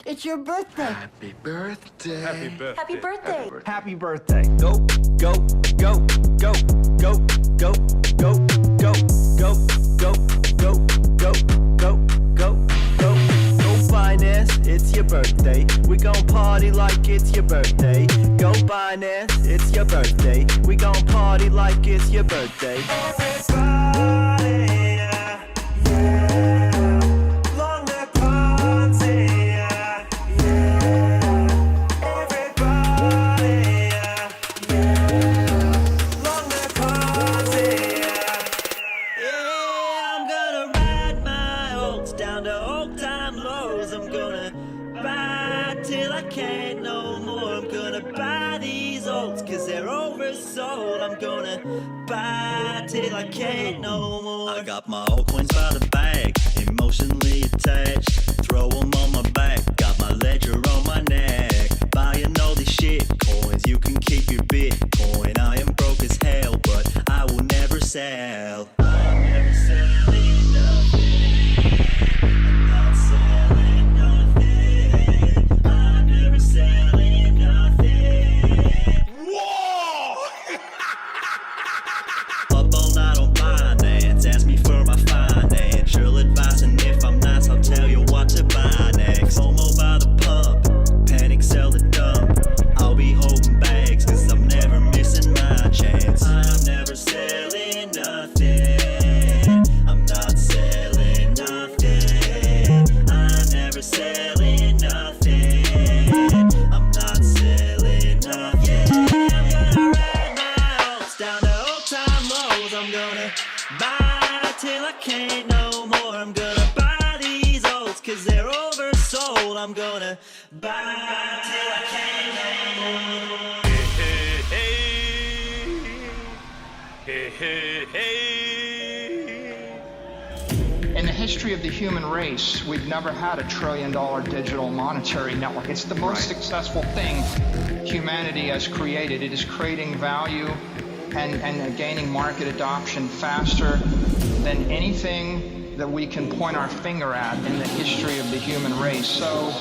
It's your birthday. Happy birthday. Happy birthday. Happy birthday. Happy birthday. Go, go, go, go, go, go, go, go, go, go, go, go, go, go, go. Go finance, it's your birthday. We gon' party like it's your birthday. Go finance, it's your birthday. We gon' party like it's your birthday. Everybody, yeah. Long live party, yeah. Everybody, yeah. Long live party, yeah. I'm gonna ride my oats down to old time lows. I'm gonna buy till I can't no more. I'm gonna buy these oats cause they're oversold. I'm gonna buy till I can't no more. I got my altcoins by the bag, emotionally attached. Throw them on my back, got my ledger on my neck. Buying all these shit coins, you can keep your Bitcoin. I am broke as hell, but I will never sell. I'm never selling nothing. I'm not selling nothing. I'm never selling nothing. Whoa! Up all night on finance, ask me for my financial advice, and if I'm nice, I'll tell you what to buy next. FOMO by the pump, panic sell the dump. I'll be holding bags, cause I'm never missing my chance. I'm never selling nothing. I'm not selling nothing. I'm never selling nothing. I'm not selling nothing. I'm gonna ride my oats down to old time lows. I'm gonna buy till I can't no more. I'm gonna buy these oats cause they're oversold. I'm gonna buy till I can't no more. Hey, hey, hey. In the history of the human race, we've never had a $1 trillion digital monetary network. It's the most successful thing humanity has created. It is creating value and gaining market adoption faster than anything that we can point our finger at in the history of the human race. So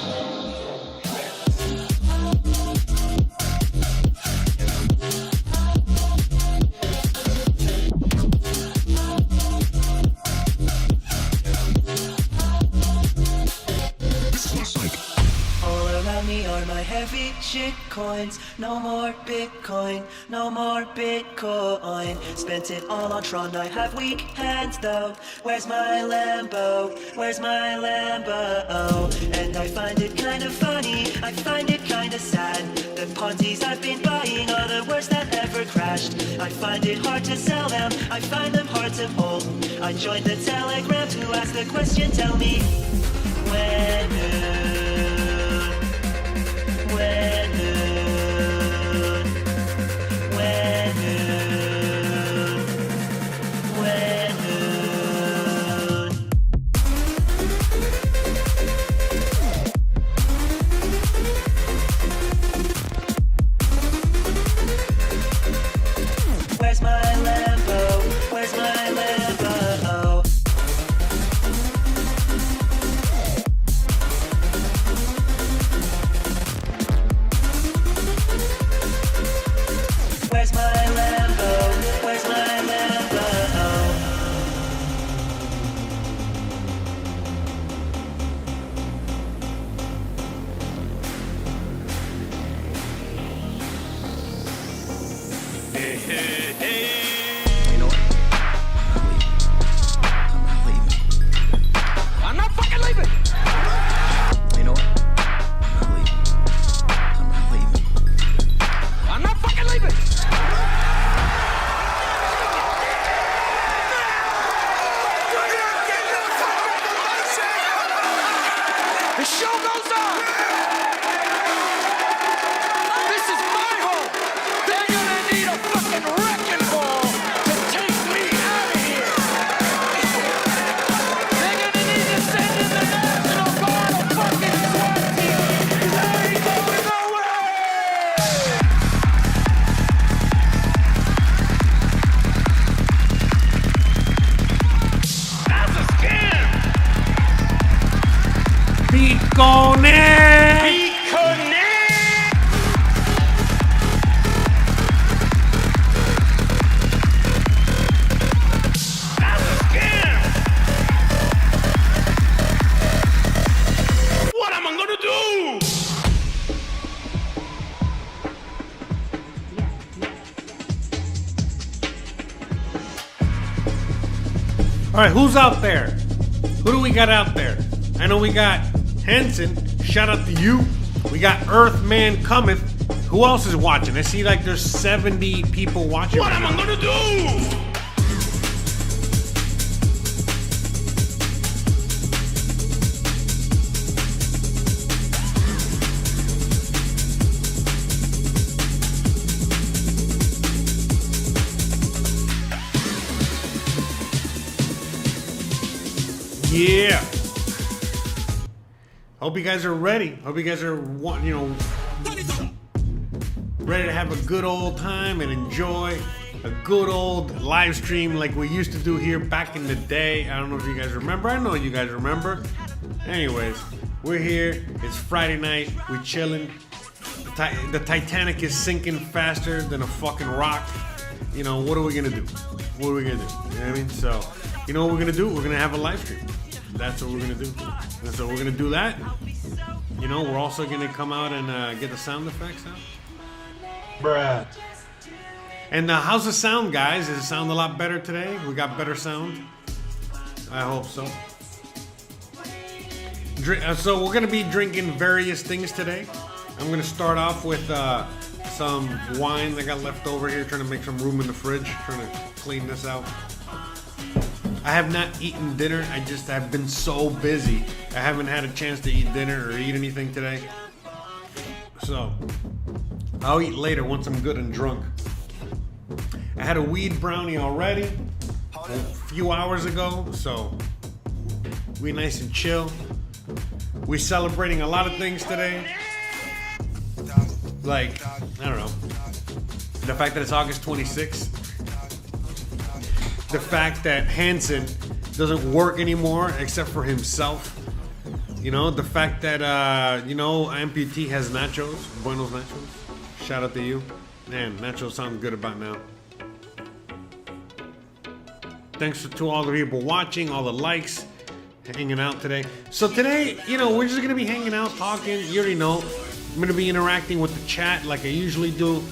all around me are my heavy shit coins. No more Bitcoin, no more Bitcoin. Spent it all on Tron, I have weak hands though. Where's my Lambo? Where's my Lambo? And I find it kind of funny, I find it kind of sad. The Ponzi's I've been buying are the worst that ever crashed. I find it hard to sell them, I find them hard to hold. I joined the Telegram to ask the question, tell me when When noon, when noon, when noon. Where's my Lambo? Where's my Lambo? Where's my Lambo? Where's my Lambo? Hey, hey, hey. You know what? I'm not leaving. I'm not fucking leaving. You know what? I'm not leaving. I'm not fucking leaving. The show goes on. This is my home. They're gonna need a fucking wrecking ball to take me out of here. They're gonna need to send in the National Guard of fucking SWAT team. 'Cause I ain't going nowhere. That's a scam. The Litecoin. What am I gonna do? All right, who's out there? Who do we got out there? I know we got Hanson. Shout out to you. We got Earthman Cometh. Who else is watching? I see like there's 70 people watching. What right am I now. gonna do? Yeah. Hope you guys are ready. Hope you guys are, ready to have a good old time and enjoy a good old live stream like we used to do here back in the day. I don't know if you guys remember. I know you guys remember. Anyways, we're here. It's Friday night. We're chilling. The Titanic is sinking faster than a fucking rock. You know, what are we gonna do? What are we gonna do? You know what I mean? So, you know what we're gonna do? We're gonna have a live stream. That's what we're gonna do. And so we're gonna do that. You know, we're also gonna come out and get the sound effects out. Bruh. And how's the sound, guys? Does it sound a lot better today? We got better sound? I hope so. So we're gonna be drinking various things today. I'm gonna start off with some wine that got left over here, trying to make some room in the fridge, trying to clean this out. I have not eaten dinner. I've been so busy. I haven't had a chance to eat dinner or eat anything today. So I'll eat later once I'm good and drunk. I had a weed brownie already a few hours ago, so we nice and chill. We're celebrating a lot of things today. Like, I don't know, the fact that it's August 26th. The fact that Hanson doesn't work anymore except for himself. You know, the fact that, Amputee has nachos, Buenos Nachos. Shout out to you. Man, nachos sound good about now. Thanks to all the people watching, all the likes, hanging out today. So today, we're just going to be hanging out, talking. You already know. I'm going to be interacting with the chat like I usually do.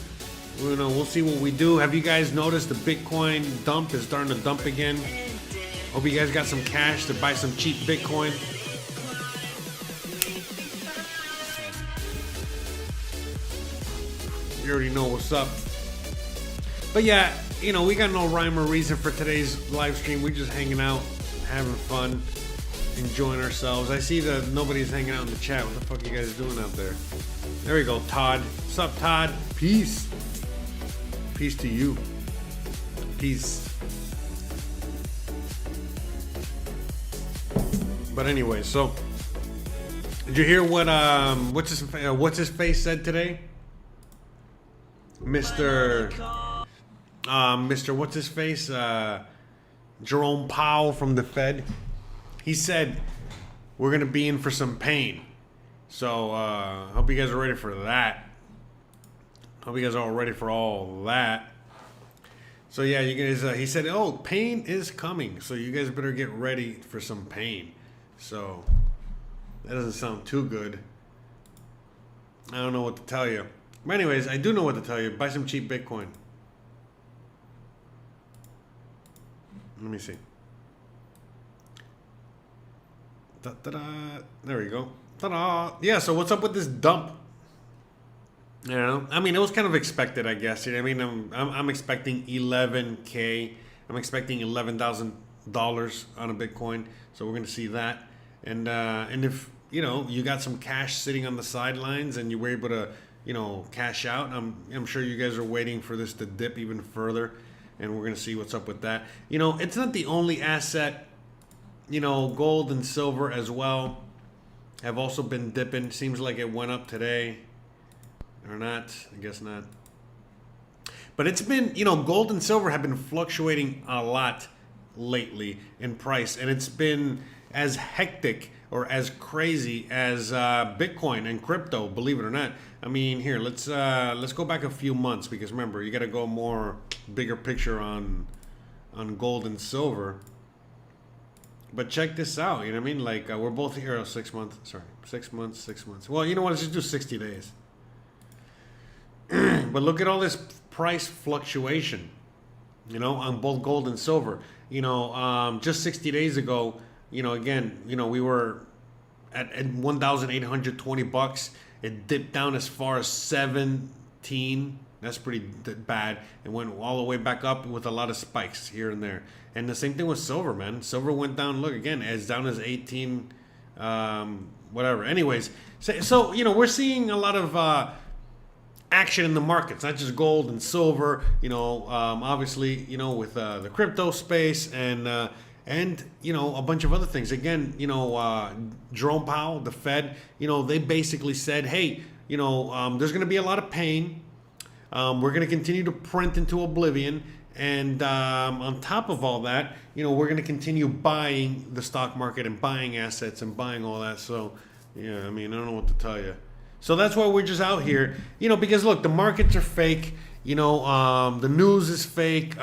We'll see what we do. Have you guys noticed the Bitcoin dump is starting to dump again? Hope you guys got some cash to buy some cheap Bitcoin. You already know what's up. But yeah, we got no rhyme or reason for today's live stream. We're just hanging out, having fun, enjoying ourselves. I see that nobody's hanging out in the chat. What the fuck are you guys doing out there? There we go, Todd. What's up, Todd? Peace. Peace to you. Peace. But anyway, so did you hear what what's his face said today? Mr. What's his face? Jerome Powell from the Fed. He said we're gonna be in for some pain. So hope you guys are ready for that. Hope you guys are all ready for all that. So yeah, you guys. He said, "Oh, pain is coming, so you guys better get ready for some pain." So that doesn't sound too good. I don't know what to tell you. But anyways, I do know what to tell you. Buy some cheap Bitcoin. Let me see. Da-da-da. There we go. Ta-da. Yeah. So what's up with this dump? You know, I mean, it was kind of expected, I guess. You know, I mean, I'm expecting 11K. I'm expecting $11,000 on a Bitcoin. So we're gonna see that. And if you got some cash sitting on the sidelines and you were able to cash out, I'm sure you guys are waiting for this to dip even further, and we're gonna see what's up with that. It's not the only asset. Gold and silver as well have also been dipping. Seems like it went up today. Or not, I guess not. But it's been, gold and silver have been fluctuating a lot lately in price. And it's been as hectic or as crazy as Bitcoin and crypto, believe it or not. I mean, here, let's go back a few months, because remember, you got to go more bigger picture on gold and silver. But check this out, you know what I mean? Like, we're both here 6 months. Sorry, 6 months, 6 months. Well, you know what? Let's just do 60 days. But look at all this price fluctuation, you know, on both gold and silver. You know, just 60 days ago, you know, again, you know, we were at $1,820. It dipped down as far as 17. That's pretty bad. It went all the way back up with a lot of spikes here and there. And the same thing with silver, man. Silver went down, look, again, as down as 18, whatever. Anyways, so, you know, we're seeing a lot of action in the markets, not just gold and silver, you know, obviously, you know, with the crypto space and, you know, a bunch of other things. Again, you know, Jerome Powell, the Fed, you know, they basically said, hey, you know, there's going to be a lot of pain. We're going to continue to print into oblivion. And on top of all that, you know, we're going to continue buying the stock market and buying assets and buying all that. So, yeah, I mean, I don't know what to tell you. So that's why we're just out here, you know, because look, the markets are fake. You know, the news is fake.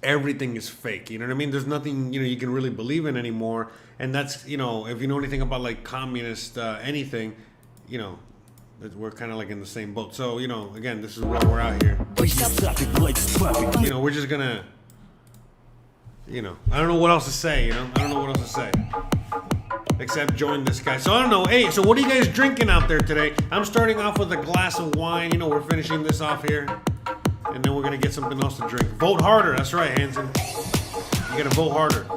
Everything is fake. You know what I mean? There's nothing, you know, you can really believe in anymore. And that's, you know, if you know anything about like communist anything, you know, we're kind of like in the same boat. So, you know, again, this is why we're out here. You know, we're just gonna, you know, I don't know what else to say, you know? I don't know what else to say. Except join this guy. So I don't know. Hey, so what are you guys drinking out there today? I'm starting off with a glass of wine. You know, we're finishing this off here. And then we're gonna get something else to drink. Vote harder. That's right, Hanson. You gotta vote harder.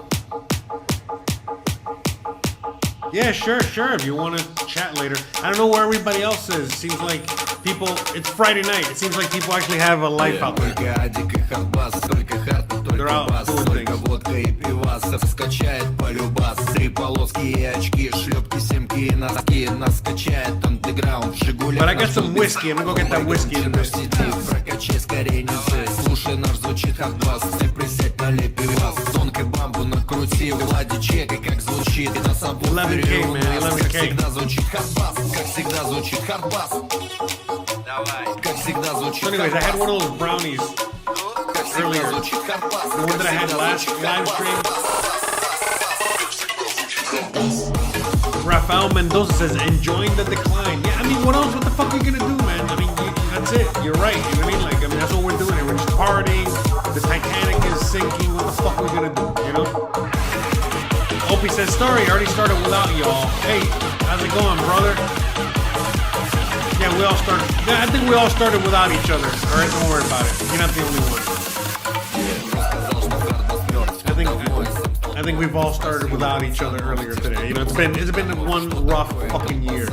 Yeah, sure. If you want to chat later. I don't know where everybody else is. Seems like people, it's Friday night. It seems like people actually have a life out there. They're out doing things. But I got some whiskey. I'm gonna go get that whiskey in a bit. 11K, man, 11K. So anyways, I had one of those brownies earlier. The one that I had last live stream. Rafael Mendoza says, enjoying the decline. Yeah, I mean, what else? What the fuck are you gonna do, man? I mean, that's it. You're right. You know what I mean? Like, I mean, that's what we're doing here. We're just partying. The Titanic is sinking. What the fuck are we gonna do? You know? Opie says, sorry, I already started without y'all. Hey, how's it going, brother? Yeah, we all started. Yeah, I think we all started without each other. All right, don't worry about it. You're not the only one. I think we've all started without each other earlier today. You know, it's been one rough fucking year.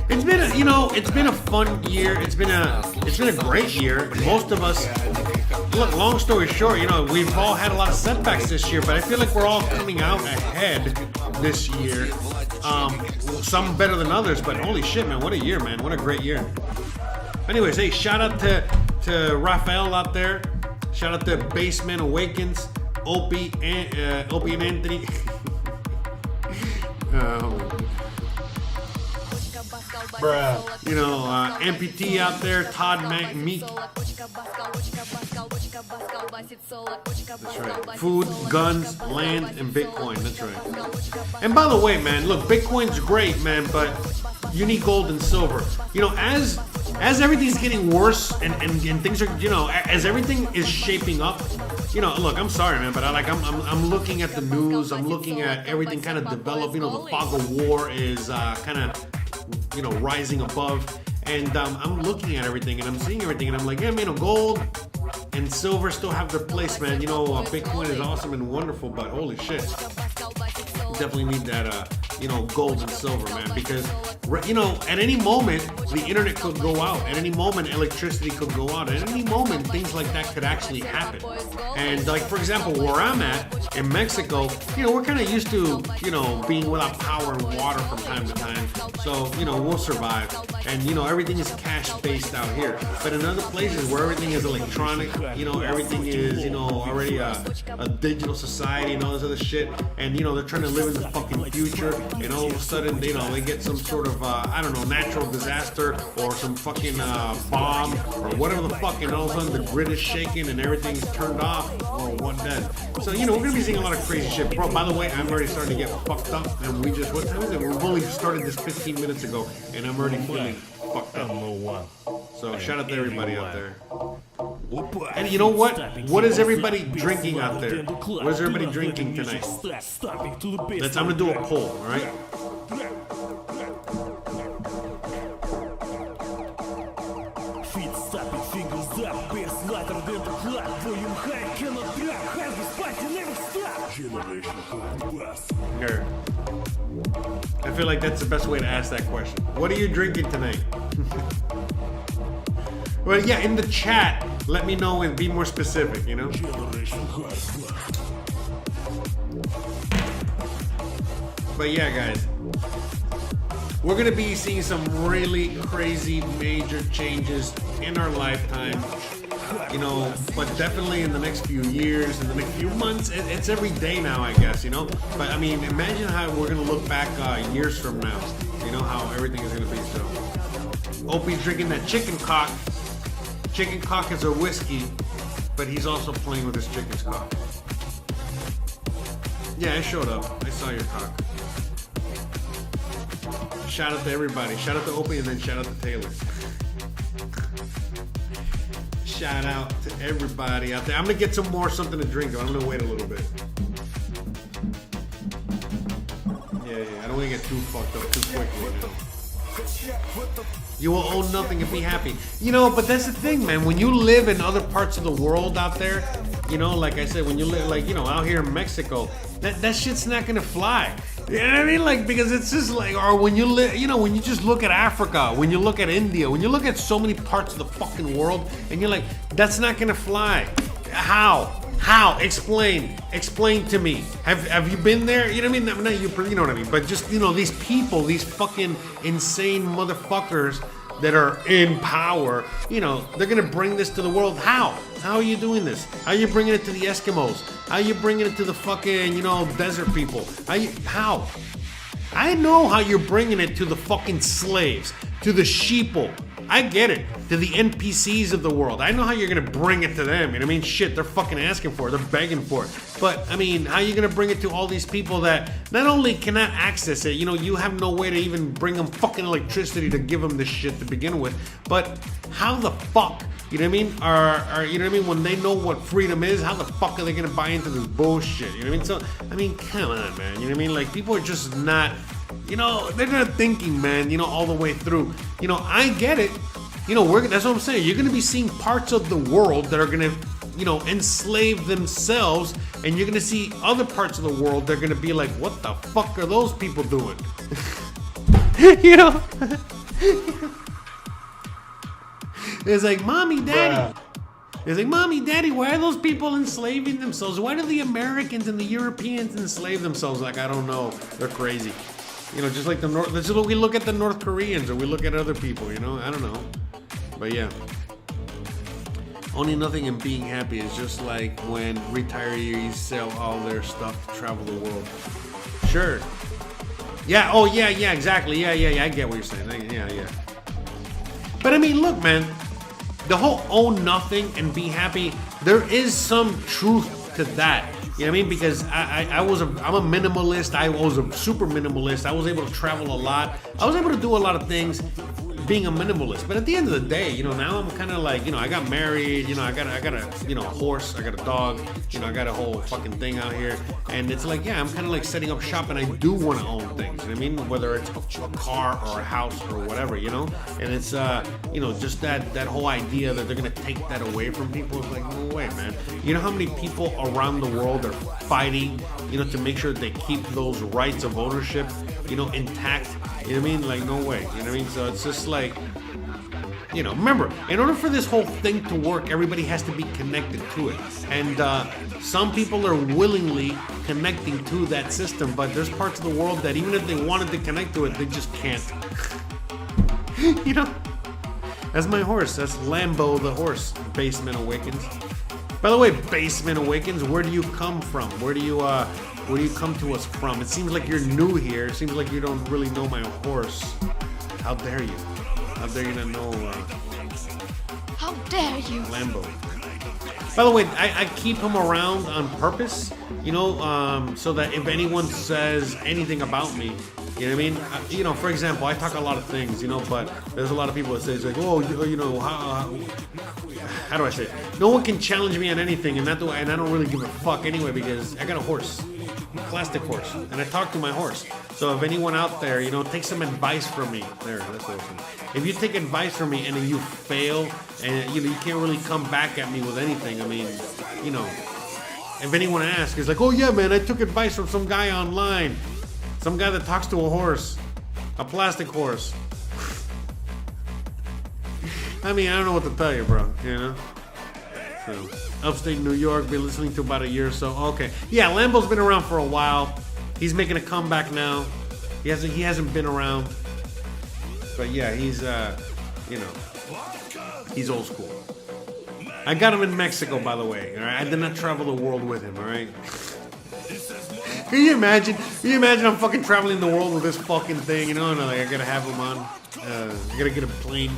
It's been a, you know, it's been a fun year. It's been a great year. Most of us. Look, long story short, you know, we've all had a lot of setbacks this year, but I feel like we're all coming out ahead this year. Some better than others, but holy shit, man, what a year, man. What a great year. Anyways, hey, shout out to Rafael out there. Shout out to Baseman Awakens, Opie and Anthony. Bruh. You know, MPT out there, Todd Meek. That's right. Food, guns, land, and Bitcoin. That's right. And by the way, man, look, Bitcoin's great, man, but you need gold and silver. You know, as everything's getting worse and things are, you know, as everything is shaping up, you know, look, I'm sorry, man, but I'm looking at the news. I'm looking at everything kind of develop. You know, the fog of war is kind of, you know, rising above. And I'm looking at everything and I'm seeing everything and I'm like, yeah, man, you know, gold and silver still have their place, man. You know, Bitcoin is awesome and wonderful, but holy shit, you definitely need that, you know, gold and silver, man, because, you know, at any moment the internet could go out, at any moment electricity could go out, at any moment things like that could actually happen. And like, for example, where I'm at in Mexico, you know, we're kind of used to, you know, being without power and water from time to time, so, you know, we'll survive. And, you know, everything is cash based out here, but in other places where everything is electronic, you know, everything is, you know, already a digital society and all this other shit, and, you know, they're trying to live in the fucking future. and all of a sudden, you know, they get some sort of, I don't know, natural disaster or some fucking bomb or whatever the fuck, and all of a sudden the grid is shaking and everything's turned off, or one dead. So, you know, we're gonna be seeing a lot of crazy shit. Bro, by the way, I'm already starting to get fucked up, and we just, what time is it? We've only started this 15 minutes ago, and I'm already feeling fucked up. So shout out to everybody out there. And you know what? What is everybody drinking out there? What is everybody drinking tonight? I'm gonna do a poll, alright? Nerd. I feel like that's the best way to ask that question. What are you drinking tonight? Well, yeah, in the chat, let me know and be more specific, you know? But yeah, guys, we're gonna be seeing some really crazy major changes in our lifetime, you know, but definitely in the next few years, in the next few months. It's every day now, I guess, you know? But I mean, imagine how we're gonna look back years from now, you know, how everything is gonna be. So, Opie's drinking that chicken cock. Chicken cock is a whiskey, but he's also playing with his chicken's cock. Yeah, I showed up. I saw your cock. Shout out to everybody. Shout out to Opie and then shout out to Taylor. Shout out to everybody out there. I'm gonna get some more something to drink. I'm gonna wait a little bit. Yeah, I don't wanna get too fucked up too quickly now. You will own nothing and be happy. You know, but that's the thing, man. When you live in other parts of the world out there, you know, like I said, when you live, like, you know, out here in Mexico, that shit's not gonna fly. You know what I mean? Like, because it's just like, or when you live, you know, when you just look at Africa, when you look at India, when you look at so many parts of the fucking world, and you're like, that's not gonna fly. How? Explain to me. Have you been there? You know what I mean? Not you, you know what I mean? But just, you know, these people, these fucking insane motherfuckers that are in power, you know, they're gonna bring this to the world. How are you doing this? How are you bringing it to the Eskimos? How are you bringing it to the fucking, you know, desert people? How? I know how you're bringing it to the fucking slaves, to the sheeple. I get it. To the NPCs of the world. I know how you're gonna bring it to them. You know what I mean? Shit, they're fucking asking for it. They're begging for it. But, I mean, how are you gonna bring it to all these people that not only cannot access it, you know, you have no way to even bring them fucking electricity to give them this shit to begin with, but how the fuck, you know what I mean? Are you know what I mean? When they know what freedom is, how the fuck are they gonna buy into this bullshit? You know what I mean? So, I mean, come on, man. You know what I mean? Like, people are just not, you know, they're not thinking, man, you know, all the way through. You know, I get it. You know, that's what I'm saying. You're going to be seeing parts of the world that are going to, you know, enslave themselves, and you're going to see other parts of the world that are going to be like, what the fuck are those people doing? You know? It's like, mommy, daddy. It's like, mommy, daddy, why are those people enslaving themselves? Why do the Americans and the Europeans enslave themselves? Like, I don't know. They're crazy. You know, just like the North. That's what we look at the North Koreans, or we look at other people. You know, I don't know, but yeah. Owning nothing and being happy is just like when retirees sell all their stuff to travel the world. Sure. Yeah. Oh, yeah. Exactly. Yeah. I get what you're saying. Yeah. But I mean, look, man. The whole own nothing and be happy. There is some truth to that. You know what I mean? Because I'm a minimalist. I was a super minimalist. I was able to travel a lot. I was able to do a lot of things being a minimalist. But at the end of the day, you know, now I'm kind of like, you know, I got married, you know, I got a, you know, a horse, I got a dog, you know, I got a whole fucking thing out here. And it's like, yeah, I'm kind of like setting up shop, and I do want to own things. You know what I mean? Whether it's a car or a house or whatever, you know? And it's, you know, just that whole idea that they're going to take that away from people. It's like, no way, man. You know how many people around the world are fighting, you know, to make sure they keep those rights of ownership, you know, intact? You know what I mean? Like, no way. You know what I mean? So it's just like, you know, remember, in order for this whole thing to work, everybody has to be connected to it. And some people are willingly connecting to that system, but there's parts of the world that even if they wanted to connect to it, they just can't. You know? That's my horse. That's Lambo the horse. Basement Awakens. By the way, Basement Awakens, where do you come from? Where do you come to us from? It seems like you're new here. It seems like you don't really know my horse. How dare you? How dare you not know How dare you? Lambo? By the way, I keep him around on purpose, you know, so that if anyone says anything about me, you know what I mean? You know, for example, I talk a lot of things, you know, but there's a lot of people that say, it's like, oh, you know, how do I say it? No one can challenge me on anything, and I don't really give a fuck anyway, because I got a horse, a plastic horse, and I talk to my horse. So if anyone out there, you know, take some advice from me. There, that's what I'm saying. If you take advice from me and then you fail, and you know, you can't really come back at me with anything. I mean, you know, if anyone asks, it's like, oh yeah, man, I took advice from some guy online. Some guy that talks to a horse, a plastic horse. I mean, I don't know what to tell you, bro. You know. So, upstate New York, been listening to about a year or so. Okay, yeah, Lambo's been around for a while. He's making a comeback now. He hasn't been around, but yeah, he's you know, he's old school. I got him in Mexico, by the way. All right, I did not travel the world with him. All right. Can you imagine? Can you imagine I'm fucking traveling the world with this fucking thing? You know, and like I gotta have him on. I gotta get a plane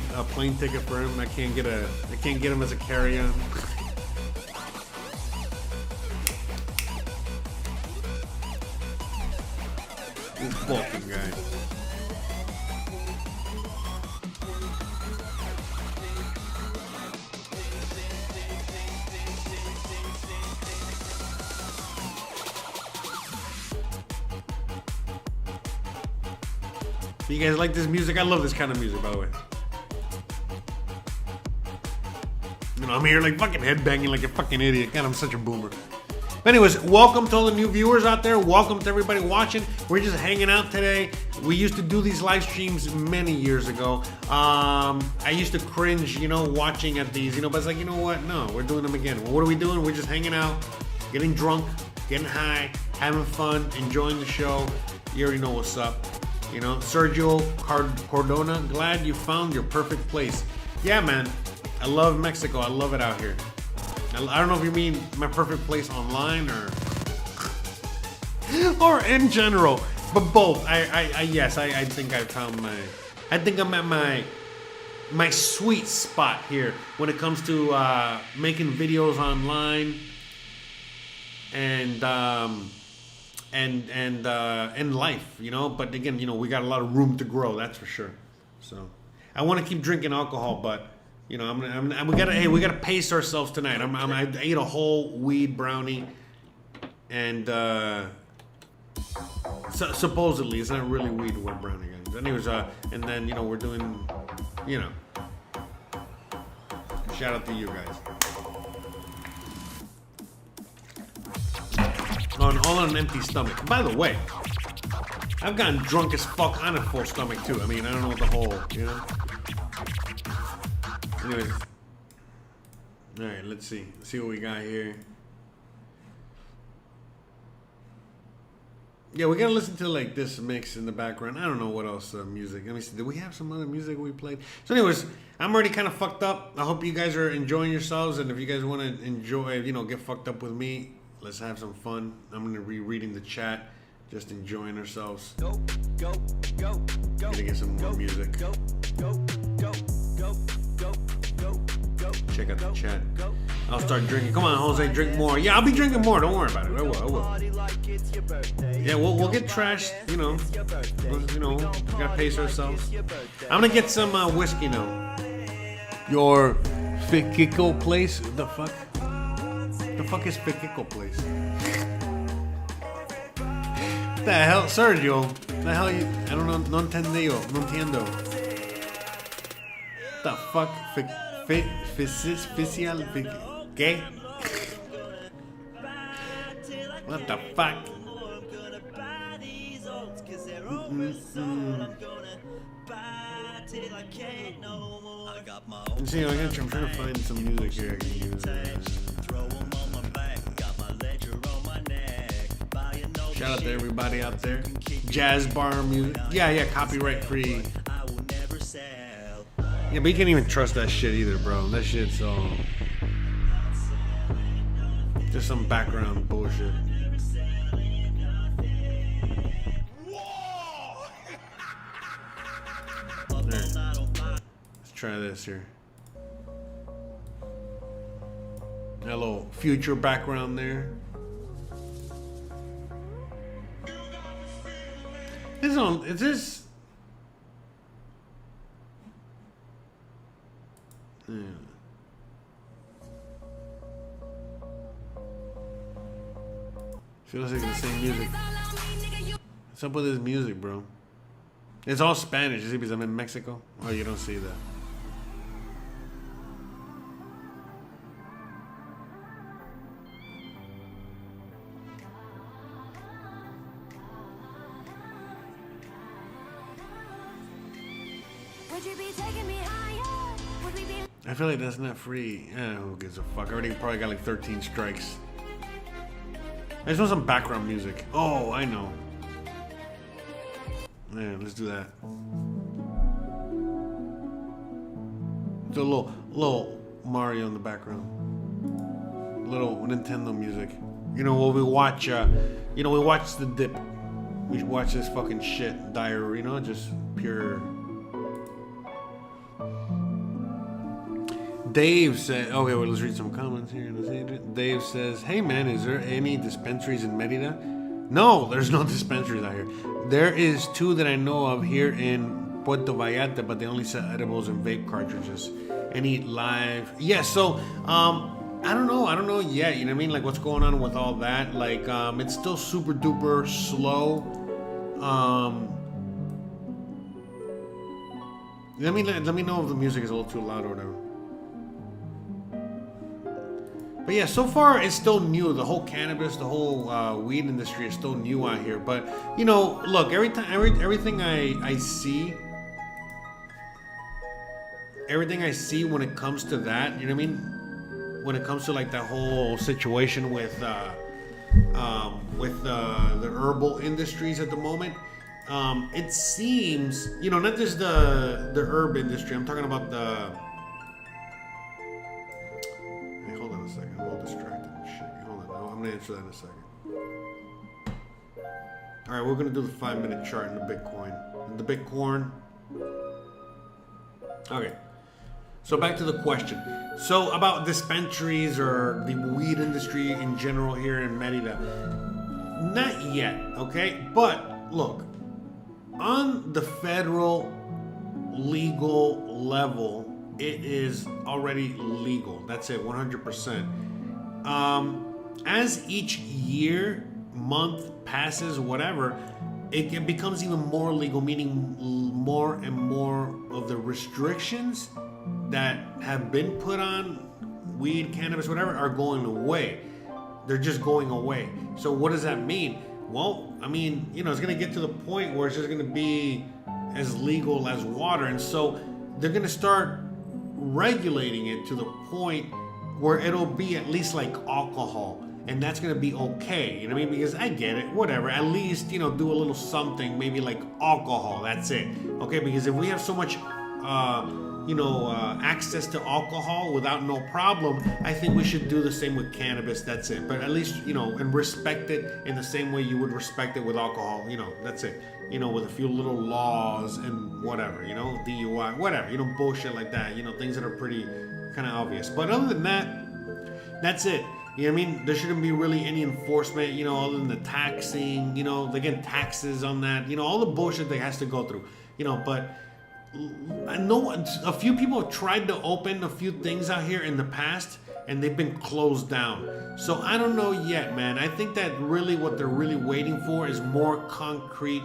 ticket for him. I can't get him as a carry-on. This fucking guy. You guys like this music? I love this kind of music, by the way. You know, I'm here like fucking headbanging like a fucking idiot. God, I'm such a boomer. But anyways, welcome to all the new viewers out there. Welcome to everybody watching. We're just hanging out today. We used to do these live streams many years ago. I used to cringe, you know, watching at these, you know, but it's like, you know what? No, we're doing them again. Well, what are we doing? We're just hanging out, getting drunk, getting high, having fun, enjoying the show. You already know what's up. You know, Sergio Cordona, glad you found your perfect place. Yeah, man. I love Mexico. I love it out here. I don't know if you mean my perfect place online or in general, but both. Yes, I think I found I think I'm at my sweet spot here when it comes to making videos online and life, you know. But again, you know, we got a lot of room to grow, that's for sure. So I want to keep drinking alcohol, but you know, we gotta pace ourselves tonight. I ate a whole weed brownie, and supposedly it's not really weed or brownie, guys. Anyways, and then you know we're doing, you know, shout out to you guys. All on an empty stomach. By the way, I've gotten drunk as fuck on a full stomach too. I mean, I don't know what the whole, you know. Anyways, all right, let's see what we got here. Yeah, we gotta listen to like this mix in the background. I don't know what else music. Let me see. Did we have some other music we played? So, anyways, I'm already kind of fucked up. I hope you guys are enjoying yourselves, and if you guys want to enjoy, you know, get fucked up with me, let's have some fun. I'm gonna be reading the chat, just enjoying ourselves. Gonna get some more music. Check out the chat. I'll start drinking. Come on, Jose, drink more. Yeah, I'll be drinking more. Don't worry about it. I will. Yeah, we'll get trashed. You know, we gotta pace ourselves. I'm gonna get some whiskey now. Your Fikiko place? The fuck? The fuck is Fikiko place? The hell, Sergio? The hell you? I don't know. No entiendo. The fuck? Oficial? ¿Qué? What the fuck? See, I'm trying to find some music here I can use. Shout out to everybody out there. Jazz bar music. Yeah, copyright free. Yeah, but you can't even trust that shit either, bro. That shit's all... Just some background bullshit. There. Let's try this here. Hello, future background there. This on, is this? Yeah. Feels like the same music. What's up with this music, bro? It's all Spanish, is it because I'm in Mexico? Oh, you don't see that. Would you be taking me higher? Would we be... I feel like that's not free. Who gives a fuck? I already probably got like 13 strikes. I just want some background music. Oh, I know. Yeah, let's do that. It's a little Mario in the background. Little Nintendo music. You know, when we watch, we watch The Dip. We watch this fucking shit, diary, you know, just pure. Dave said, okay, well, let's read some comments here. Dave says, hey man, is there any dispensaries in Merida? No, there's no dispensaries out here. There is 2 that I know of here in Puerto Vallarta, but they only sell edibles and vape cartridges. Any live? Yeah, so, I don't know yet, you know what I mean? Like, what's going on with all that? Like, it's still super duper slow. Let me know if the music is a little too loud or whatever. But yeah, so far it's still new. The whole cannabis, the whole weed industry is still new out here. But you know, look, everything I see when it comes to that, you know what I mean? When it comes to like that whole situation with the herbal industries at the moment, it seems, you know, not just the herb industry. I'm talking about the. I'm a little distracted and shit. Hold on, I'm gonna answer that in a second. Alright, we're gonna do the 5-minute chart in the Bitcoin. The Bitcoin. Okay. So back to the question. So about dispensaries or the weed industry in general here in Merida. Not yet, okay? But look, on the federal legal level, it is already legal. That's it, 100%. As each year, month passes, whatever, it becomes even more legal, meaning more and more of the restrictions that have been put on weed, cannabis, whatever, are going away. They're just going away. So what does that mean? Well, I mean, you know, it's going to get to the point where it's just going to be as legal as water. And so they're going to start regulating it to the point where it'll be at least like alcohol, and that's gonna be okay, you know what I mean? Because I get it, whatever, at least, you know, do a little something, maybe like alcohol, that's it, okay? Because if we have so much access to alcohol without no problem, I think we should do the same with cannabis, that's it. But at least, you know, and respect it in the same way you would respect it with alcohol, you know, that's it. You know, with a few little laws and whatever, you know, DUI, whatever, you know, bullshit like that, you know, things that are pretty kind of obvious. But other than that, that's it. You know what I mean? There shouldn't be really any enforcement, you know, other than the taxing, you know, they get taxes on that, you know, all the bullshit that has to go through, you know. But I know a few people have tried to open a few things out here in the past, and they've been closed down. So I don't know yet, man. I think that really what they're really waiting for is more concrete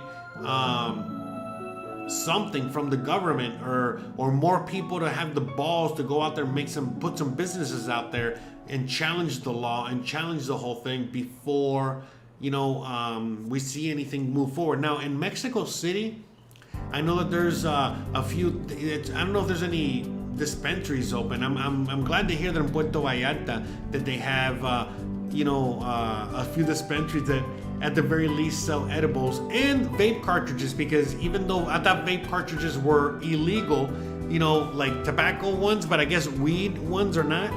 something from the government, or more people to have the balls to go out there and put some businesses out there and challenge the law and challenge the whole thing before, you know, we see anything move forward. Now in Mexico City, I know that there's a few. I don't know if there's any dispensaries open. I'm glad to hear that in Puerto Vallarta that they have a few dispensaries that at the very least sell edibles and vape cartridges, because even though I thought vape cartridges were illegal, you know, like tobacco ones, but I guess weed ones are not.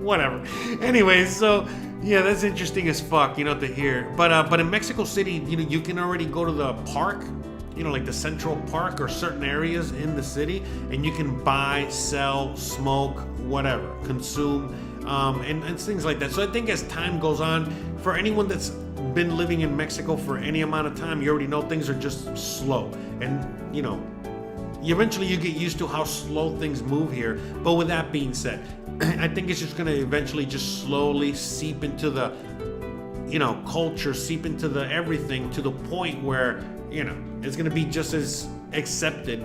Whatever. Anyway, so yeah, that's interesting as fuck, to hear. But in Mexico City, you can already go to the park, like the Central Park or certain areas in the city, and you can buy, sell, smoke, whatever, consume, and things like that. So I think as time goes on, for anyone that's been living in Mexico for any amount of time, you already know things are just slow, and eventually you get used to how slow things move here. But with that being said, I think it's just going to eventually just slowly seep into the culture, seep into the everything, to the point where it's going to be just as accepted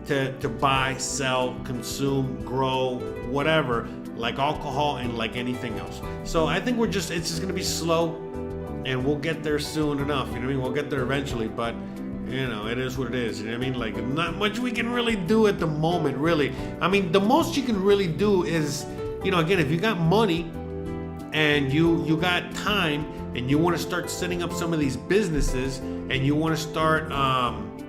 to buy, sell, consume, grow, whatever, like alcohol and like anything else. So I think it's just going to be slow, and we'll get there soon enough. We'll get there eventually, but it is what it is. Like, not much we can really do at the moment, really. The most you can really do is, again, if you got money and you got time and you want to start setting up some of these businesses, and you want to start, going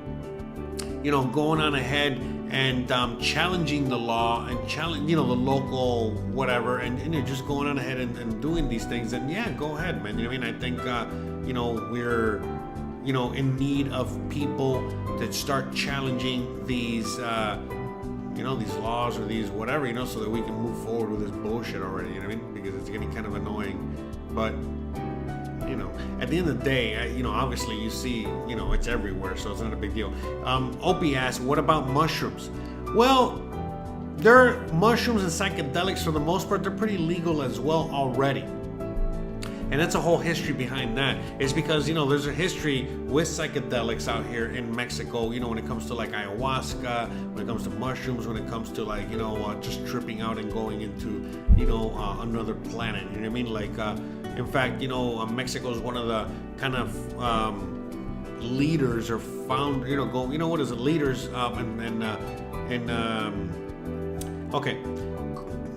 on ahead and challenging the law and challenge, the local whatever, and you're just going on ahead and doing these things, then yeah, go ahead, man. I think, we're in need of people that start challenging these, these laws or these whatever, so that we can move forward with this bullshit already, because it's getting kind of annoying. But, at the end of the day, obviously you see, it's everywhere, so it's not a big deal. Opie asks, what about mushrooms? Well, they're mushrooms and psychedelics for the most part, they're pretty legal as well already. And that's a whole history behind that. It's because, there's a history with psychedelics out here in Mexico, when it comes to like ayahuasca, when it comes to mushrooms, when it comes to like, just tripping out and going into, another planet. You know what I mean? Like, in fact, Mexico is one of the kind of leaders or found, what is it? Leaders, okay.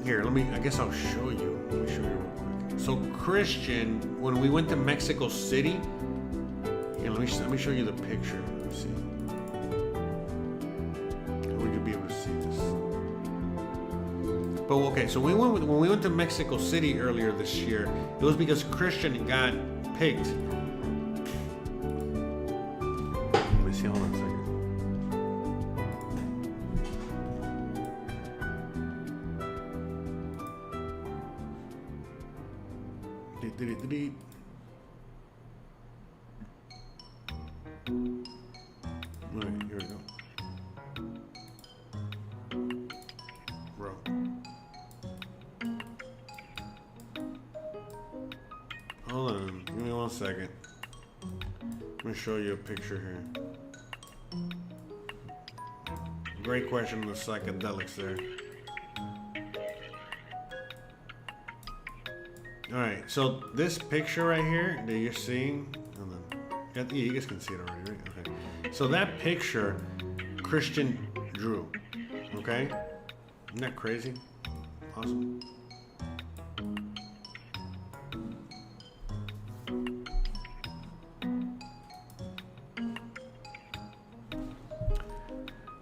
Here, I guess I'll show you. Let me show you. So Christian, when we went to Mexico City, let me show you the picture. Let me see. Would you be able to see this? But okay, so when we went to Mexico City earlier this year, it was because Christian got picked. Let me see. Hold on a second. Alright, here we go. Bro. Hold on, give me 1 second. Let me show you a picture here. Great question on the psychedelics there. Alright, so this picture right here that you're seeing, yeah, you guys can see it already, right? Okay. So that picture, Christian drew, okay? Isn't that crazy? Awesome.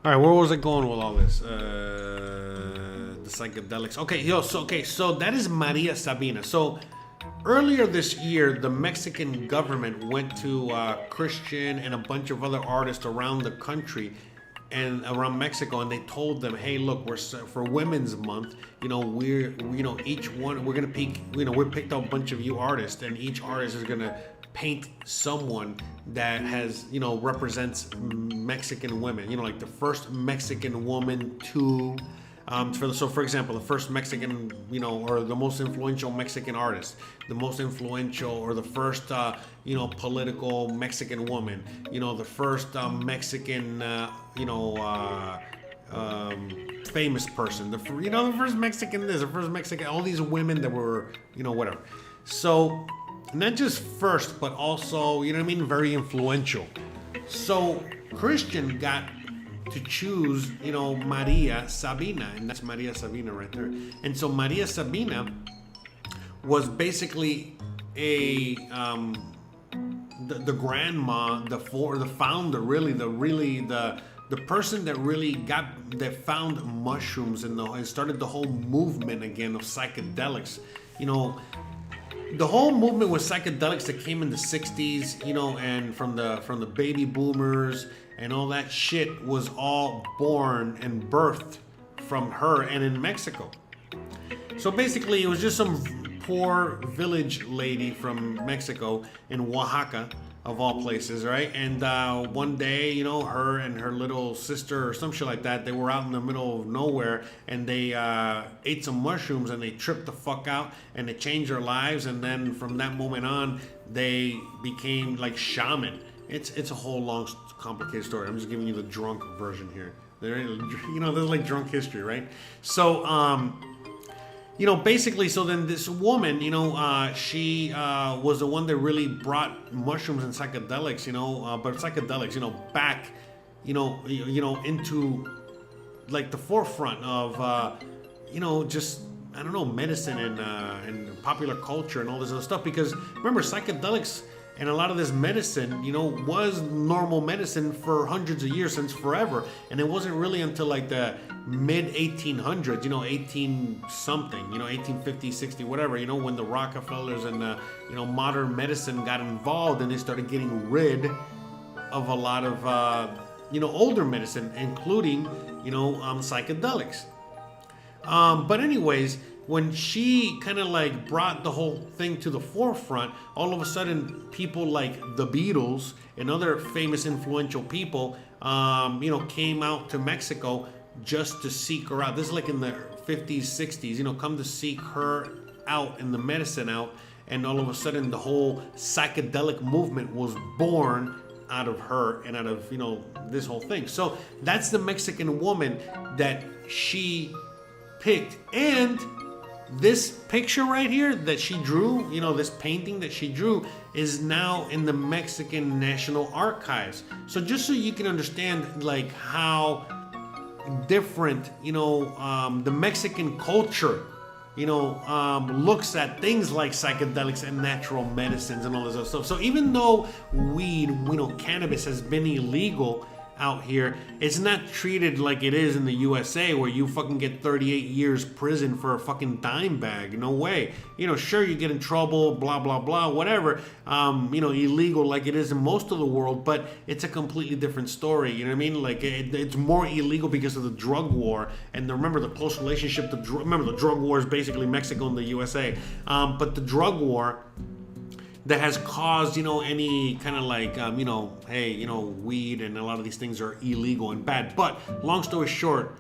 Alright, where was I going with all this? The psychedelics. So that is Maria Sabina. So earlier this year, the Mexican government went to Christian and a bunch of other artists around the country and around Mexico, and they told them, hey, look, for Women's Month, each one, we're gonna pick, we picked out a bunch of you artists, and each artist is gonna paint someone that has, represents Mexican women, like the first Mexican woman to for example, the first Mexican, or the most influential Mexican artist, the most influential, or the first, political Mexican woman, the first Mexican, famous person, the first Mexican this, the first Mexican, all these women that were, whatever. So, not just first, but also, very influential. So, Christian got to choose, Maria Sabina, and that's Maria Sabina right there. And so Maria Sabina was basically the grandma, the founder, really the the person that really found mushrooms and started the whole movement again of psychedelics. You know, the whole movement with psychedelics that came in the 60s, you know, and from the baby boomers and all that shit was all born and birthed from her and in Mexico. So basically, it was just some poor village lady from Mexico in Oaxaca, of all places, right? And one day, you know, her and her little sister or some shit like that, they were out in the middle of nowhere and they ate some mushrooms and they tripped the fuck out and it changed their lives. And then from that moment on, they became like shaman. It's a whole long, complicated story. I'm just giving you the drunk version here. You know, there's like drunk history, right? So, you know, basically, so then this woman, you know, she was the one that really brought mushrooms and psychedelics, you know, but psychedelics, you know, back, you know, into like the forefront of, you know, just, I don't know, medicine and popular culture and all this other stuff. Because remember, psychedelics and a lot of this medicine, you know, was normal medicine for hundreds of years, since forever. And it wasn't really until like the mid 1800s, you know, 18 something, you know, 1850, 60, whatever, you know, when the Rockefellers and the, you know, modern medicine got involved and they started getting rid of a lot of, you know, older medicine, including, you know, psychedelics. But anyways, when she kind of like brought the whole thing to the forefront, all of a sudden people like the Beatles and other famous influential people, you know, came out to Mexico just to seek her out. This is like in the 50s, 60s, you know, come to seek her out and the medicine out. And all of a sudden the whole psychedelic movement was born out of her and out of, you know, this whole thing. So that's the Mexican woman that she picked. And this picture right here that she drew, you know, this painting that she drew is now in the Mexican National Archives. So just so you can understand like how different, you know, the Mexican culture, you know, looks at things like psychedelics and natural medicines and all this other stuff. So even though weed, you know, cannabis has been illegal out here, it's not treated like it is in the USA, where you fucking get 38 years prison for a fucking dime bag. No way. You know, sure, you get in trouble, blah, blah, blah, whatever, you know, illegal like it is in most of the world, but it's a completely different story. You know what I mean? Like, it's more illegal because of the drug war. And remember the close relationship, remember the drug war is basically Mexico and the USA. But the drug war that has caused, you know, any kind of like, you know, hey, you know, weed and a lot of these things are illegal and bad. But long story short,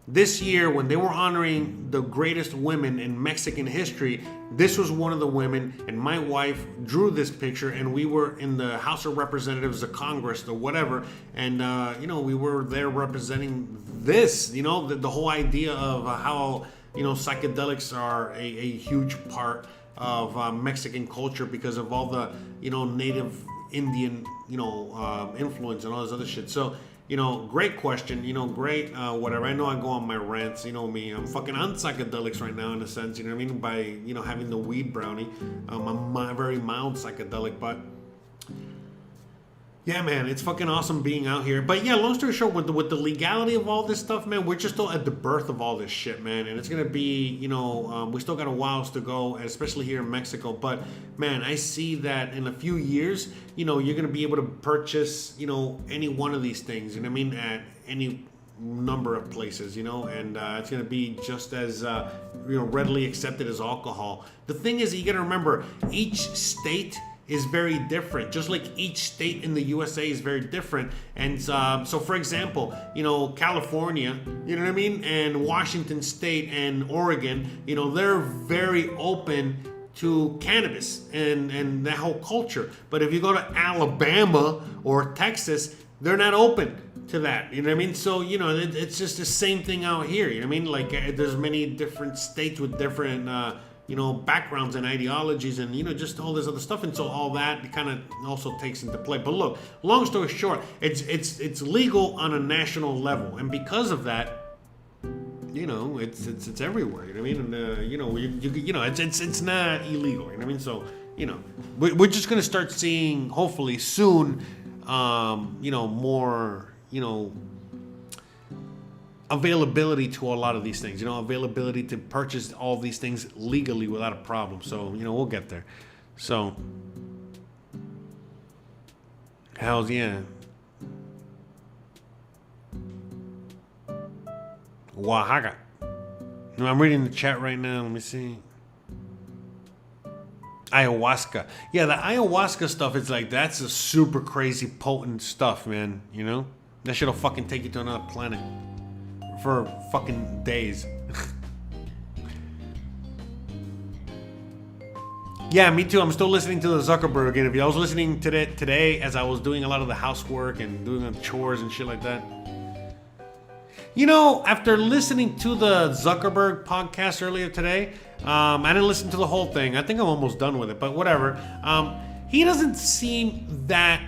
this year when they were honoring the greatest women in Mexican history, this was one of the women, and my wife drew this picture, and we were in the House of Representatives, the Congress, the whatever, and, you know, we were there representing this, you know, the whole idea of how, you know, psychedelics are a huge part of Mexican culture because of all the, you know, native Indian, you know, influence and all this other shit. So, you know, great question, you know, great, whatever. I know I go on my rants, you know me, I'm fucking on psychedelics right now in a sense, you know what I mean, by, you know, having the weed brownie. I'm a very mild psychedelic, but yeah, man, it's fucking awesome being out here. But yeah, long story short, with the legality of all this stuff, man, we're just still at the birth of all this shit, man. And it's going to be, you know, we still got a while to go, especially here in Mexico. But, man, I see that in a few years, you know, you're going to be able to purchase, you know, any one of these things, you know what I mean, at any number of places, you know, and it's going to be just as, you know, readily accepted as alcohol. The thing is, you got to remember, each state is very different, just like each state in the USA is very different. And so for example, you know, California, you know what I mean, and Washington State and Oregon, you know, they're very open to cannabis and that whole culture. But if you go to Alabama or Texas, they're not open to that, you know what I mean? So, you know, it's just the same thing out here, you know what I mean? Like, there's many different states with different you know, backgrounds and ideologies and, you know, just all this other stuff. And so all that kind of also takes into play. But look, long story short, it's legal on a national level. And because of that, you know, it's everywhere, you know what I mean? And, you know, you know, it's not illegal, you know what I mean? So, you know, we're just going to start seeing, hopefully soon, you know, more, you know, availability to a lot of these things, availability to purchase all these things legally without a problem. So, we'll get there. So, hells yeah. Oaxaca. I'm reading the chat right now. Let me see. Ayahuasca. Yeah, the ayahuasca stuff is like, that's a super crazy potent stuff, man. That shit'll fucking take you to another planet for fucking days. Yeah, me too. I'm still listening to the Zuckerberg interview. I was listening to it today as I was doing a lot of the housework and doing the chores and shit like that. After listening to the Zuckerberg podcast earlier today, I didn't listen to the whole thing. I think I'm almost done with it, but whatever. He doesn't seem that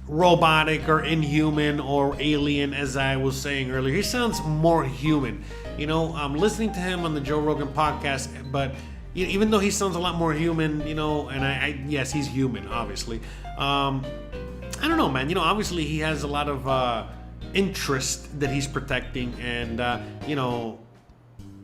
robotic or inhuman or alien as I was saying earlier. He sounds more human. I'm listening to him on the Joe Rogan podcast, but even though he sounds a lot more human, and yes, he's human, obviously. I don't know, man. Obviously he has a lot of interest that he's protecting, and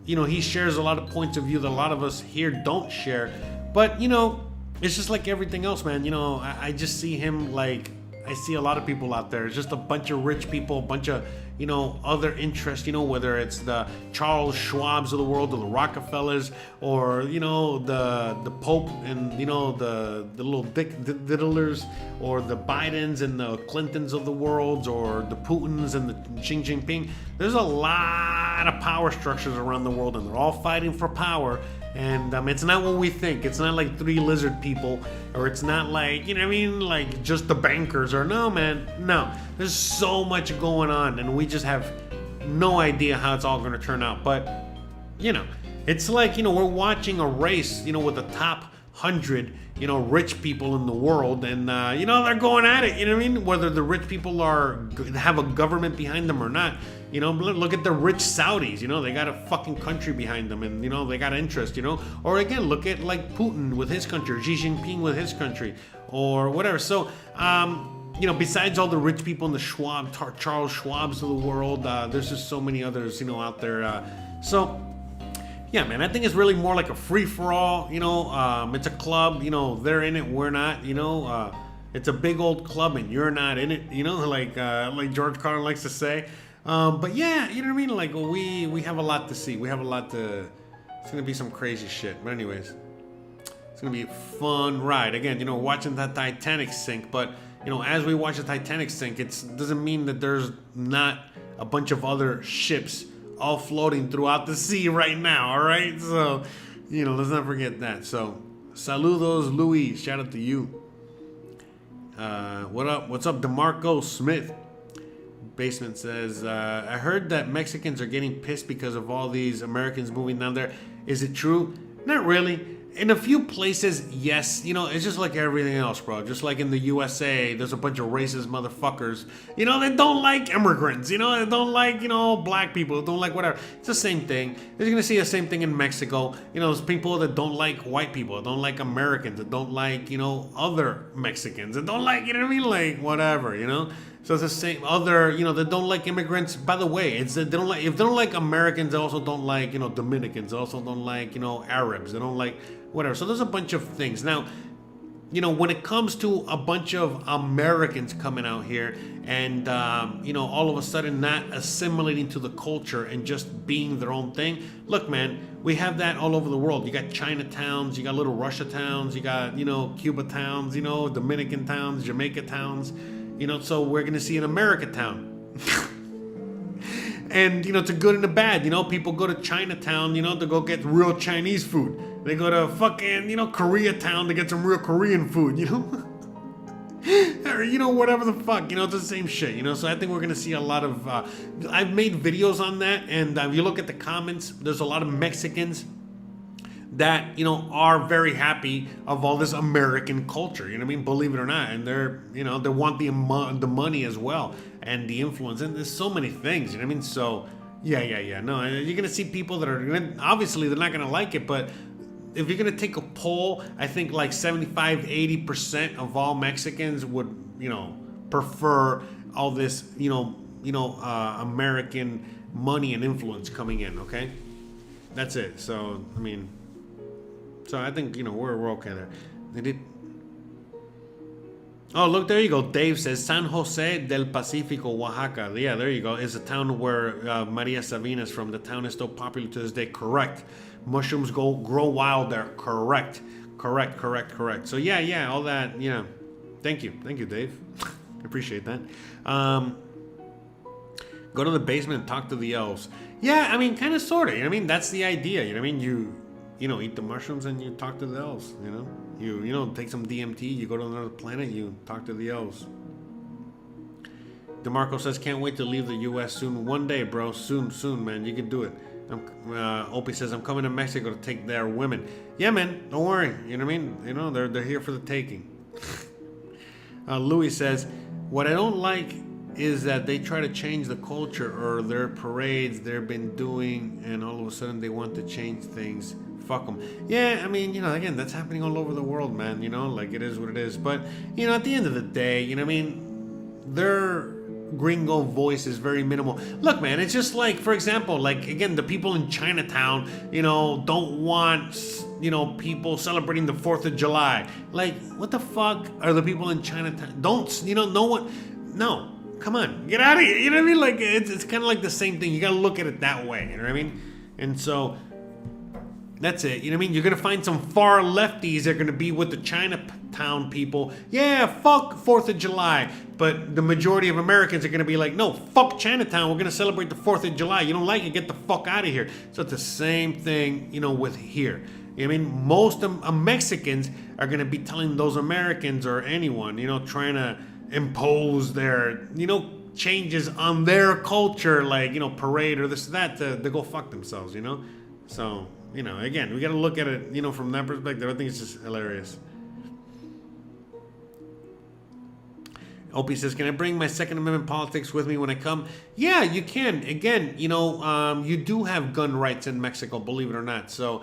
he shares a lot of points of view that a lot of us here don't share. But it's just like everything else, man. I just see him like I see a lot of people out there. It's just a bunch of rich people, a bunch of other interests, whether it's the Charles Schwabs of the world or the Rockefellers or the Pope and the little diddlers or the Bidens and the Clintons of the world or the Putins and the Xi Jinping. There's a lot of power structures around the world, and they're all fighting for power. And it's not what we think. It's not like 3 lizard people, or it's not like, like just the bankers, or no, man. No, there's so much going on, and we just have no idea how it's all going to turn out. But, it's like, we're watching a race, with the top 100, rich people in the world, and, they're going at it, Whether the rich people have a government behind them or not. Look at the rich Saudis, they got a fucking country behind them, and, they got interest, Or again, look at like Putin with his country, Xi Jinping with his country, or whatever. So, besides all the rich people in the Charles Schwabs of the world, there's just so many others, out there. So, yeah, man, I think it's really more like a free-for-all, it's a club, they're in it, we're not, it's a big old club and you're not in it, like George Carlin likes to say. But yeah, like we have a lot to see. We have a lot to, it's going to be some crazy shit. But anyways, it's going to be a fun ride. Again, watching that Titanic sink, but as we watch the Titanic sink, it doesn't mean that there's not a bunch of other ships all floating throughout the sea right now. All right. So, let's not forget that. So saludos, Louis, shout out to you. What up? What's up? DeMarco Smith. Basement says, I heard that Mexicans are getting pissed because of all these Americans moving down there. Is it true? Not really. In a few places, yes. It's just like everything else, bro. Just like in the USA, there's a bunch of racist motherfuckers, they don't like immigrants, they don't like, black people, don't like whatever. It's the same thing. You're going to see the same thing in Mexico. There's people that don't like white people, that don't like Americans, that don't like, other Mexicans, that don't like, like whatever, So it's the same. Other, they don't like immigrants. By the way, it's they don't like, if they don't like Americans, they also don't like, Dominicans. They also don't like, Arabs. They don't like whatever. So there's a bunch of things. Now, when it comes to a bunch of Americans coming out here and, all of a sudden not assimilating to the culture and just being their own thing. Look, man, we have that all over the world. You got Chinatowns, you got little Russia towns, you got, Cuba towns, Dominican towns, Jamaica towns. So we're going to see an America town. And, it's a good and a bad. People go to Chinatown, to go get real Chinese food. They go to fucking, Koreatown to get some real Korean food, Or, whatever the fuck, it's the same shit, So I think we're going to see a lot of, I've made videos on that. And if you look at the comments, there's a lot of Mexicans that, are very happy of all this American culture, believe it or not. And they're, they want the money as well and the influence. And there's so many things, So, yeah. No, you're going to see people that are, obviously they're not going to like it, but if you're going to take a poll, I think like 75-80% of all Mexicans would, prefer all this, American money and influence coming in. Okay, that's it. So I mean, I think we're okay there. They did. Oh, look, there you go. Dave says San Jose del Pacifico, Oaxaca. Yeah, there you go. It's a town where Maria Sabina is from. The town is still popular to this day. Correct. Mushrooms grow wild there. Correct. So yeah, all that. Thank you, Dave. Appreciate that. Go to the basement and talk to the elves. Yeah, I mean, kind of, sort of. That's the idea. You eat the mushrooms and you talk to the elves. You take some DMT, you go to another planet, you talk to the elves. DeMarco says, can't wait to leave the U.S. soon. One day, bro. Soon, man. You can do it. Opie says, I'm coming to Mexico to take their women. Yeah, man. Don't worry. You know what I mean? They're here for the taking. Louis says, what I don't like is that they try to change the culture or their parades they've been doing, and all of a sudden they want to change things. Fuck them. Yeah, I mean, again, that's happening all over the world, man. Like, it is what it is. But, at the end of the day, their gringo voice is very minimal. Look, man, it's just like, for example, like, again, the people in Chinatown, don't want, people celebrating the 4th of July. Like, what the fuck are the people in Chinatown? No one, no, come on, get out of here. You know what I mean? Like, it's kind of like the same thing. You got to look at it that way. You know what I mean? And so, that's it. You know what I mean? You're going to find some far lefties that are going to be with the Chinatown people. Yeah, fuck 4th of July. But the majority of Americans are going to be like, no, fuck Chinatown. We're going to celebrate the 4th of July. You don't like it? Get the fuck out of here. So it's the same thing, with here. You know what I mean? Most Mexicans are going to be telling those Americans or anyone, trying to impose their, changes on their culture, like, parade or this, that, to go fuck themselves, So... again, we got to look at it, from that perspective. I think it's just hilarious. Opie says, can I bring my Second Amendment politics with me when I come? Yeah, you can. Again, you do have gun rights in Mexico, believe it or not. So,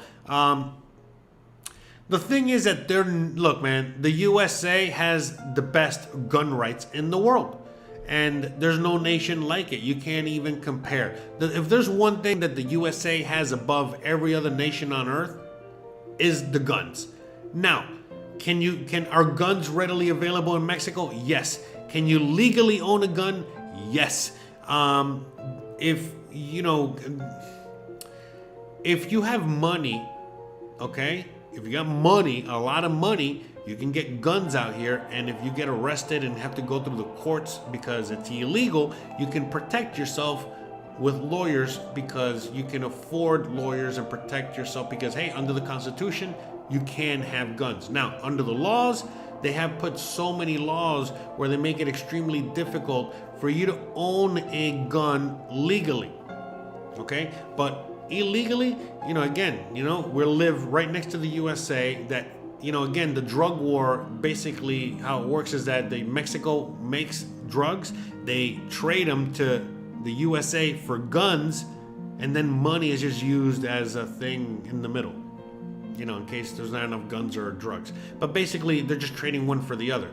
the thing is that look, man, the USA has the best gun rights in the world. And there's no nation like it. You can't even compare. If there's one thing that the USA has above every other nation on earth, is the guns. Now, are guns readily available in Mexico? Yes. Can you legally own a gun? Yes. If you have money, okay? If you got money, a lot of money, you can get guns out here, and if you get arrested and have to go through the courts because it's illegal, you can protect yourself with lawyers because you can afford lawyers and protect yourself because, hey, under the Constitution, you can have guns. Now, under the laws, they have put so many laws where they make it extremely difficult for you to own a gun legally, okay? But illegally, again, we live right next to the USA that, again, the drug war, basically how it works is that Mexico makes drugs, they trade them to the USA for guns, and then money is just used as a thing in the middle, in case there's not enough guns or drugs. But basically, they're just trading one for the other,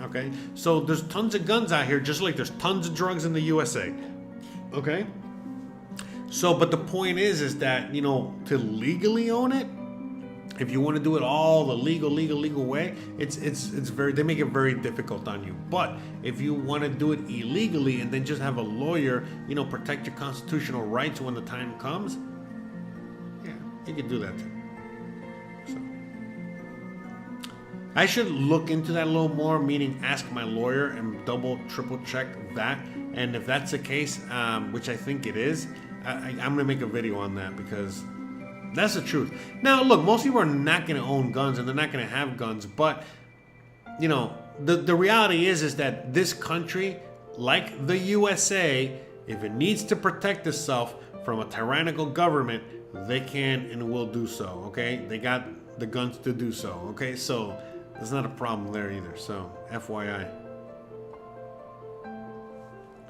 okay? So there's tons of guns out here, just like there's tons of drugs in the USA, okay? So, but the point is that, to legally own it, if you want to do it all the legal way, they make it very difficult on you. But if you want to do it illegally and then just have a lawyer, protect your constitutional rights when the time comes, yeah, you can do that too. So, I should look into that a little more, meaning ask my lawyer and triple check that. And if that's the case, which I think it is, I'm going to make a video on that because that's the truth. Now, look, most people are not going to own guns and they're not going to have guns. But, the reality is that this country, like the USA, if it needs to protect itself from a tyrannical government, they can and will do so, okay? They got the guns to do so, okay? So there's not a problem there either. So, FYI.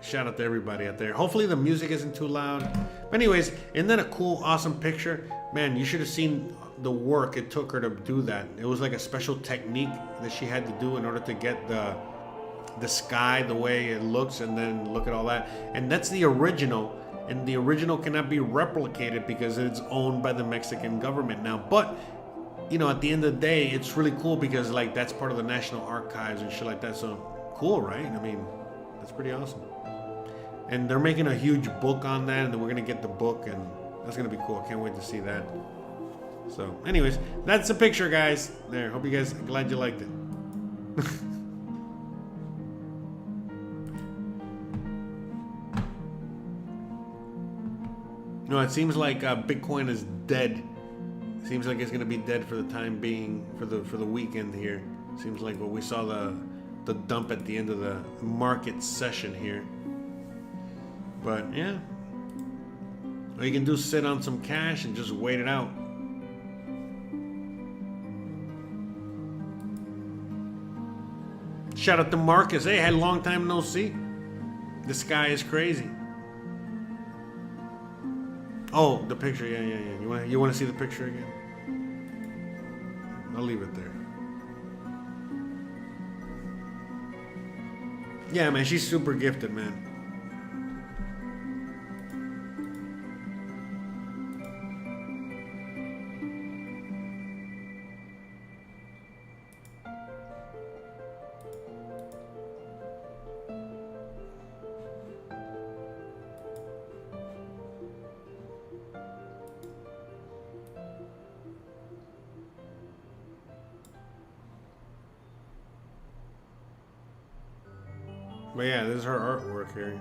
Shout out to everybody out there. Hopefully the music isn't too loud. But anyways, isn't that a cool, awesome picture? Man, you should have seen the work it took her to do that. It was like a special technique that she had to do in order to get the sky, the way it looks, and then look at all that. And that's the original, and the original cannot be replicated because it's owned by the Mexican government now. But you know, at the end of the day, it's really cool because like that's part of the National Archives and shit like that. So cool, right? I mean, that's pretty awesome. And they're making a huge book on that, and then we're gonna get the book, and that's gonna be cool. I can't wait to see that. So, anyways, that's the picture, guys. There. Hope you guys. Glad you liked it. No, it seems like Bitcoin is dead. Seems like it's gonna be dead for the time being, for the weekend here. Seems like what we saw the dump at the end of the market session here. But yeah, all you can do is sit on some cash and just wait it out. Shout out to Marcus. Hey, had a long time no see. The sky is crazy. Oh, the picture. Yeah. You want to see the picture again? I'll leave it there. Yeah, man, she's super gifted, man. But yeah, this is her artwork here.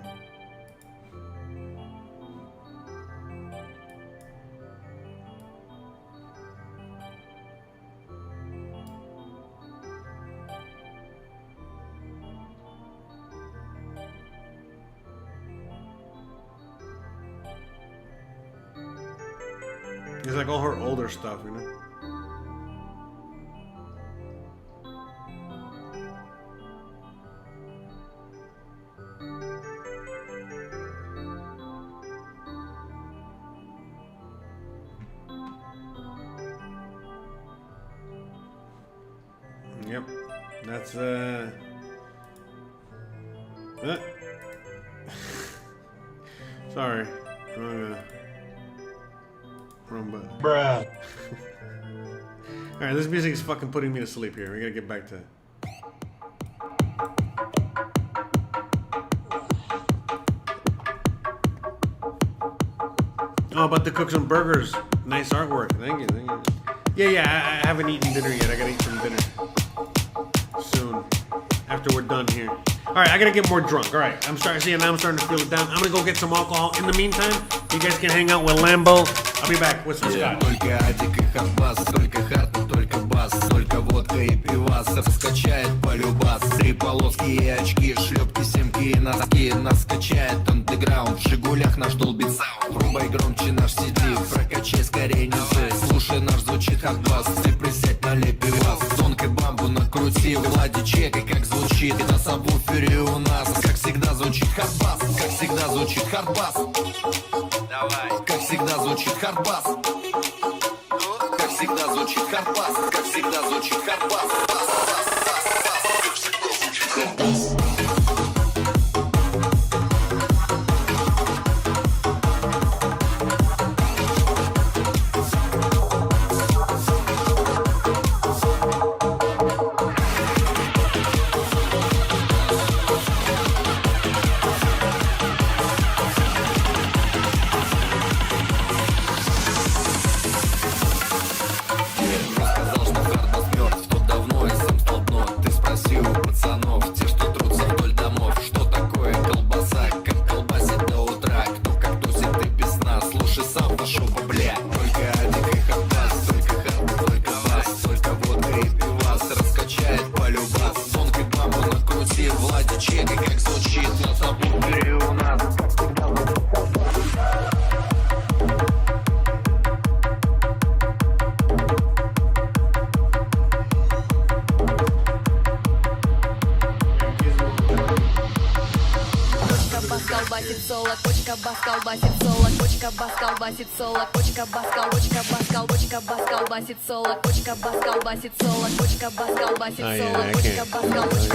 It's like all her older stuff, you know? Yep, that's sorry, wrong button. Bruh. All right, this music is fucking putting me to sleep here. We gotta get back to. Oh, about to cook some burgers. Nice artwork. Thank you. Yeah, I haven't eaten dinner yet. I gotta eat some dinner soon after we're done here. All right, I gotta get more drunk. All right, I'm starting to feel it down. I'm gonna go get some alcohol. In the meantime, you guys can hang out with Lambo. I'll be back with some scotch. Только адик и хардбас, только хата, только бас, только водка и пивас, раскачает полюбас. Три полоски и очки, шлепки, семки и носки. Нас качает андеграунд, в Жигулях наш долбит саунд. Врубай громче наш CD, прокачай скорее низы. Слушай, наш звучит хардбас, ты присядь, налей пивас. Тонкой бамбу накрути, Влади чекай, как звучит. И на сабвуфере у нас, как всегда, звучит хардбас. Как всегда звучит хардбас. Давай. Как всегда звучит хардбас. Как всегда звучит хардбас. Как всегда звучит хардбас. Сказал, что хардбас мертв, тот давно и сам столбной. Ты спроси у пацанов, те, что Бочка бас колбасит соло, бочка бас колбасит соло, бочка бас колбасит соло, бочка бас колбасит соло, бочка бас колбасит Oh, yeah, соло, I бочка can't. бас колбасит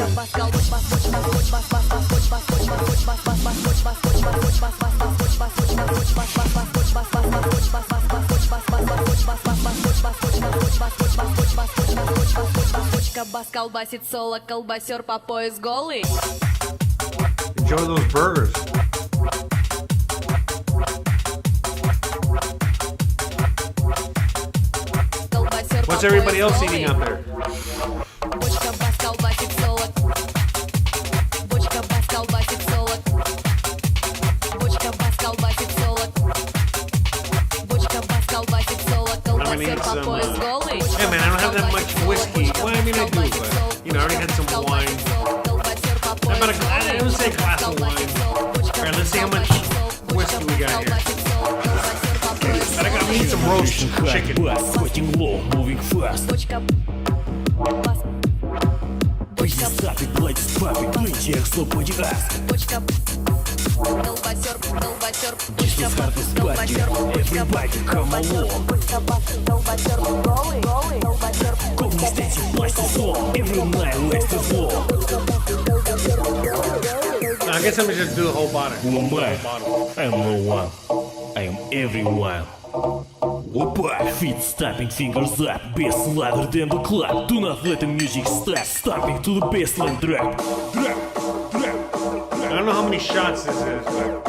бас колбасит соло, колбасер по пояс голый. Enjoy those burgers. Колбасер What's по everybody пояс else голый. eating out there? Бочка бас колбасит соло. Бочка бас колбасит соло. Бочка бас колбасит соло. Бочка бас колбасит соло. Колбасер need по some, пояс голый. Hey man, I don't have that much whiskey. Well, I mean I do, but you know, I already had some wine. How about I would say a glass of wine. Alright, let's see how much whiskey we got here. But I gotta eat some roast chicken. Sweating low, moving fast. Бочка бас. Бочка Запик, платит папик, плечи, эксло, поди ас. Бочка колбасер, колбасер, бочка бас, Hard to spot you, колбасер, everybody come along. бочка бас, колбасер, голый, колбасер, Come and stay to blast the song, every night lasts the floor. I guess I'm gonna just do the whole bottle. Who am I? I am no one, I am everyone. Опа! Feet stomping, fingers up, bass louder than the club. Do not let the music stop, stomping to the bassline drop. Drop, drop. I don't know how many shots this is, but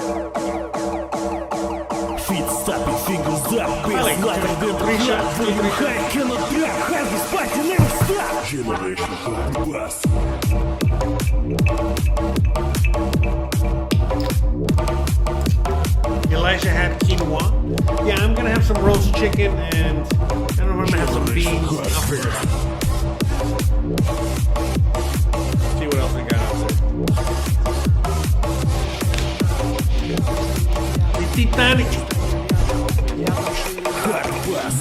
Feet stomping, fingers up, bass like louder than the three club. shots, When you three high cannot drop, hard this party never stop. Generation hard bass. Elijah had quinoa. Yeah, I'm gonna have some roast chicken and I don't know if I'm gonna have some beans. I'll figure it out. See what else we got out there. The Titanic. Hard bass.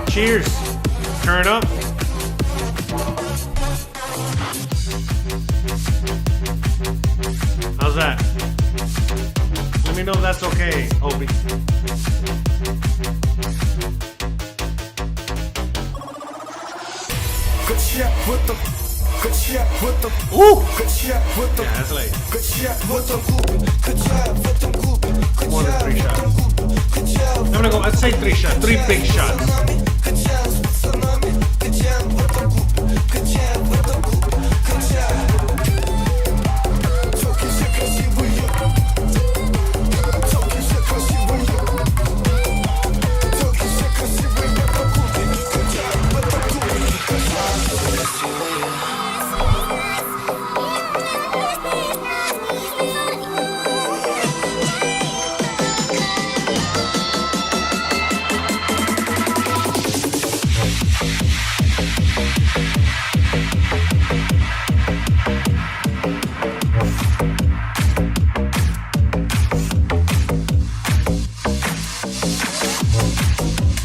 Cheers. Turn up. How's that? Let me know if that's okay, Obi. Ooh! Yeah, that's like more than 3 shots. I'm gonna go, I'd say 3 shots, 3 big shots.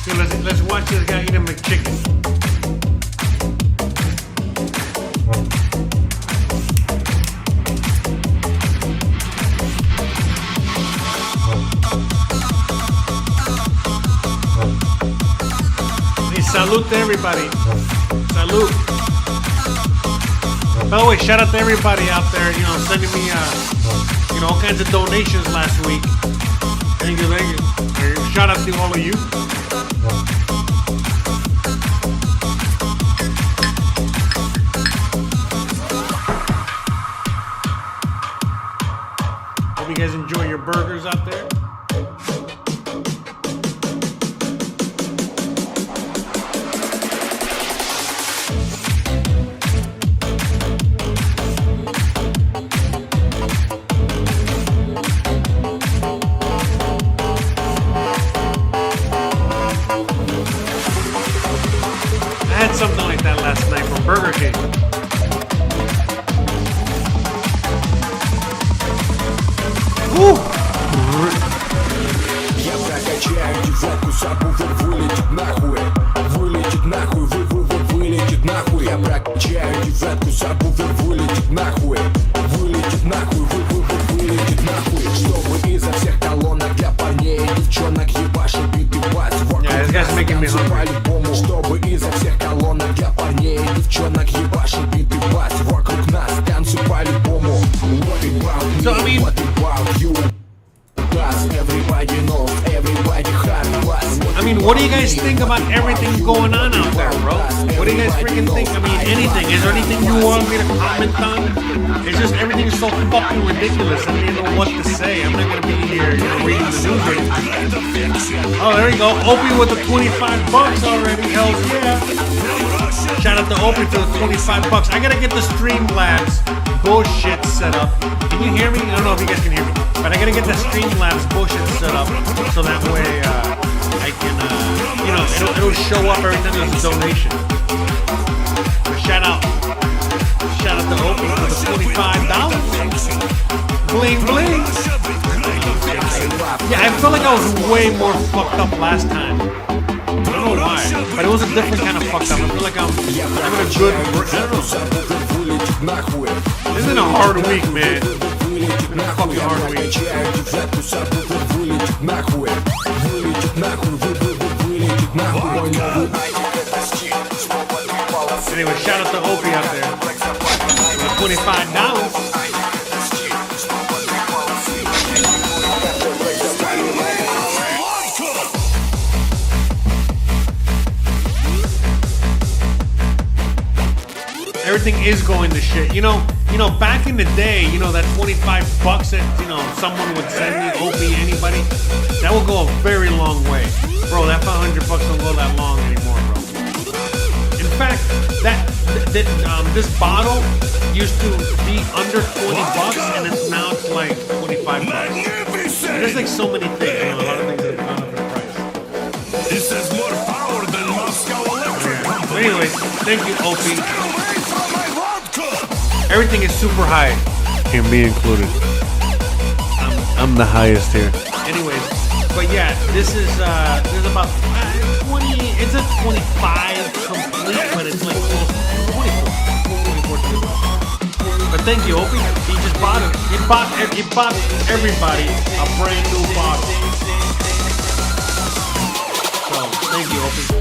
Dude, let's watch this guy eat a McChicken. Hey, salute to everybody. Salute. By the way, shout out to everybody out there, you know, sending me, you know, all kinds of donations last week. Thank you, thank you. Shout out to all of you. Hope you guys enjoy your burgers out there. I had something like that last night from Burger King. Я прокачаю девятку, сабвуфер вылетит нахуй. Вылетит нахуй, вылетит нахуй. Я прокачаю девятку, сабвуфер вылетит нахуй. Вылетит нахуй, вылетит нахуй. Чтобы изо всех колонок для парней и девчонок ебашил биты бас. Yeah, this guy's making me hungry. По-любому, чтобы изо всех колонок для парней и девчонок ебашил биты бас. Вокруг нас танцуй по-любому. What about me? So, I mean, What about you? Everybody knows, everybody has blast. I mean, what do you guys think about everything going on out there, bro? What do you guys freaking think? I mean, anything. Is there anything you want me to comment on? It's just everything is so fucking ridiculous. I don't even know what to say. I'm not gonna be here, reading the news. Oh, there you go. Opie with the $25 already. Hell yeah. Shout out to Opie for the $25. I gotta get the Streamlabs bullshit set up. Can you hear me? I don't know if you guys can hear me, but I gotta get the Streamlabs bullshit set up so that way I can, it'll show up every time there's a donation. But shout out to Opie for the $25. Bling bling. Yeah, I feel like I was way more fucked up last time. I don't know why, but it was a different kind of fucked up. I feel like I'm in a good. I don't know. This isn't a hard week, man. It's been a fucking hard week. Anyway, shout out to Opie out there. $25. Everything is going to shit. You know, back in the day, that $25 that, someone would send me, Opie, anybody, that would go a very long way. Bro, that $500 don't go that long anymore, bro. In fact, this bottle used to be under $20 and now it's like $25. There's like so many things, a lot of things that have gone up in price. This has more power than Moscow Electric. But anyways, thank you, Opie. Everything is super high. And me included. I'm the highest here. Anyways, but yeah, this is there's about 20. It's a 25 complete, but it's like close to 24. But thank you, Opie. He just bought it. He bought everybody a brand new bottle. So thank you, Opie.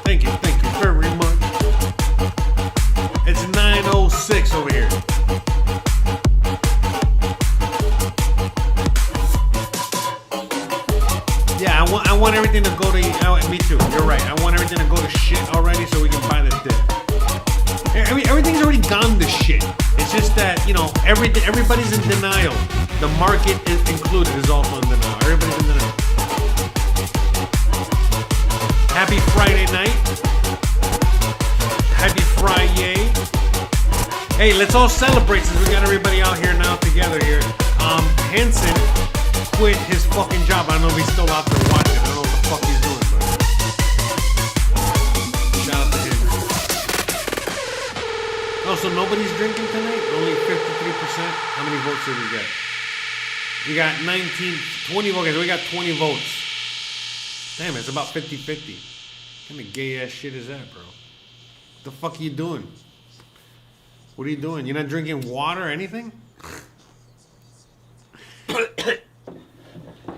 Thank you very much. It's 9:06 over here. Yeah, I want everything to go to. Me too. You're right. I want everything to go to shit already, so we can buy this dip. Everything's already gone to shit. It's just that everybody's in denial. The market is included is also in denial. Everybody's in denial. Happy Friday night. Happy Friday. Hey, let's all celebrate since we got everybody out here now together here. Hanson quit his fucking job. I don't know if he's still out there watching. I don't know what the fuck he's doing, but shout out to him. Oh, so nobody's drinking tonight? Only 53%? How many votes did we get? We got 20 votes. We got 20 votes. Damn, it's about 50-50. What kind of gay ass shit is that, bro? What the fuck are you doing? What are you doing? You're not drinking water or anything?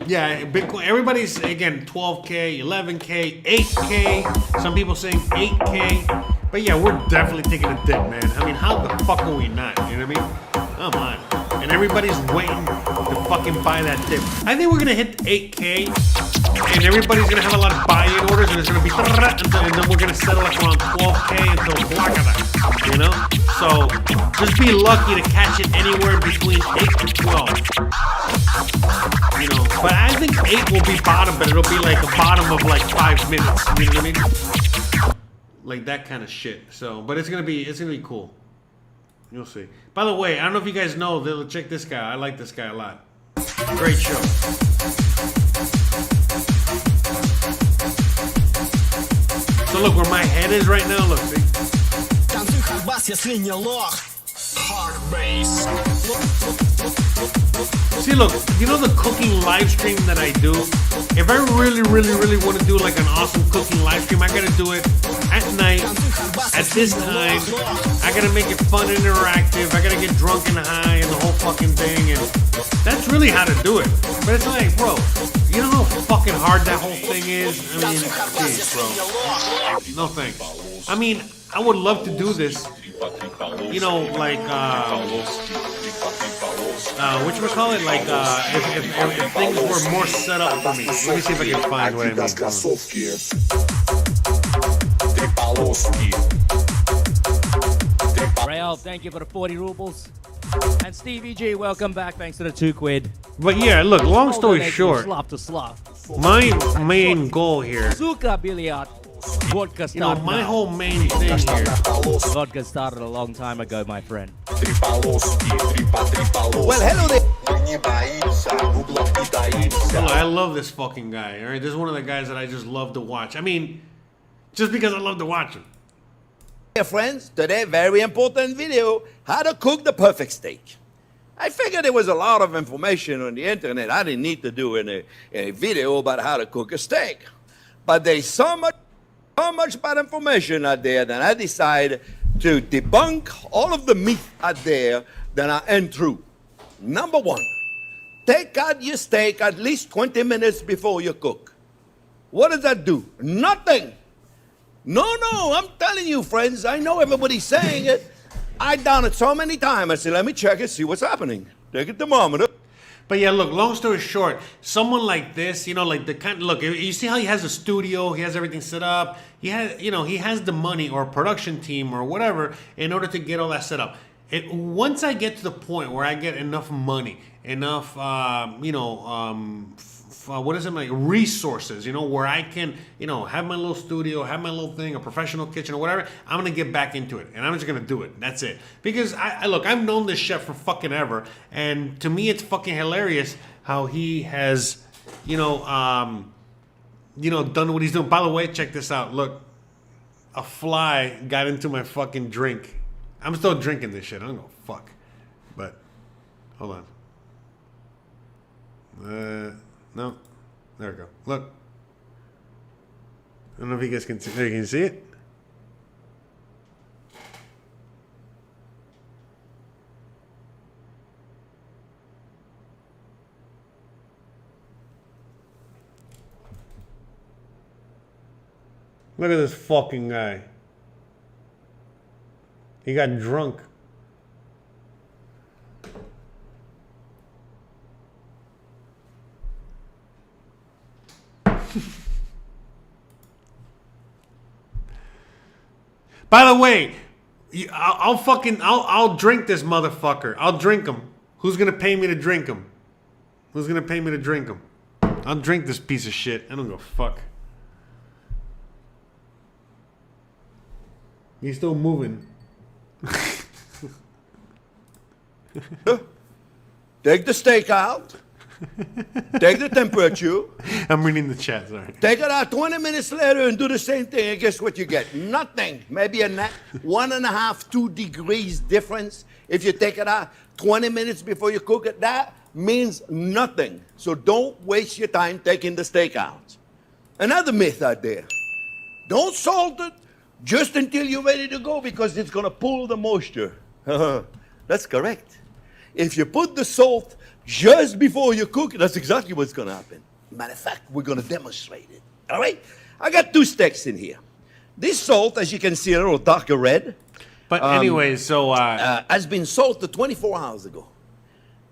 Yeah, Bitcoin. Everybody's, again, 12K, 11K, 8K. Some people saying 8K. But yeah, we're definitely taking a dip, man. I mean, how the fuck are we not? You know what I mean? Come on. And everybody's waiting to fucking buy that dip. I think we're going to hit 8K. And everybody's going to have a lot of buy-in orders. And it's going to be... And then we're going to settle like around 12K until blackout. You know? So, just be lucky to catch it anywhere between 8 and 12. You know? But I think 8 will be bottom, but it'll be like a bottom of like 5 minutes. You know what I mean? Like that kind of shit. So, but it's gonna be cool. You'll see. By the way, I don't know if you guys know, check this guy. I like this guy a lot. Great show. So look where my head is right now. Look, see. Hard bass. See, look, you know the cooking live stream that I do? If I really want to do like an awesome cooking live stream, I gotta do it at night, at this time. I gotta make it fun and interactive. I gotta get drunk and high and the whole fucking thing, and that's really how to do it. But it's like, bro, you know how fucking hard that whole thing is? I mean, geez, bro. No thanks. I mean, I would love to do this. You know, like, whatchamacallit? Like, if things were more set up for me. Let me see if I can find what I mean. Rael, thank you for the 40 rubles. And Stevie G, welcome back. Thanks to the 2 quid. But yeah, look, long story short, Slop to slop. my main goal here, Zuka Billiard. Vodka started. you know, my whole main thing here. Vodka started a long time ago, my friend. Well, hello there. I love this fucking guy, alright? This is one of the guys that I just love to watch. I mean, just because I love to watch him. Dear friends, today very important video, how to cook the perfect steak. I figured there was a lot of information on the internet. I didn't need to do a video about how to cook a steak. But there's so much bad information out there that I decided to debunk all of the myths out there that are untrue. Number one, take out your steak at least 20 minutes before you cook. What does that do? Nothing. No, I'm telling you, friends, I know everybody's saying it. I've done it so many times. I said, let me check it, see what's happening. Take a thermometer. But yeah, look, long story short, someone like this, you know, like the kind, look, you see how he has a studio, he has everything set up, he has, you know, he has the money or a production team or whatever in order to get all that set up. Once I get to the point where I get enough money, enough, what is it, like resources, you know, where I can, you know, have my little studio, have my little thing, a professional kitchen or whatever, I'm going to get back into it. And I'm just going to do it. That's it. Because, look, I've known this chef for fucking ever. And to me, it's fucking hilarious how he has, done what he's doing. By the way, check this out. Look, a fly got into my fucking drink. I'm still drinking this shit. I don't go fuck. But, hold on. No, there we go. Look, I don't know if you guys can see. There, you can see it. Look at this fucking guy. He got drunk. By the way, I'll drink this motherfucker. I'll drink him. Who's gonna pay me to drink him? Who's gonna pay me to drink him? I'll drink this piece of shit. I don't go fuck. He's still moving. Take the steak out. Take the temperature. I'm reading the chat, sorry. Take it out 20 minutes later and do the same thing, and guess what you get? Nothing. Maybe a 1.5, 2 degrees difference. If you take it out 20 minutes before you cook it, that means nothing. So don't waste your time taking the steak out. Another myth out there. Don't salt it just until you're ready to go because it's going to pull the moisture. That's correct. If you put the salt just before you cook it, that's exactly what's going to happen. Matter of fact, we're going to demonstrate it. All right? I got 2 steaks in here. This salt, as you can see, a little darker red. But anyway, so... has been salted 24 hours ago.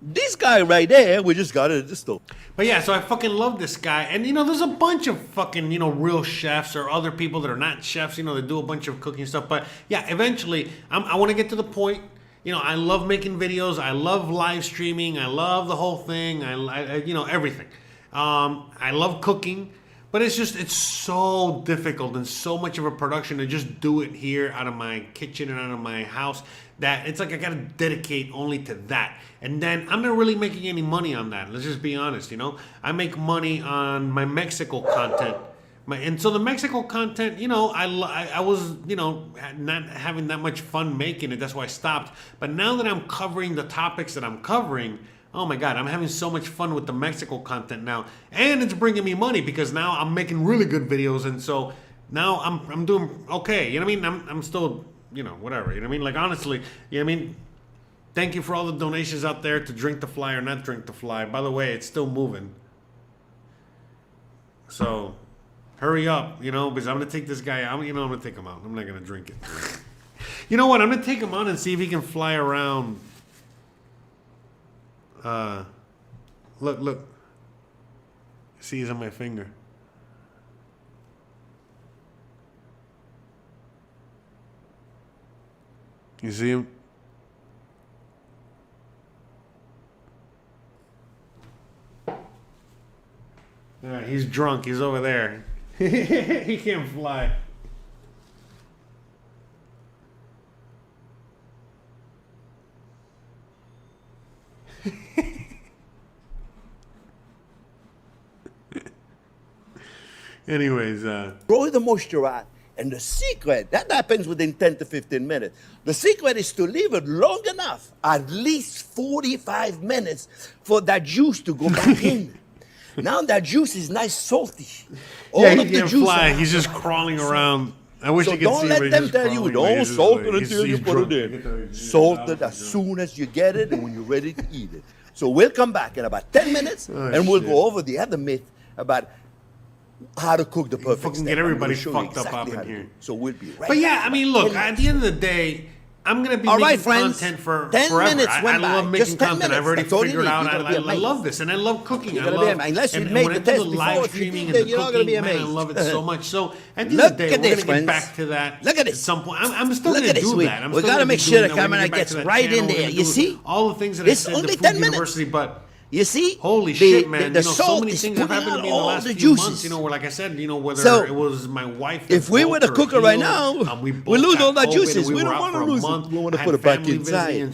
This guy right there, we just got it at the store. But yeah, so I fucking love this guy. And, you know, there's a bunch of fucking, real chefs or other people that are not chefs, that do a bunch of cooking stuff. But yeah, eventually, I want to get to the point. I love making videos. I love live streaming. I love the whole thing. I everything. I love cooking. But it's so difficult and so much of a production to just do it here out of my kitchen and out of my house that it's like I got to dedicate only to that. And then I'm not really making any money on that. Let's just be honest, I make money on my Mexico content. And so the Mexico content, I was, not having that much fun making it. That's why I stopped. But now that I'm covering the topics that I'm covering, Oh my God, I'm having so much fun with the Mexico content now. And it's bringing me money because now I'm making really good videos. And so now I'm doing okay. You know what I mean? I'm still, you know, whatever. You know what I mean? Like, honestly, you know what I mean? Thank you for all the donations out there to Drink the Fly or not Drink the Fly. By the way, it's still moving. So hurry up, you know, because I'm going to take this guy out. You know, I'm going to take him out. I'm not going to drink it. You know what? I'm going to take him out and see if he can fly around. Look. See, he's on my finger. You see him? Yeah, he's drunk. He's over there. He can't fly. Anyways, Throw the moisture out. And the secret, that happens within 10 to 15 minutes. The secret is to leave it long enough, at least 45 minutes, for that juice to go back in. Now that juice is nice salty. All yeah, he of the can't juice fly. are- He's just crawling around. I wish So you could don't see let him, but them he's tell just you, crawling, don't he's just salt like- it until you he's put drunk. it in. Salt it as soon as you get it and when you're ready to eat it. So we'll come back in about 10 minutes and we'll shit. go over the other myth about how to cook the perfect fucking steak. get I'm gonna everybody show you fucked up exactly up in how to here. do it. So we'll be right But yeah, back. I mean, look, 10 at the end of the day, I'm gonna be All making right, friends. content for 10 forever. minutes I went love by. making Just 10 content. I've minutes. already That's all you figured need. out. You're gonna be I amazed. love this, and I love cooking. You're I gonna be love, amazed. Unless you and make when the I do test the live before, if you streaming did and it, the you're not gonna cooking, be man, I amazed. love it so much. So at the end Look of the day, at we're this, gonna get friends. back to that. Look at At this. some point, I'm still Look gonna at this. do We that. I'm we still gotta gonna make be sure doing the that. We're gonna camera get back gets to that right in channel. We're there. gonna You do see? all the things that I It's said only the 10 Food minutes. University, but. You see? Holy shit, man! The You know, so salt many is things have putting happened to out me in the all last the few months. juices. You know, where like I said, you know, whether So, it was my wife. if we were to cook it right now, we lose all that juices. We don't want to lose it. We want to put it back inside. And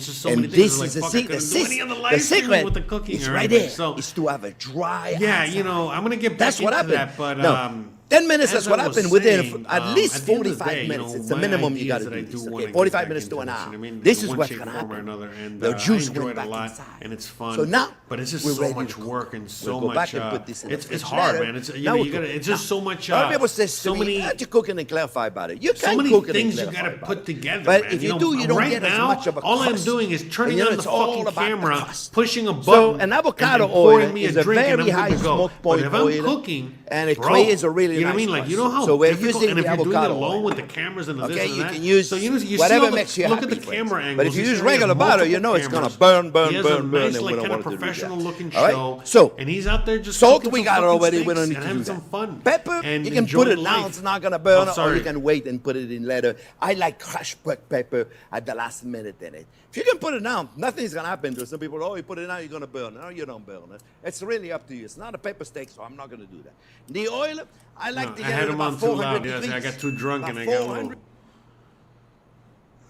this is the secret. The secret with the cooking is or right anything. there. So Is to have a dry yeah, outside. you know, I'm gonna get back That's what into happened. that, but No. 10 minutes, as that's what I was happened within saying, at least at the end of the 45 day, you minutes. know, It's the my minimum you ideas got to that I do this. wanna Okay, get 45 back minutes to into an this, hour. you know what I mean? This In is one what's shape, going to form or happen. another, and The I juice enjoyed went it back a lot, inside. and it's fun. So now but it's just we're so ready much to cook. work and so We'll go much. back and put this in the It's fridge hard, later. man. It's you Now know, we'll you gotta. cook. It's just so much. A lot of people say so to me, many. how do you cook and clarify about it? You So can many cook it and things you clarify gotta about put it. together, But man. if you do, you don't right get as now, much of a all I'm crust. doing is turning And, you know, on the it's all fucking about the camera, crust. pushing a button, So an avocado and pouring oil me is a a drink, and very I'm high good to go. smoke But point if I'm oil, cooking, and it bro, creates a really you know what I nice mean? Like, you know crust. how So we're difficult, using and if the you're doing it avocado alone oil. with the cameras and the Okay, this and you that, can use so you see whatever all the, makes you look happy, at the camera friends. angles. But if you see use how he has regular butter, you multiple know it's gonna cameras. burn, He has a burn, nice, and we like, don't kind want of to do professional that. looking All right? show. So, and he's out there just salt cooking we some got fucking already. We steaks don't need and to having do some that. fun. Pepper, and you can put enjoying it now. life. It's not gonna burn, Oh, or sorry. you can wait and put it in later. I like crushed black pepper at the last minute in it. If you can put it now, nothing's gonna happen to it. Some people, oh, you put it now, you're gonna burn it. No, you don't burn it. It's really up to you. It's not a pepper steak, so I'm not gonna do that. The oil, I like to I get had it him about on too 400 loud. Yes, degrees. I got too drunk About and I got a 400. little.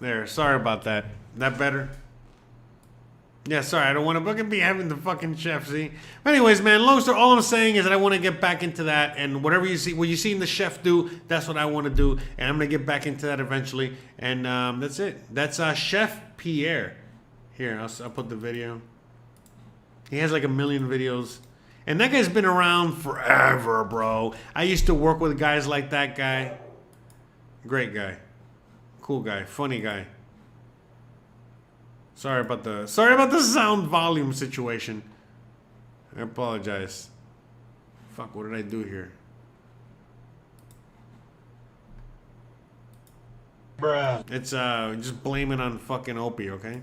There, sorry about that. That better? Yeah, sorry, I don't want to fucking be having the fucking chef, see? But anyways, man, long story, all I'm saying is that I want to get back into that, and whatever you see, what you seen the chef do, that's what I want to do, and I'm going to get back into that eventually, and that's it. That's Chef Pierre. Here, I'll put the video. He has like 1 million videos, and that guy's been around forever, bro. I used to work with guys like that guy. Great guy. Cool guy. Funny guy. Sorry about the sound volume situation. I apologize. Fuck, what did I do here? Bruh. It's just blame it on fucking Opie, okay?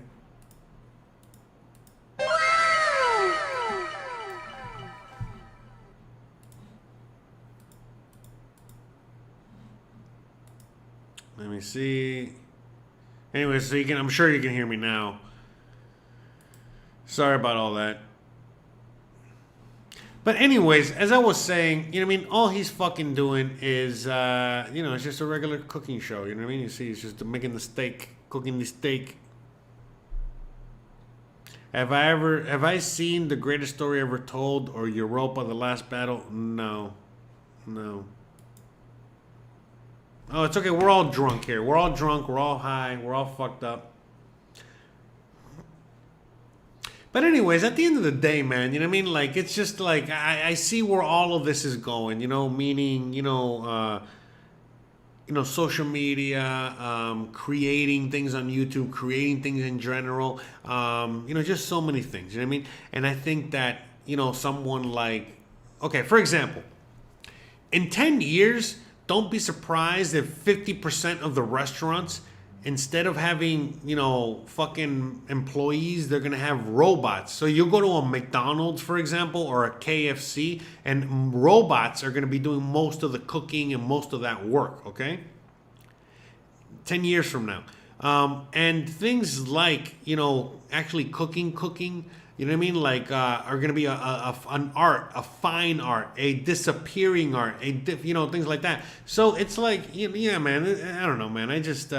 Let me see. Anyway, so I'm sure you can hear me now. Sorry about all that. But anyways, as I was saying, you know what I mean? All he's fucking doing is, you know, it's just a regular cooking show. You know what I mean? You see, he's just making the steak, cooking the steak. Have I seen The Greatest Story Ever Told or Europa, The Last Battle? No. No. Oh, it's okay. We're all drunk here. We're all drunk. We're all high. We're all fucked up. But anyways, at the end of the day, man, you know what I mean? Like, it's just like, I see where all of this is going, you know, meaning, social media, creating things on YouTube, creating things in general, just so many things, you know what I mean? And I think that, someone like, okay, for example, in 10 years, don't be surprised if 50% of the restaurants, instead of having, fucking employees, they're going to have robots. So you'll go to a McDonald's, for example, or a KFC, and robots are going to be doing most of the cooking and most of that work, okay? 10 years from now. And things like, actually cooking, you know what I mean? Like, are going to be an art, a fine art, a disappearing art, things like that. So it's like, yeah, man, I don't know, man. I just,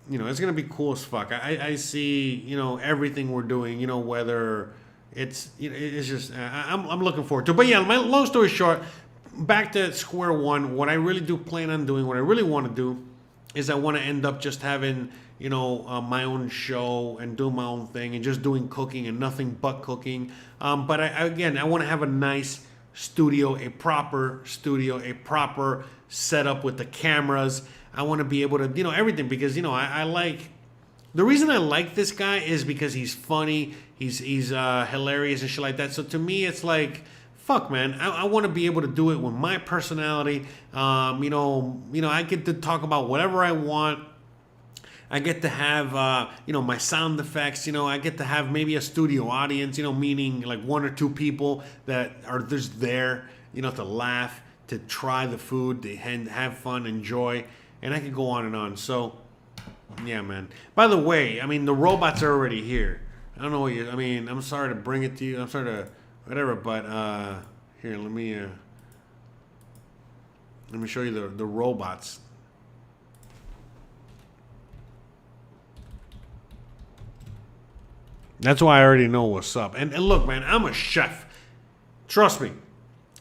it's going to be cool as fuck. I see, everything we're doing, whether it's, it's just, I'm looking forward to it. But yeah, my long story short, back to square one, what I really do plan on doing, what I really want to do is I want to end up just having, my own show and doing my own thing and just doing cooking and nothing but cooking. But I want to have a nice studio, a proper studio, a proper setup with the cameras. I want to be able to, everything, because, I like, the reason I like this guy is because he's funny, he's hilarious and shit like that. So to me, it's like, fuck, man, I want to be able to do it with my personality. I get to talk about whatever I want. I get to have, my sound effects. I get to have maybe a studio audience, meaning like one or two people that are just there, to laugh, to try the food, to have fun, enjoy. And I could go on and on. So, yeah, man. By the way, the robots are already here. I don't know what I'm sorry to bring it to you. I'm sorry to whatever, but here, let me show you the robots. That's why I already know what's up. And look, man, I'm a chef. Trust me.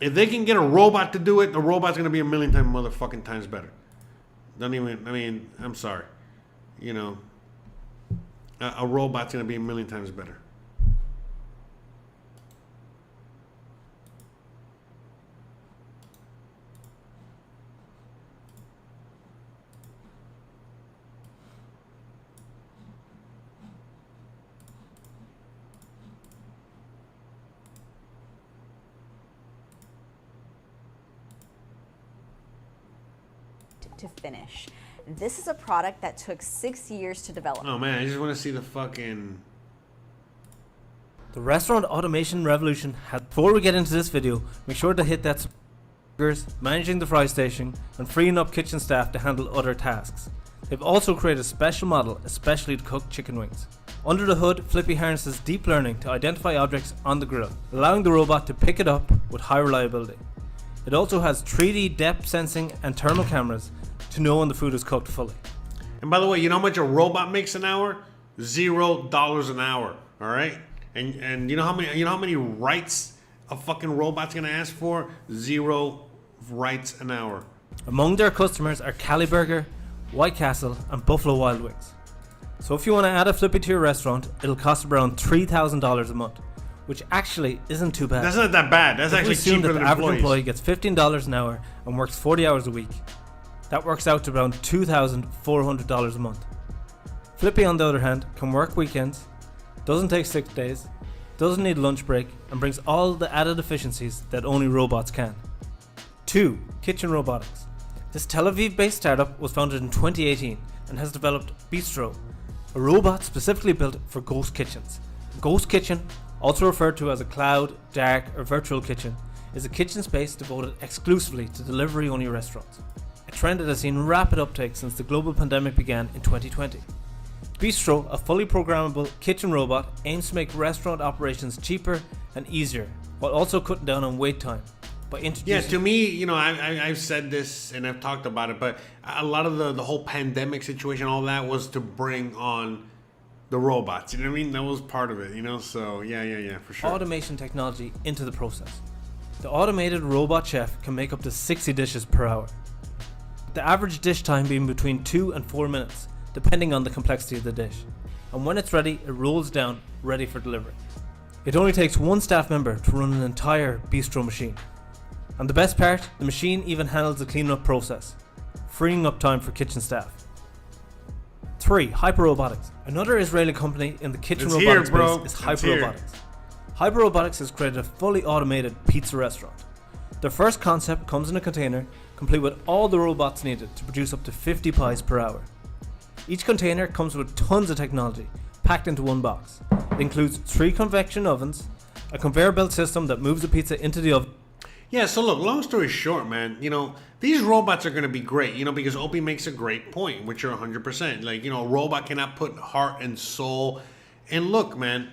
If they can get a robot to do it, the robot's going to be a million motherfucking times better. I'm sorry. A robot's going to be a million times better. To finish. This is a product that took 6 years to develop. Oh man, I just want to see the fucking... The restaurant automation revolution. Before we get into this video, make sure to hit that managing the fry station and freeing up kitchen staff to handle other tasks. They've also created a special model especially to cook chicken wings. Under the hood, Flippy harnesses deep learning to identify objects on the grill, allowing the robot to pick it up with high reliability. It also has 3D depth sensing and thermal cameras to know when the food is cooked fully. And by the way, you know how much a robot makes an hour? $0 an hour. All right. And you know how many rights a fucking robot's gonna ask for? 0 rights an hour. Among their customers are Cali Burger, White Castle, and Buffalo Wild Wings. So if you want to add a Flippy to your restaurant, it'll cost around $3,000 a month, which actually isn't too bad. That's not that bad. That's actually cheaper than the average employee gets $15 an hour and works 40 hours a week. That works out to around $2,400 a month. Flippy, on the other hand, can work weekends, doesn't take sick days, doesn't need lunch break, and brings all the added efficiencies that only robots can. 2. Kitchen Robotics. This Tel Aviv-based startup was founded in 2018 and has developed Bistro, a robot specifically built for ghost kitchens. A ghost kitchen, also referred to as a cloud, dark, or virtual kitchen, is a kitchen space devoted exclusively to delivery-only restaurants. A trend that has seen rapid uptake since the global pandemic began in 2020. Bistro, a fully programmable kitchen robot, aims to make restaurant operations cheaper and easier, while also cutting down on wait time. By introducing to me, I've said this and I've talked about it, but a lot of the whole pandemic situation, all that was to bring on the robots. You know what I mean? That was part of it, So yeah, for sure. Automation technology into the process. The automated robot chef can make up to 60 dishes per hour. The average dish time being between 2 and 4 minutes, depending on the complexity of the dish. and when it's ready, it rolls down, ready for delivery. It only takes one staff member to run an entire bistro machine. And the best part, the machine even handles the cleanup process, freeing up time for kitchen staff. 3. Hyperrobotics. Another Israeli company in the kitchen robotics space is Hyperrobotics. Hyperrobotics has created a fully automated pizza restaurant. Their first concept comes in a container, complete with all the robots needed to produce up to 50 pies per hour. Each container comes with tons of technology, packed into one box. It includes 3 convection ovens, a conveyor belt system that moves the pizza into the oven. Yeah, so look, long story short, man, these robots are going to be great, because Opie makes a great point, which you're 100%. Like, a robot cannot put heart and soul. And look, man,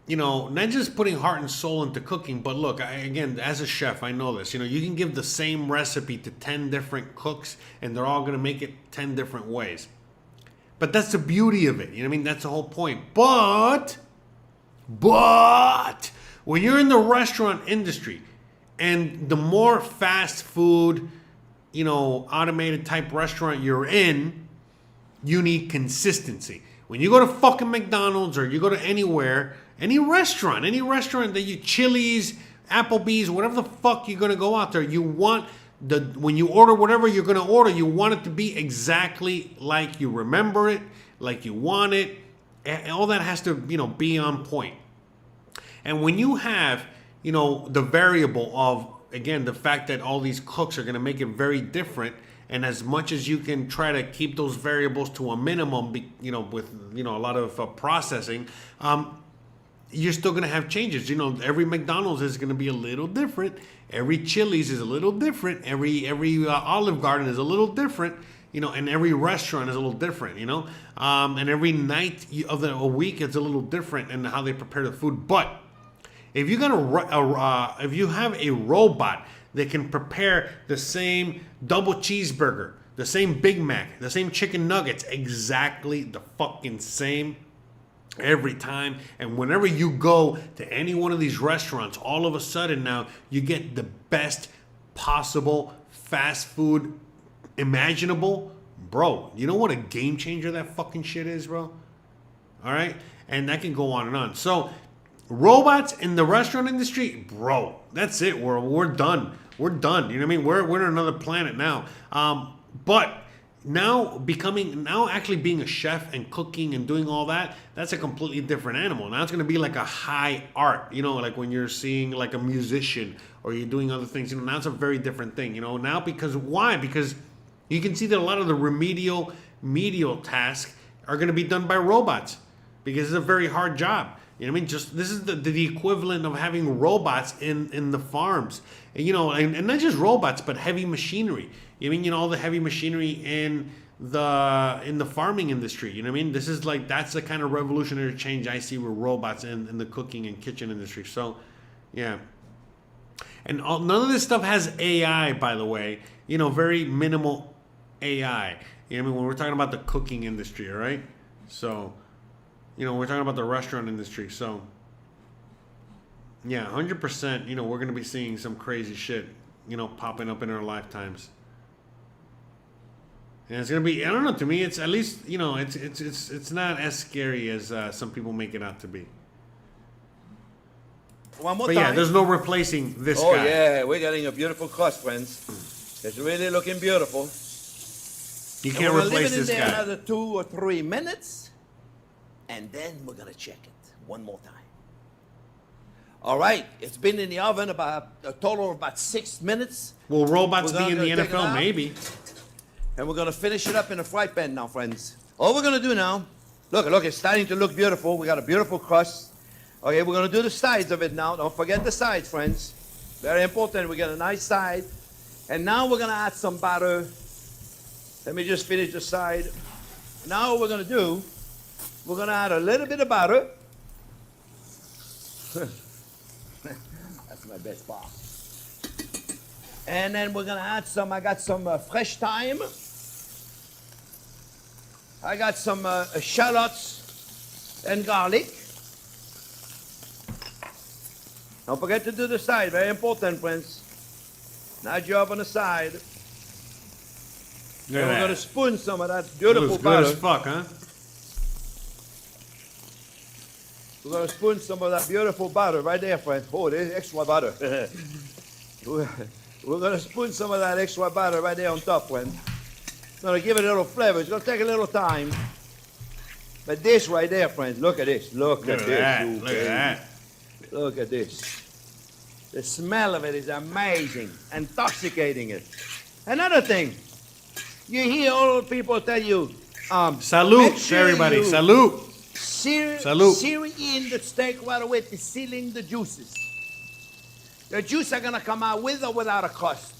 not just putting heart and soul into cooking, but look, again, as a chef, I know this. You can give the same recipe to 10 different cooks, and they're all going to make it 10 different ways. But that's the beauty of it. That's the whole point. But when you're in the restaurant industry, and the more fast food, automated type restaurant you're in, you need consistency. When you go to fucking McDonald's or you go to anywhere, any restaurant that you, Chili's, Applebee's, whatever the fuck you're going to go out there, you want when you order whatever you're going to order, you want it to be exactly like you remember it, like you want it. And all that has to, be on point. And when you have, the variable of, again, the fact that all these cooks are going to make it very different, and as much as you can try to keep those variables to a minimum, with, a lot of processing, you're still going to have changes. Every McDonald's is going to be a little different. Every Chili's is a little different. Every Olive Garden is a little different. And every restaurant is a little different. And every night of a week it's a little different in how they prepare the food. But if you if you have a robot that can prepare the same double cheeseburger, the same Big Mac, the same chicken nuggets, exactly the fucking same every time, and whenever you go to any one of these restaurants, all of a sudden now you get the best possible fast food imaginable, bro. You know what a game changer that fucking shit is, bro? All right, and that can go on and on. So robots in the restaurant industry, bro, that's it. We're done. We're done. You know what I mean? We're on another planet now. But now actually being a chef and cooking and doing all that, that's a completely different animal. Now it's going to be like a high art, like when you're seeing like a musician or you're doing other things, now it's a very different thing, now why? Because you can see that a lot of the medial tasks are going to be done by robots because it's a very hard job. You know what I mean? Just this is the equivalent of having robots in the farms, and not just robots, but heavy machinery. You know what I mean? All the heavy machinery in the farming industry. You know what I mean? This is that's the kind of revolutionary change I see with robots in the cooking and kitchen industry. So, yeah. And none of this stuff has AI, by the way. Very minimal AI. You know what I mean? When we're talking about the cooking industry, all right? So, we're talking about the restaurant industry. So, yeah, 100%, we're going to be seeing some crazy shit, popping up in our lifetimes. And it's going to be, I don't know, to me, it's at least, it's not as scary as some people make it out to be. One more but time. Yeah, there's no replacing this guy. Oh, yeah, we're getting a beautiful crust, friends. It's really looking beautiful. You can't replace this guy. Another 2 or 3 minutes, and then we're going to check it one more time. All right, it's been in the oven about a total of about 6 minutes. Will robots be in the NFL? Maybe. And we're going to finish it up in a fry pan now, friends. All we're going to do now, look, it's starting to look beautiful. We got a beautiful crust. Okay, we're going to do the sides of it now. Don't forget the sides, friends. Very important. We got a nice side. And now we're going to add some batter. Let me just finish the side. Now what we're going to do, we're going to add a little bit of batter. That's my best part. And then we're going to add I got some fresh thyme. I got some shallots and garlic. Don't forget to do the side, very important, friends. Nice job on the side. Yeah, and we're going to spoon some of that beautiful looks butter. good as fuck, huh? We're going to spoon some of that beautiful butter right there, friends. Oh, there's extra butter. We're going to spoon some of that extra butter right there on top, friends. It's going to give it a little flavor. It's going to take a little time. But this right there, friends, look at this. Look at this. Look at that. Look at this. The smell of it is amazing, intoxicating it. Another thing, you hear all the people tell you, salute, make sure everybody. you Salute. Salute. Sear in the steak right away to sealing the juices. The juices are gonna come out with or without a crust.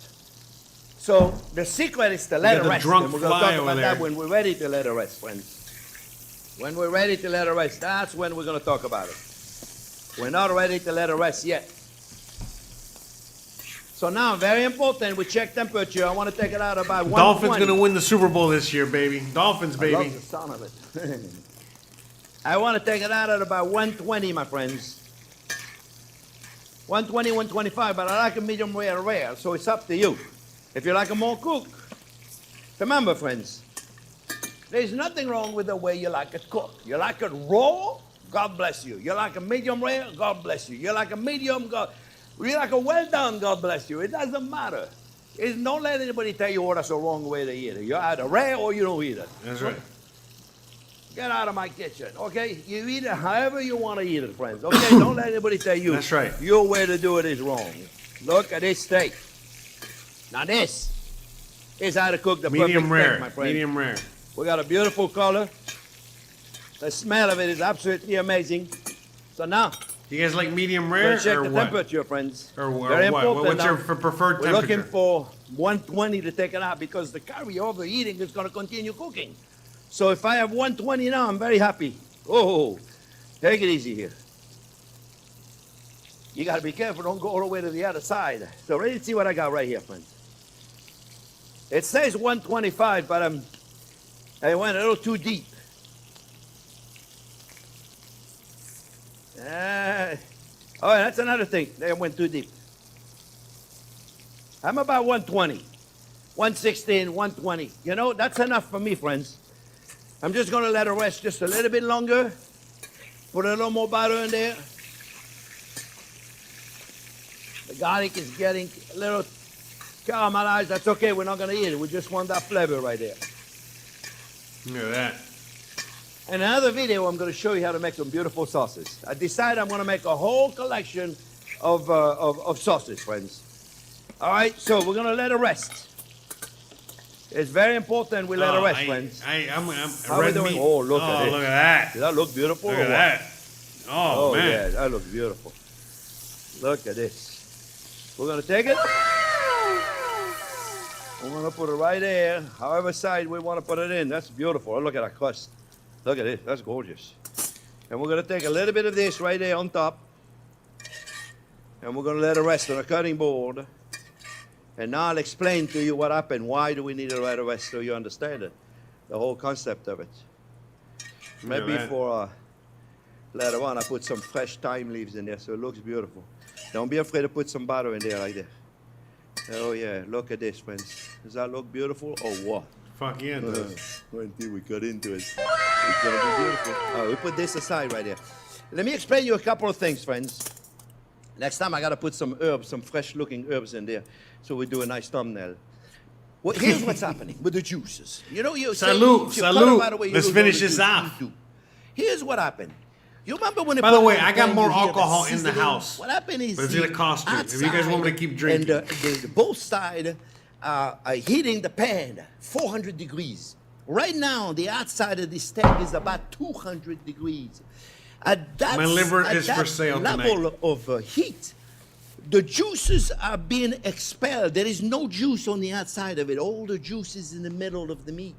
So the secret is to let it rest. Drunk And we're gonna fly talk over about there. that when we're ready to let it rest, friends. When we're ready to let it rest, that's when we're gonna talk about it. We're not ready to let it rest yet. So now, very important, we check temperature. I want to take it out about 120. Dolphins gonna win the Super Bowl this year, baby. Dolphins, baby. I love the sound of it. I want to take it out at about 120, my friends. 120, 125, but I like a medium rare, so it's up to you. If you like a more cooked, remember, friends, there's nothing wrong with the way you like it cooked. You like it raw, God bless you. You like a medium rare, God bless you. You like a medium, you like a well done, God bless you. It doesn't matter. Don't let anybody tell you, oh, that's the wrong way to eat it. You're either rare or you don't eat it. That's right. Get out of my kitchen, okay? You eat it however you want to eat it, friends, okay? Don't let anybody tell you That's right. your way to do it is wrong. Look at this steak. Now this is how to cook the Medium perfect rare. steak, my friend. Medium rare. We got a beautiful color. The smell of it is absolutely amazing. So now, You guys like medium we're rare gonna check or the what? temperature, friends. Or Very what? important What's your now. preferred We're temperature? looking for 120 to take it out because the curry overeating is going to continue cooking. So if I have 120 now, I'm very happy. Oh, take it easy here. You got to be careful. Don't go all the way to the other side. So ready to see what I got right here, friends. It says 125, but I went a little too deep. Oh, that's another thing. They went too deep. I'm about 120. 116, 120. You know, that's enough for me, friends. I'm just going to let it rest just a little bit longer. Put a little more butter in there. The garlic is getting a little caramelized. That's okay. We're not going to eat it. We just want that flavor right there. Look at that. In another video, I'm going to show you how to make some beautiful sauces. I decided I'm going to make a whole collection of sauces, friends. All right, so we're going to let it rest. It's very important we let it rest, friends. I'm How red we doing? meat. Oh, look at it. Look at that. Does that look beautiful? Look or at what? that. Oh, man. Yeah, that looks beautiful. Look at this. We're going to take it. We're going to put it right there. However side we want to put it in. That's beautiful. Oh, look at that crust. Look at it. That's gorgeous. And we're going to take a little bit of this right there on top. And we're going to let it rest on a cutting board. And now I'll explain to you what happened. Why do we need to let it rest so you understand it? The whole concept of it. Maybe for later on I put some fresh thyme leaves in there so it looks beautiful. Don't be afraid to put some butter in there like that. Oh yeah, look at this, friends. Does that look beautiful or what? Fuck yeah, it does. Until we got into it. It's gonna be beautiful. We put this aside right there. Let me explain you a couple of things, friends. Next time I gotta put some herbs, some fresh looking herbs in there so we do a nice thumbnail. Well, here's what's happening with the juices. You know, you Salute, say, salute. Right away, you Let's lose finish all the this juice. off. You do. Here's what happened. You remember when? By the way, I got more alcohol in the house. What happened is, But it's gonna cost you. If you guys want me to keep drinking. and the both sides are heating the pan 400 degrees. Right now, the outside of this tank is about 200 degrees. My liver is for sale level tonight. of heat, the juices are being expelled. There is no juice on the outside of it. All the juice is in the middle of the meat.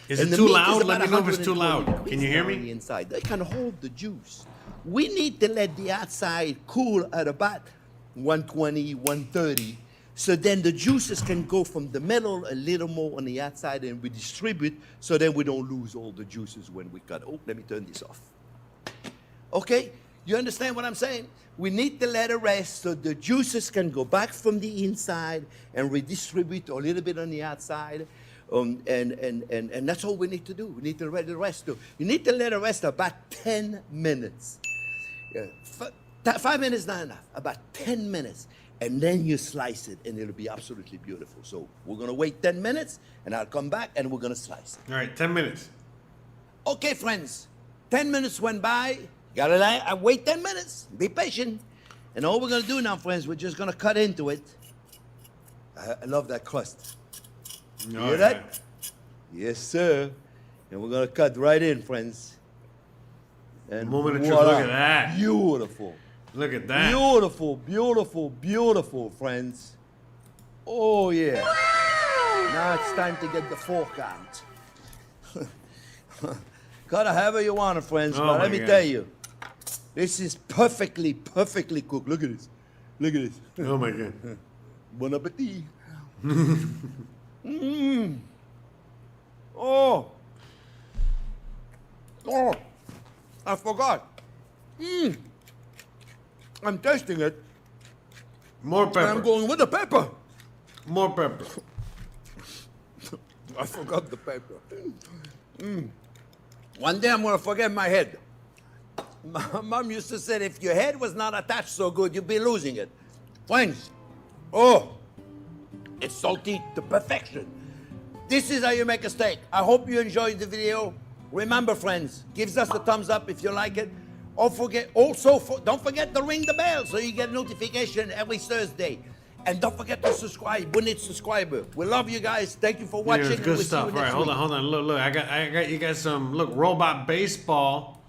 Is And it the too meat is loud? Let about me know if it's too 120 loud. Can you hear degrees down me? Inside. They can hold the juice. We need to let the outside cool at about 120, 130. So then the juices can go from the middle a little more on the outside and we distribute so then we don't lose all the juices when we cut. Oh, let me turn this off. Okay? You understand what I'm saying? We need to let it rest so the juices can go back from the inside and redistribute a little bit on the outside. And that's all we need to do. We need to let it rest too. You need to let it rest about 10 minutes. Yeah. 5 minutes not enough. About 10 minutes. And then you slice it, and it'll be absolutely beautiful. So we're going to wait 10 minutes, and I'll come back, and we're going to slice it. All right, 10 minutes. Okay, friends. 10 minutes went by. Gotta wait 10 minutes. Be patient. And all we're going to do now, friends, we're just going to cut into it. I love that crust. You hear that? Yes, sir. And we're going to cut right in, friends. And Moment of truth. Look at that. Beautiful. Look at that. Beautiful, beautiful, beautiful, friends. Oh, yeah. Now it's time to get the fork out. Cut it however you want it, friends. Oh, but let my me God. tell you, this is perfectly, perfectly cooked. Look at this. Look at this. Oh, my God. Bon appetit. Mmm. Oh. Oh. I forgot. Mmm. I'm tasting it. More pepper. I'm going with the pepper. More pepper. I forgot the pepper. Mm. One day I'm going to forget my head. My mom used to say, if your head was not attached so good, you'd be losing it. Friends, oh, it's salty to perfection. This is how you make a steak. I hope you enjoyed the video. Remember, friends, give us a thumbs up if you like it. Don't forget to ring the bell so you get notification every Thursday. And don't forget to subscribe. We need subscriber. We love you guys. Thank you for watching. Yeah, it's good We'll stuff. see you All right, next hold week. on, hold on. Look, I got you guys some. Look, robot baseball.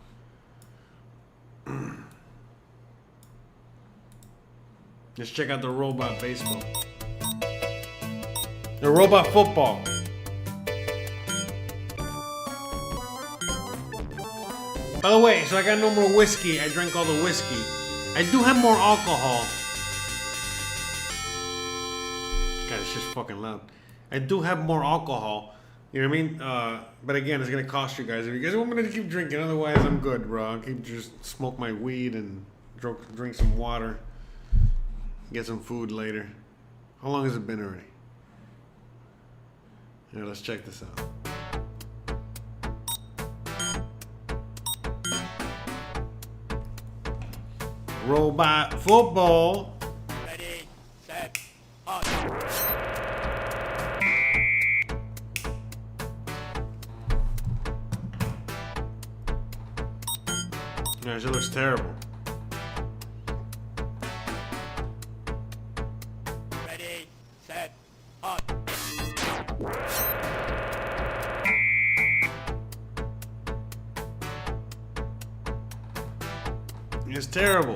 Let's check out the robot baseball. The robot football. By the way, so I got no more whiskey. I drank all the whiskey. I do have more alcohol. God, it's just fucking loud. I do have more alcohol. You know what I mean? But again, it's gonna cost you guys. If you guys want me to keep drinking, otherwise I'm good, bro. I'll keep just smoke my weed and drink some water. Get some food later. How long has it been already? Here, let's check this out. Robot football. Ready, set, on. Gosh, it looks terrible. Ready, set, on. It's terrible.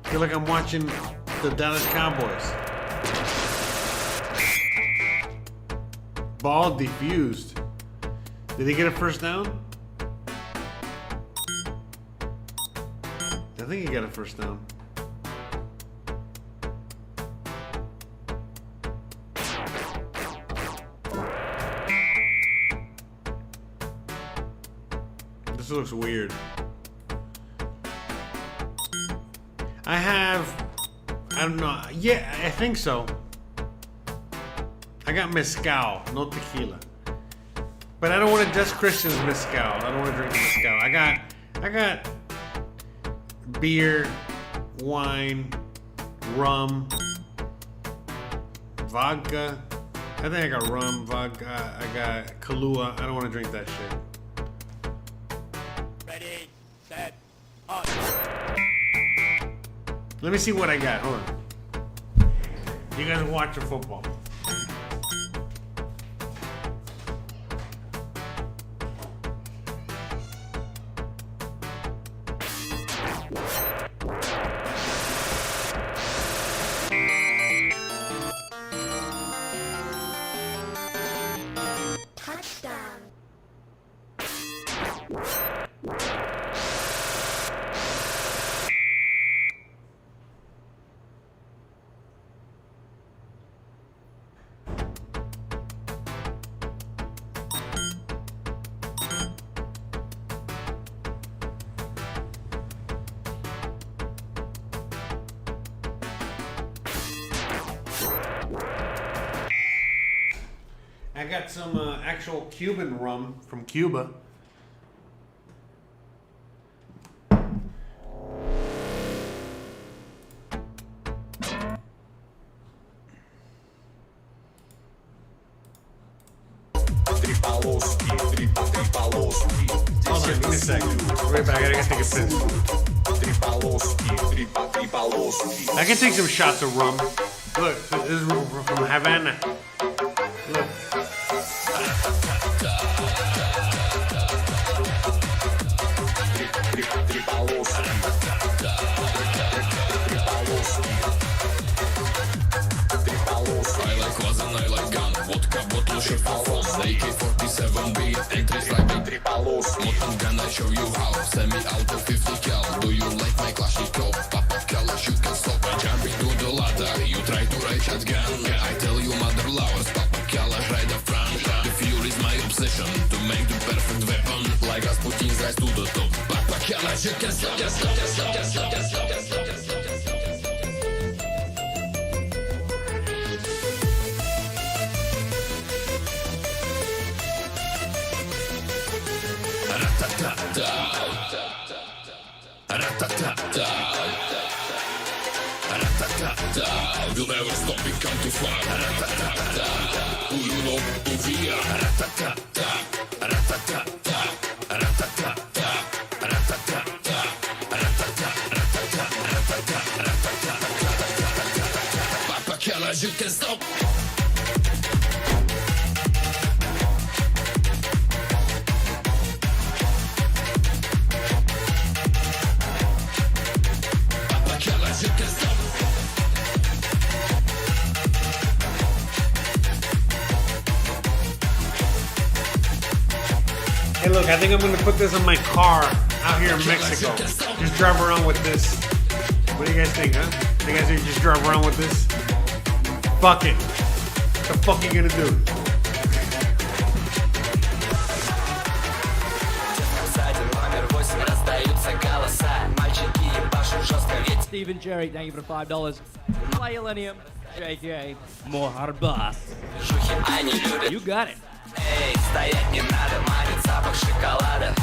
I feel like I'm watching the Dallas Cowboys. Ball defused. Did he get a first down? I think he got a first down. This looks weird. I don't know. Yeah, I think so. I got mezcal, no tequila. But I don't want to Just Christian's mezcal. I don't want to drink the mezcal. I got beer, wine, rum, vodka. I think I got rum, vodka. I got Kahlua. I don't want to drink that shit. Ready, set, on. Let me see what I got. Hold on. You guys watch your football. Touchdown. I got some actual Cuban rum from Cuba. Hold on, give me a second. Right back, I gotta take a piss. I can take some shots of rum. Look, this is from Havana. Look. I like was and I like gun. Vodka bottle shot for fun. AK-47 beat, entries like big tripalos. What I'm gonna show you how. Semi-auto 50 cal. Do you like my Kalashnikov? Papa Kalash, you can stop by jumping to the ladder. You try to ride shotgun. I tell you mother lovers. Papa Kalash ride the front. The fuel is my obsession. To make the perfect weapon. Like Rasputin's rise to the top. Papa Kalash, you can stop. We'll never stop, we come to far. Who you know, who we are. Papa Kalash, you can stop. Hey, look, I think I'm gonna put this in my car out here in Mexico. Just drive around with this. What do you guys think, huh? You guys think just drive around with this? Fuck it. What the fuck are you gonna do? Stephen Jerry, thank you for the $5. Millennium, JJ, more hard boss. You got it. Эй, стоять не надо, манит запах шоколада.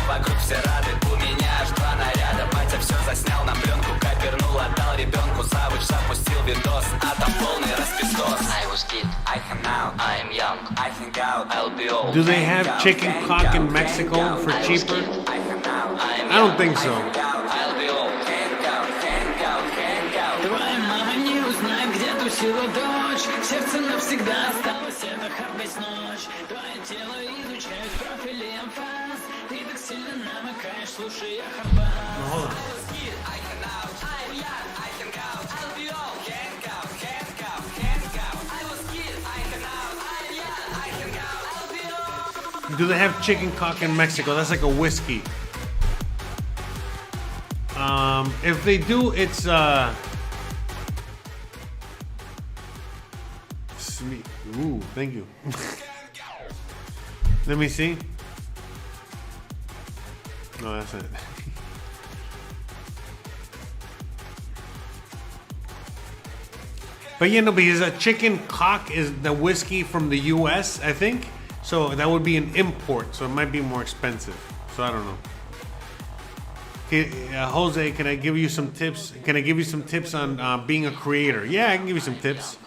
Вокруг все рады, у меня аж 2 наряда. Батя все заснял на пленку, капернул, отдал ребенку. Завуч запустил видос, а там полный распиздос. I was kid, I am now, I am young. I think I'll be old. Do they have chicken cock in Mexico for cheaper? I don't think so. I'll be old. Твоя мама не узнает, где тусила дочь. Сердце навсегда осталось, это хабись ночь. Твое тело изучают профили эмфаз. Ты так сильно намыкаешь, слушай, я хабас. Do they have chicken cock in Mexico? That's like a whiskey. If they do, it's sweet. Ooh, thank you. Let me see. No, that's it. But you know, because a chicken cock is the whiskey from the US, I think. So that would be an import, so it might be more expensive. So I don't know. Okay, Jose, can I give you some tips? Can I give you some tips on being a creator? Yeah, I can give you some tips.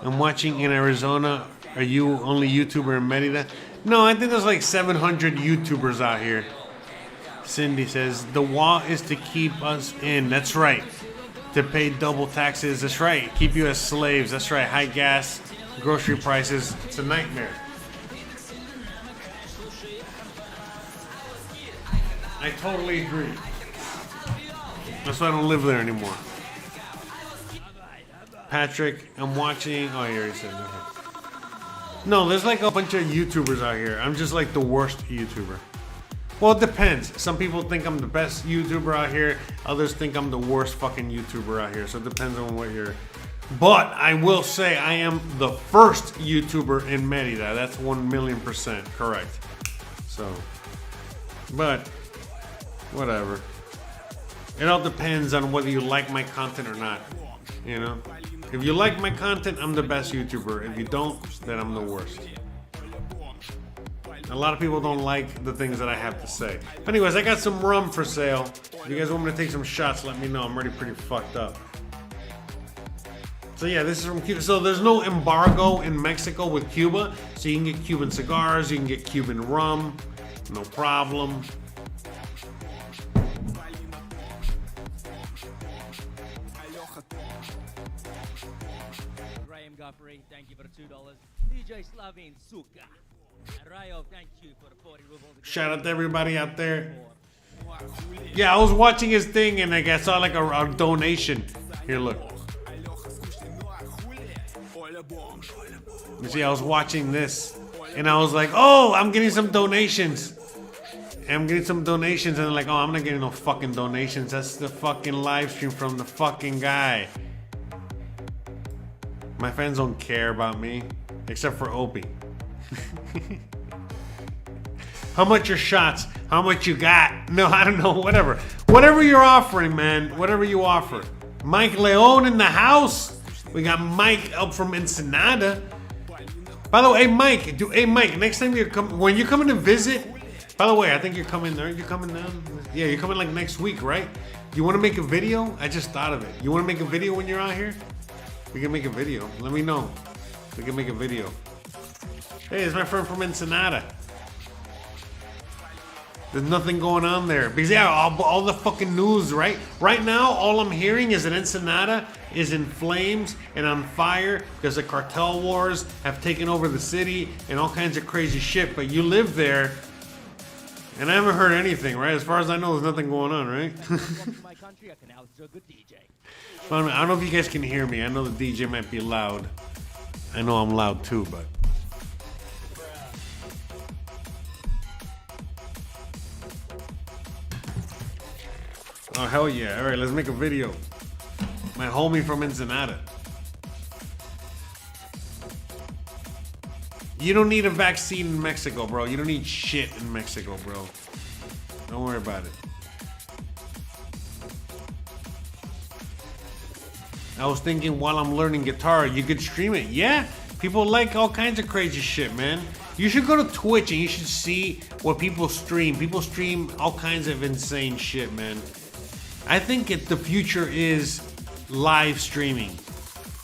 I'm watching in Arizona. Are you only YouTuber in Merida? No, I think there's like 700 YouTubers out here. Cindy says, the wall is to keep us in. That's right. To pay double taxes. That's right. Keep you as slaves. That's right. High gas, grocery prices. It's a nightmare. I totally agree. That's why I don't live there anymore. Patrick, I'm watching. Oh, you already said nothing. No, there's like a bunch of YouTubers out here. I'm just like the worst YouTuber. Well, it depends. Some people think I'm the best YouTuber out here. Others think I'm the worst fucking YouTuber out here. So it depends on what you're. But I will say I am the first YouTuber in Merida. That's 1,000,000% correct. So, but whatever. It all depends on whether you like my content or not. You know? If you like my content, I'm the best YouTuber. If you don't, then I'm the worst. A lot of people don't like the things that I have to say. Anyways, I got some rum for sale. If you guys want me to take some shots, let me know. I'm already pretty fucked up. So yeah, this is from Cuba. So there's no embargo in Mexico with Cuba. So you can get Cuban cigars, you can get Cuban rum, no problem. Guffrey, thank you for the $2. DJ Slavin Suka. Rayo, thank you for the 40 rubles. Shout out to everybody out there. Yeah, I was watching his thing and I saw like a donation. Here, look. You see, I was watching this and I was like, oh, I'm getting some donations. I'm getting some donations and I'm like, oh, I'm not getting no fucking donations. That's the fucking live stream from the fucking guy. My fans don't care about me, except for Opie. How much your shots? How much you got? No, I don't know, whatever. Whatever you're offering, man, whatever you offer. Mike Leon in the house. We got Mike up from Ensenada. By the way, hey Mike, next time when you're coming to visit, by the way, I think you're coming there. You're coming down? Yeah, you're coming like next week, right? You want to make a video? I just thought of it. You want to make a video when you're out here? We can make a video. Let me know. We can make a video. Hey, it's my friend from Ensenada. There's nothing going on there. Because yeah, all the fucking news, right? Right now, all I'm hearing is that Ensenada is in flames and on fire because the cartel wars have taken over the city and all kinds of crazy shit. But you live there and I haven't heard anything, right? As far as I know, there's nothing going on, right? I don't know if you guys can hear me. I know the DJ might be loud. I know I'm loud too, but... Oh, hell yeah. Alright, let's make a video. My homie from Ensenada. You don't need a vaccine in Mexico, bro. You don't need shit in Mexico, bro. Don't worry about it. I was thinking while I'm learning guitar, you could stream it. Yeah, people like all kinds of crazy shit, man. You should go to Twitch and you should see what people stream. People stream all kinds of insane shit, man. I think the future is live streaming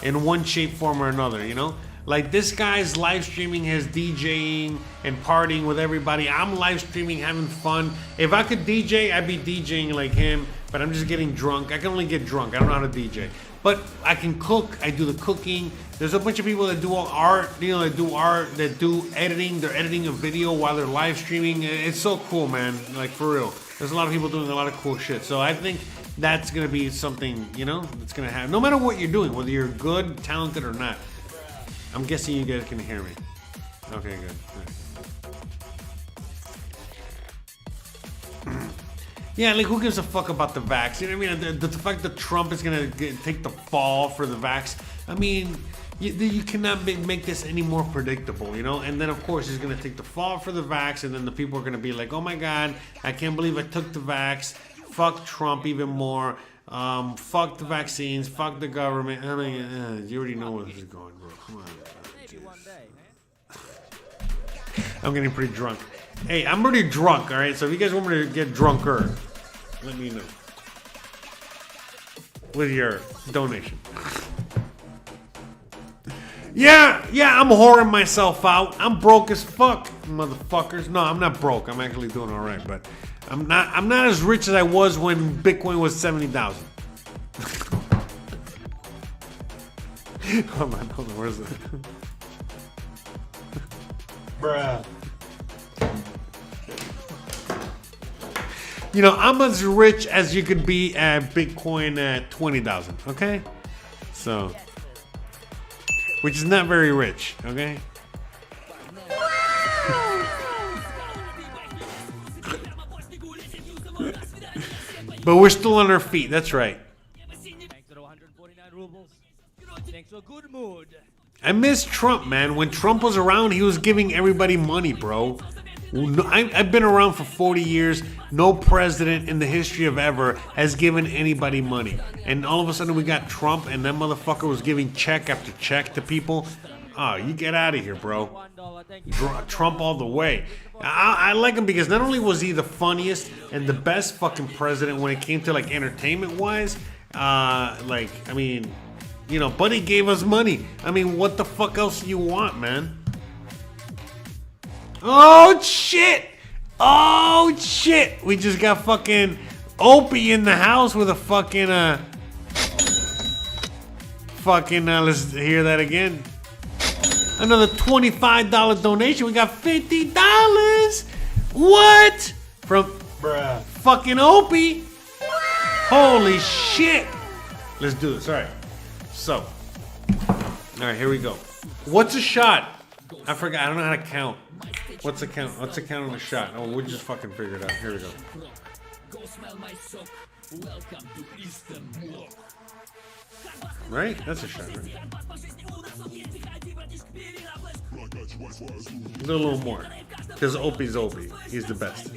in one shape, form, or another, you know? Like this guy's live streaming his DJing and partying with everybody. I'm live streaming, having fun. If I could DJ, I'd be DJing like him, but I'm just getting drunk. I can only get drunk. I don't know how to DJ. But I can cook. I do the cooking. There's a bunch of people that do art, you know, that do art, that do editing. They're editing a video while they're live streaming. It's so cool, man. Like, for real. There's a lot of people doing a lot of cool shit. So I think that's going to be something, you know, that's going to happen. No matter what you're doing, whether you're good, talented, or not. I'm guessing you guys can hear me. Okay, good. Yeah, like who gives a fuck about the vax? You know what I mean? The fact that Trump is gonna take the fall for the vax. I mean, you cannot make this any more predictable, you know? And then of course he's gonna take the fall for the vax, and then the people are gonna be like, oh my god, I can't believe I took the vax. Fuck Trump even more. Fuck the vaccines. Fuck the government. I mean, you already know where this is going, bro. Come on. I'm getting pretty drunk. Hey, I'm already drunk, alright? So if you guys want me to get drunker, let me know. With your donation. Yeah, I'm whoring myself out. I'm broke as fuck, motherfuckers. No, I'm not broke. I'm actually doing alright, but I'm not as rich as I was when Bitcoin was 70,000. Hold on, where's it? Bruh. You know, I'm as rich as you could be at Bitcoin at 20,000, okay? So, which is not very rich, okay? But we're still on our feet, that's right. I miss Trump, man. When Trump was around, he was giving everybody money, bro. I've been around for 40 years. No president in the history of ever has given anybody money. And all of a sudden we got Trump, and that motherfucker was giving check after check to people. Oh, you get out of here, bro. Trump all the way. I like him because not only was he the funniest and the best fucking president when it came to like entertainment wise, like, I mean, you know, but he gave us money. I mean, what the fuck else do you want, man? Oh shit! Oh shit! We just got fucking Opie in the house with a fucking let's hear that again. Another $25 donation. We got $50. What? From fucking Opie. Holy shit. Let's do this. All right. So. All right, here we go. What's a shot? I forgot. I don't know how to count. What's the count? What's the count on a shot? Oh, we'll just fucking figure it out. Here we go. Right? That's a shot, right? Do a little more. Because Opie's Opie. He's the best.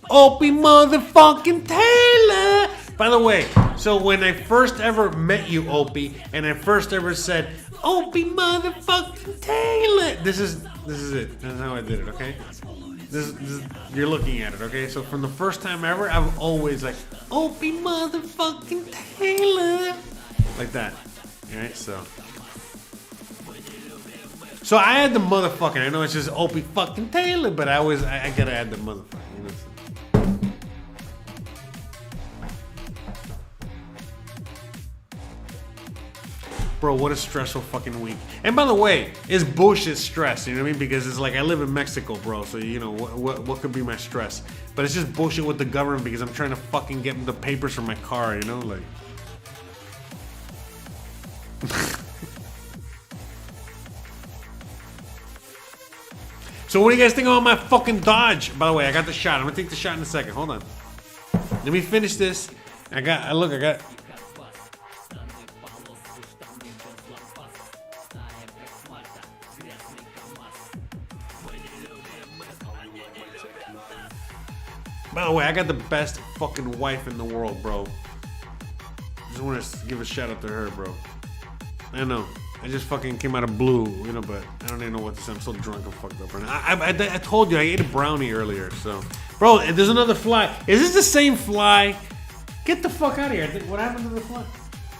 Opie motherfucking Taylor! By the way, so when I first ever met you, Opie, and I first ever said, Opie motherfucking Taylor! This is it. That's how I did it, okay? This you're looking at it, okay? So from the first time ever, I've always like, Opie motherfucking Taylor! Like that. Alright, so I had the motherfucking. I know it's just Opie fucking Taylor, but I gotta add the motherfucking. You know? Bro, what a stressful fucking week. And by the way, it's bullshit stress, you know what I mean? Because it's like I live in Mexico, bro, so you know what could be my stress? But it's just bullshit with the government because I'm trying to fucking get the papers for my car, you know, like. So what do you guys think about my fucking Dodge? By the way, I got the shot. I'm gonna take the shot in a second. Hold on. Let me finish this. I got. By the way, I got the best fucking wife in the world, bro. Just want to give a shout out to her, bro. I know. I just fucking came out of blue, you know, but I don't even know what to say. I'm so drunk and fucked up right now. I told you, I ate a brownie earlier, so. Bro, there's another fly. Is this the same fly? Get the fuck out of here. What happened to the fly?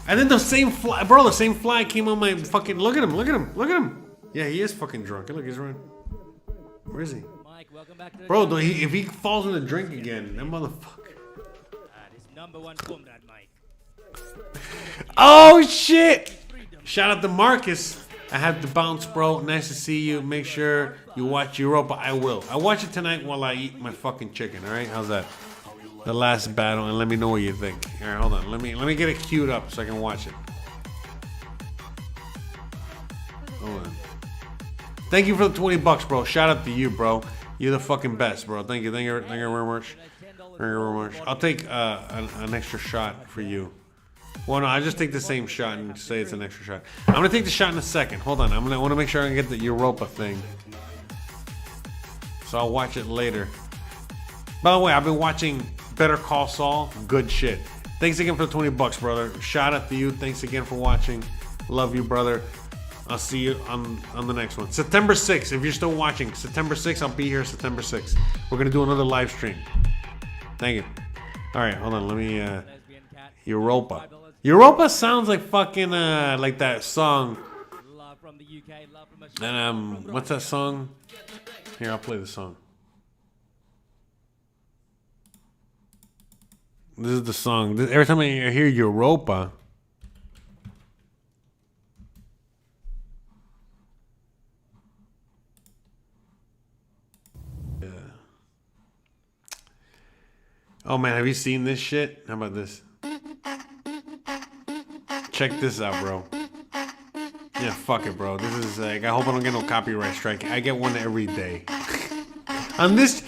I think the same fly, bro, the same fly came on my fucking, look at him. Yeah, he is fucking drunk. Look, he's running. Where is he? Mike, welcome back to the bro, if he falls in the drink again, that motherfucker. This #1 comrade, Mike. Oh, shit. Shout out to Marcus. I have to bounce, bro. Nice to see you. Make sure you watch Europa. I will. I watch it tonight while I eat my fucking chicken. All right, how's that? The last battle, and let me know what you think. All right, hold on. Let me get it queued up so I can watch it. Hold on. Thank you for the $20, bro. Shout out to you, bro. You're the fucking best, bro. Thank you very much. I'll take an extra shot for you. Well, no, I just take the same shot and say it's an extra shot. I'm gonna take the shot in a second. Hold on, I want to make sure I can get the Europa thing. So I'll watch it later. By the way, I've been watching Better Call Saul. Good shit. Thanks again for the $20, brother. Shout out to you. Thanks again for watching. Love you, brother. I'll see you on the next one. September 6th, if you're still watching. September 6th, I'll be here September 6th. We're gonna do another live stream. Thank you. All right, hold on. Let me. Europa. Europa sounds like fucking like that song. And what's that song? Here, I'll play the song. This is the song. Every time I hear Europa. Yeah. Oh man, have you seen this shit? How about this? Check this out, bro. Yeah, fuck it, bro. This is like, I hope I don't get no copyright strike. I get one every day. On this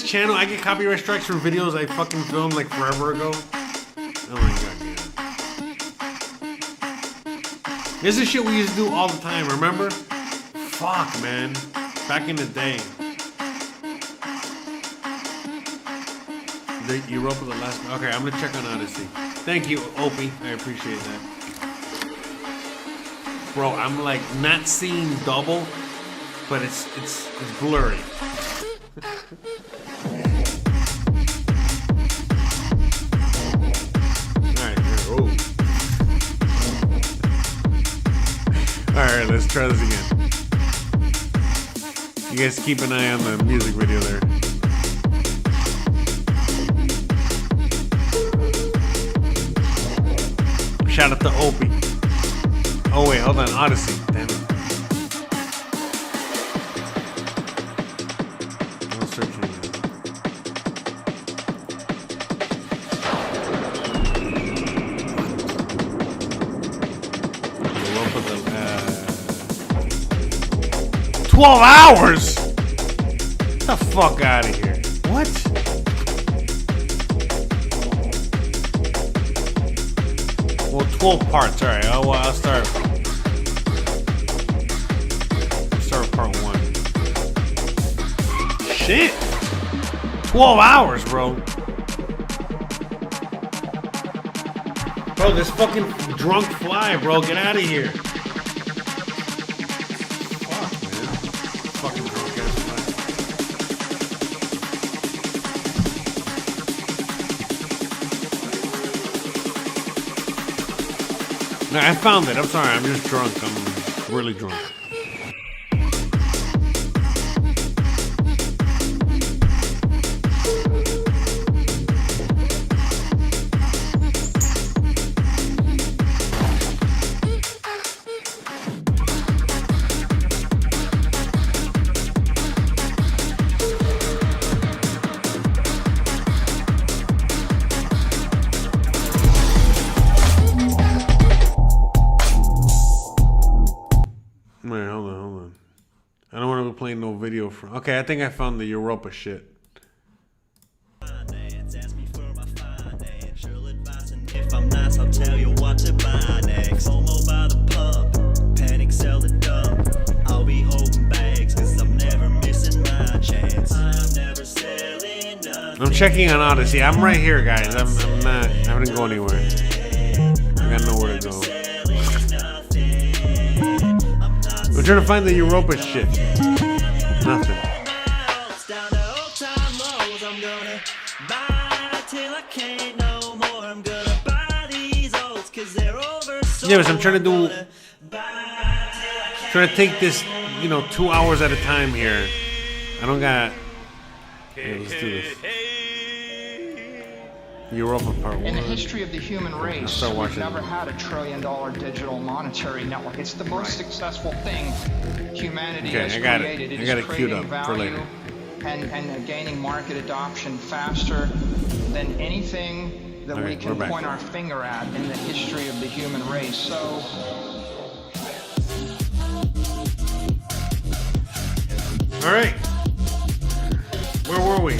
channel, I get copyright strikes from videos I fucking filmed like forever ago. Oh my god, man. This is shit we used to do all the time, remember? Fuck, man. Back in the day. The Europa, the last. Okay, I'm gonna check on Odyssey. Thank you, Opie. I appreciate that. bro, I'm like not seeing double, but it's blurry. Alright, oh. Alright, let's try this again. You guys keep an eye on the music video there. Shout out to Opie. Oh wait, hold on, Odyssey. Damn it. I'm searching it. 12 hours? Get the fuck out of here. What? Well, 12 parts. All right, I'll start. Start with part 1. Shit. 12 hours, bro. Bro, this fucking drunk fly, bro. Get out of here. No, I found it. I'm sorry. I'm just drunk. I'm really drunk. Okay, I think I found the Europa shit. If I'm nice, I'll tell you what to buy next. FOMO by the pump, panic sell the dump. I'll be holding bags, cause I'm never missing my chance. I'm never selling nothing. I'm checking on Odyssey. I'm right here, guys. I'm not, I didn't go anywhere. I got nowhere to go. I'm trying to find the Europa shit. Nothing. Yeah, but I'm trying to take this, 2 hours at a time here. I don't got. Yeah, let's do this. Europa part 1. In the history of the human race, we've never had $1 trillion digital monetary network. It's the most successful thing humanity has created. I got it queued up for later. And gaining market adoption faster than anything that we can point our finger at in the history of the human race. So, all right, where were we?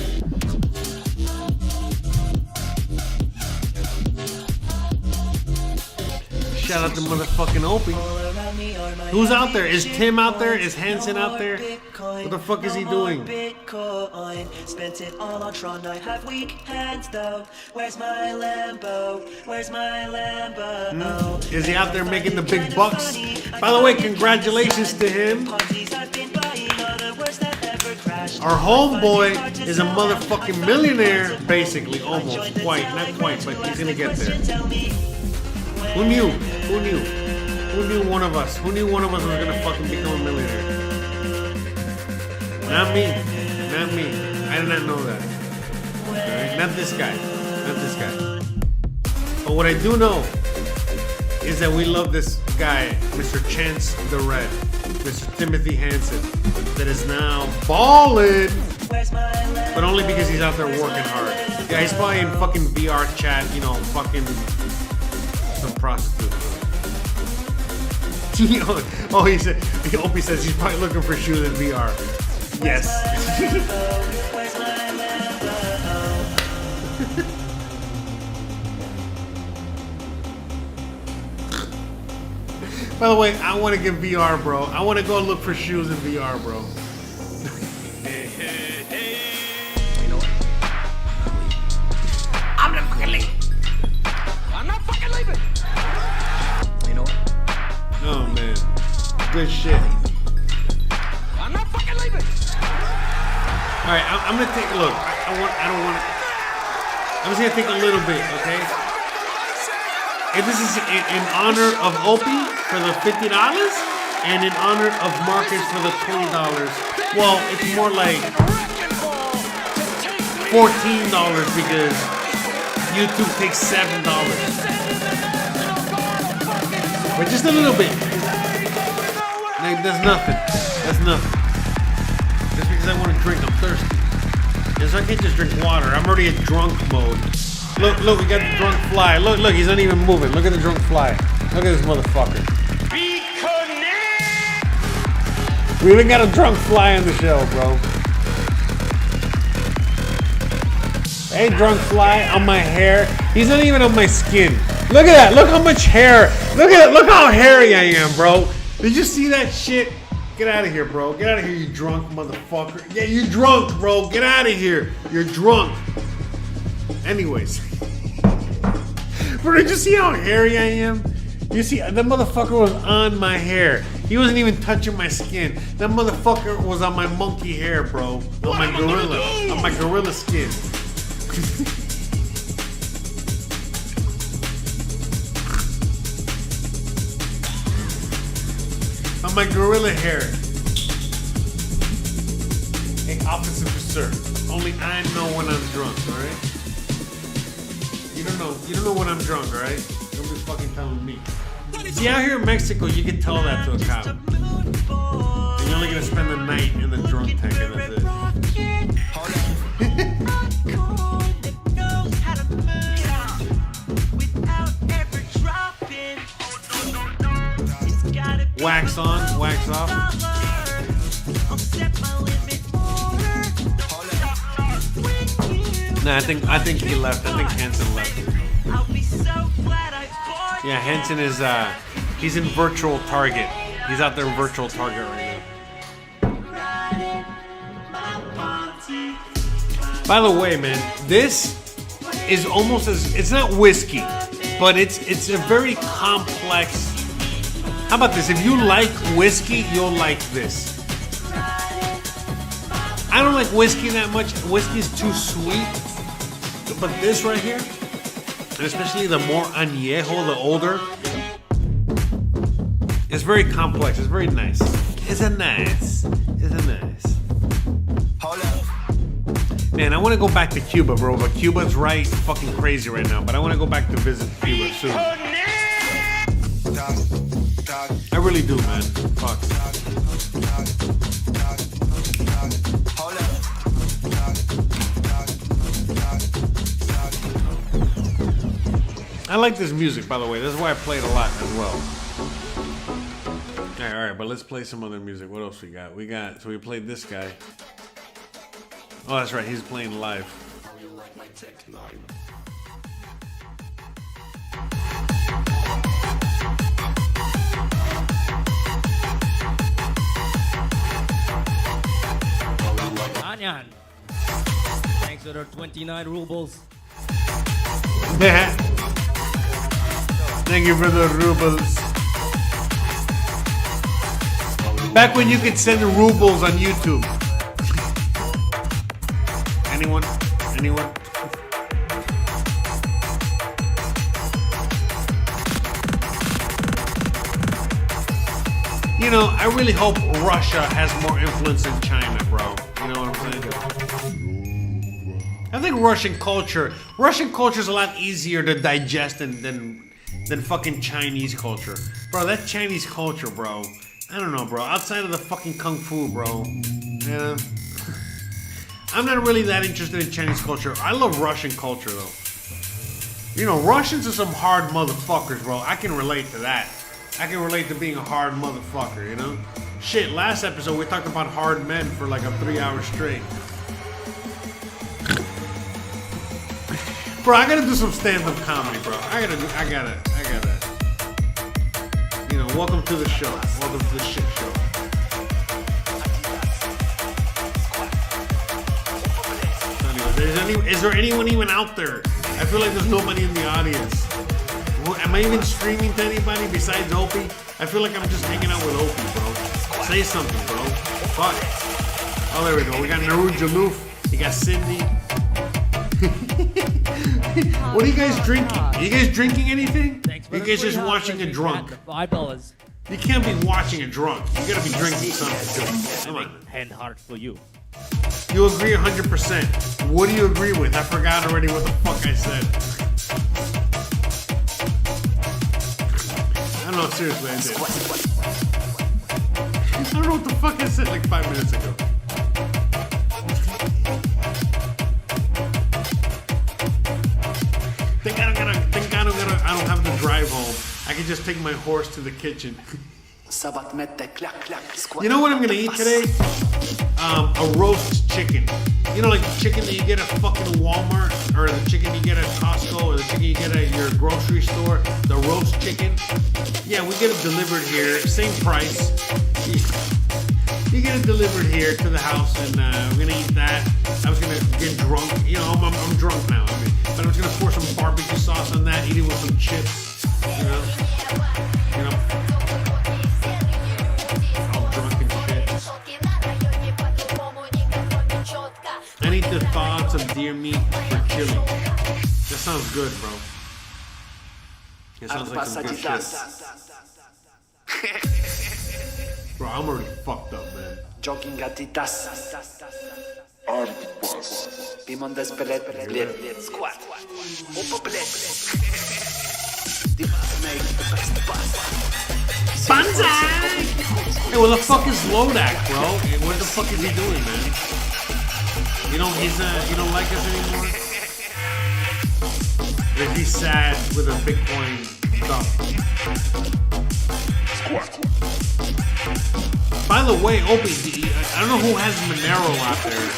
Shout out to motherfucking Opie. Who's out there? Is Tim out there? Is Hansen out there? What the fuck is he doing? Bitcoin, spent it all on Tron. I have weak hands though. Where's my Lambo? Where's my Lambo? Is he out there making the big bucks? By the way, congratulations to him. Our homeboy is a motherfucking millionaire, basically, almost, not quite, but he's gonna get there. Who knew? Who knew? Who knew one of us? Who knew one of us was gonna fucking become a millionaire? Not me. Not me. I did not know that. Alright? Not this guy. Not this guy. But what I do know is that we love this guy, Mr. Chance the Red, Mr. Timothy Hansen, that is now balling, but only because he's out there working hard. Yeah, he's probably in fucking VR chat, fucking some prostitute. Oh, he said. Opie says he's probably looking for shoes in VR. Yes. By the way, I want to get VR, bro. I want to go look for shoes in VR, bro. You know what? I'm not fucking leaving. I'm not fucking leaving. You know what? Oh, man. Good shit. I'm not fucking leaving. All right, I'm gonna take a look. I'm just gonna take a little bit, okay? If this is in honor of Opie for the $50 and in honor of Marcus for the $20, well, it's more like $14 because YouTube takes $7. But just a little bit. Like, that's nothing. That's nothing. Just because I want to drink, I'm thirsty. And so I can't just drink water. I'm already in drunk mode. Look, we got the drunk fly. Look, he's not even moving. Look at the drunk fly. Look at this motherfucker. We even got a drunk fly on the show, bro. Hey, drunk fly on my hair. He's not even on my skin. Look at that. Look how much hair. Look at it. Look how hairy I am, bro. Did you see that shit? Get out of here, bro. Get out of here, you drunk motherfucker. Yeah, you drunk, bro. Get out of here. You're drunk. Anyways. Bro, did you see how hairy I am? You see, that motherfucker was on my hair. He wasn't even touching my skin. That motherfucker was on my monkey hair, bro. On my gorilla. On my gorilla skin. On my gorilla hair. Hey, officer, sir. Only I know when I'm drunk, alright? You don't know when I'm drunk, alright? Don't be fucking telling me. See, out here in Mexico, you can tell that to a cop. And you're only gonna spend the night in the drunk tank, and that's it. Wax on, wax off. Nah, I think he left. I think Hanson left. Yeah, Hanson is he's in virtual target. He's out there in virtual target right now. By the way, man, this is almost as, it's not whiskey, but it's a very complex. How about this? If you like whiskey, you'll like this. I don't like whiskey that much. Whiskey's too sweet. But this right here, and especially the more añejo, the older, it's very complex. It's very nice. It's a nice. Man, I want to go back to Cuba, bro. But Cuba's right fucking crazy right now. But I want to go back to visit Cuba soon. I really do, man. Fuck. I like this music, by the way. That's why I play it a lot as well. All right, but let's play some other music. What else we got? So we played this guy. Oh, that's right. He's playing live. Anyan. Thanks for the 29 rubles. Thank you for the rubles. Back when you could send rubles on YouTube. Anyone? You know, I really hope Russia has more influence in China, bro. You know what I'm saying? I think Russian culture is a lot easier to digest than fucking Chinese culture. Bro, that Chinese culture, bro. I don't know, bro. Outside of the fucking kung fu, bro. Yeah. I'm not really that interested in Chinese culture. I love Russian culture, though. You know, Russians are some hard motherfuckers, bro. I can relate to that. I can relate to being a hard motherfucker, you know? Shit, last episode we talked about hard men for like a 3 hour straight. Bro, I gotta do some stand-up comedy, bro. I gotta. You know, welcome to the show. Welcome to the shit show. So anyways, is there anyone even out there? I feel like there's nobody in the audience. Am I even streaming to anybody besides Opie? I feel like I'm just hanging out with Opie, bro. Say something, bro. Fuck. Oh, there we go. We got Naru Jaloof. You got Cindy. What are you guys drinking? Are you guys drinking anything? You guys just watching a drunk? $5. You can't be watching a drunk. You gotta be drinking something. Come on. Hand heart for you. You agree 100%. What do you agree with? I forgot already what the fuck I said. I don't know, seriously, I did. I don't know what the fuck I said like 5 minutes ago. I don't have to drive home. I can just take my horse to the kitchen. You know what I'm gonna eat today? A roast chicken. You know, like chicken that you get at fucking Walmart, or the chicken you get at Costco, or the chicken you get at your grocery store. The roast chicken. Yeah, we get it delivered here, same price. You get it delivered here to the house, and we're gonna eat that. I was gonna get drunk. You know, I'm drunk now. I mean, but I was gonna pour some barbecue sauce on that, eat it with some chips. You know. All drunk and shit. I need the thoughts of deer meat for chili. That sounds good, bro. It sounds like some good shit. Bro, I'm already fucked up, man. Jogging gatitas. Pimon despelet, bled, squat. Opa bled. Banzai! Hey, what the fuck is Lodak, bro? Hey, what the fuck is he doing, man? You don't like us anymore? If he's sad with a Bitcoin stuff. By the way, Opie, I don't know who has Monero out there.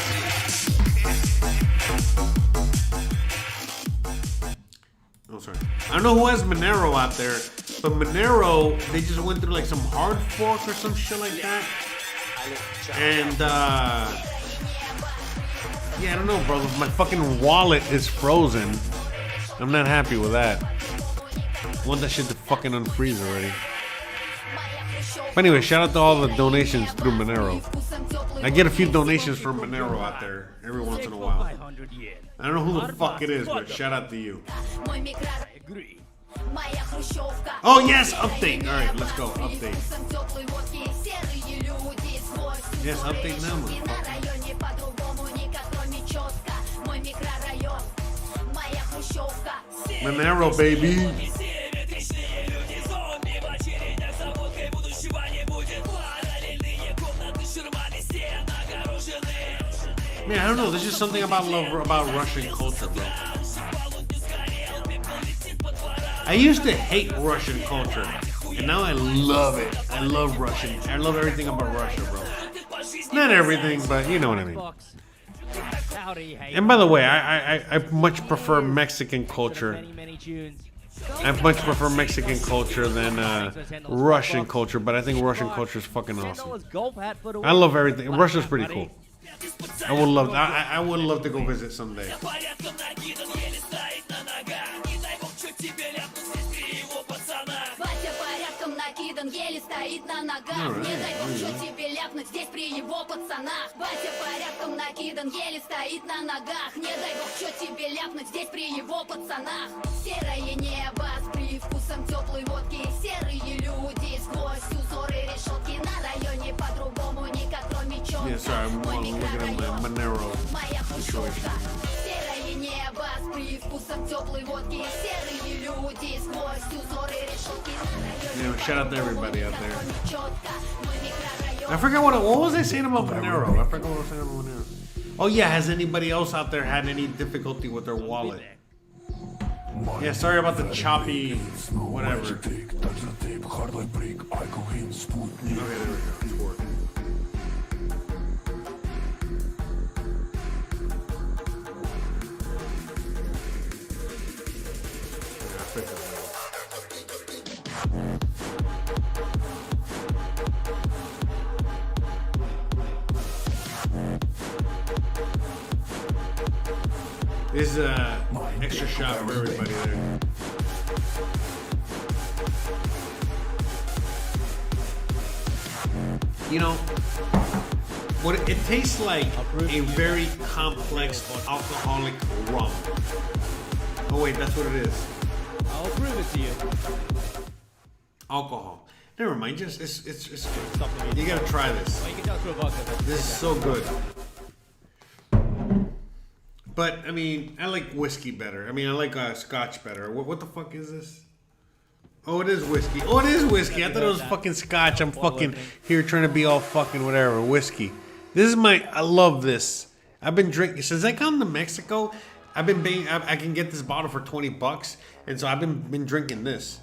Oh, sorry. I don't know who has Monero out there, but Monero, they just went through like some hard fork or some shit like that. And, yeah, I don't know, bro. My fucking wallet is frozen. I'm not happy with that. I want that shit to fucking unfreeze already. But anyway, shout out to all the donations through Monero. I get a few donations from Monero out there every once in a while. I don't know who the fuck it is, but shout out to you. Oh yes, update. All right, let's go. Update. Yes, update now, motherfucker. Monero, baby. Man, I don't know. There's just something about Russian culture, bro. I used to hate Russian culture, and now I love it. I love Russian. I love everything about Russia, bro. Not everything, but you know what I mean. And by the way, I much prefer Mexican culture. I much prefer Mexican culture than Russian culture, but I think Russian culture is fucking awesome. I love everything. Russia's pretty cool. I would love to go visit someday. еле стоит на ногах. Не дай бог, что тебе ляпнуть здесь при его пацанах. Батя порядком накидан, еле стоит на ногах. Не дай бог, что тебе ляпнуть здесь при его пацанах. Серое небо с привкусом теплой водки. Серые люди сквозь узоры решетки. На районе по-другому никак, кроме четко. Yeah, sorry, I'm looking at my Monero situation. Серое небо с привкусом теплой водки. Серые люди сквозь узоры решетки. Yeah, shout out to everybody out there. I forgot what was I saying about Monero? I forgot what I was saying about Monero. Oh yeah, has anybody else out there had any difficulty with their wallet? Yeah, sorry about the choppy whatever. Okay, there we go. This is an extra shot for everybody there. You know, what it tastes like a very complex alcoholic rum. Oh wait, that's what it is. I'll prove it to you. Alcohol. Never mind, just it's good. You gotta try this. Well, you can tell through a vodka. This is so good. But I mean, I like whiskey better. I mean, I like scotch better. What the fuck is this? Oh, it is whiskey. Oh, it is whiskey. I thought it was fucking scotch. I'm fucking here trying to be all fucking whatever. Whiskey. This is I love this. I've been drinking since I come to Mexico. I can get this bottle for $20, and so I've been drinking this.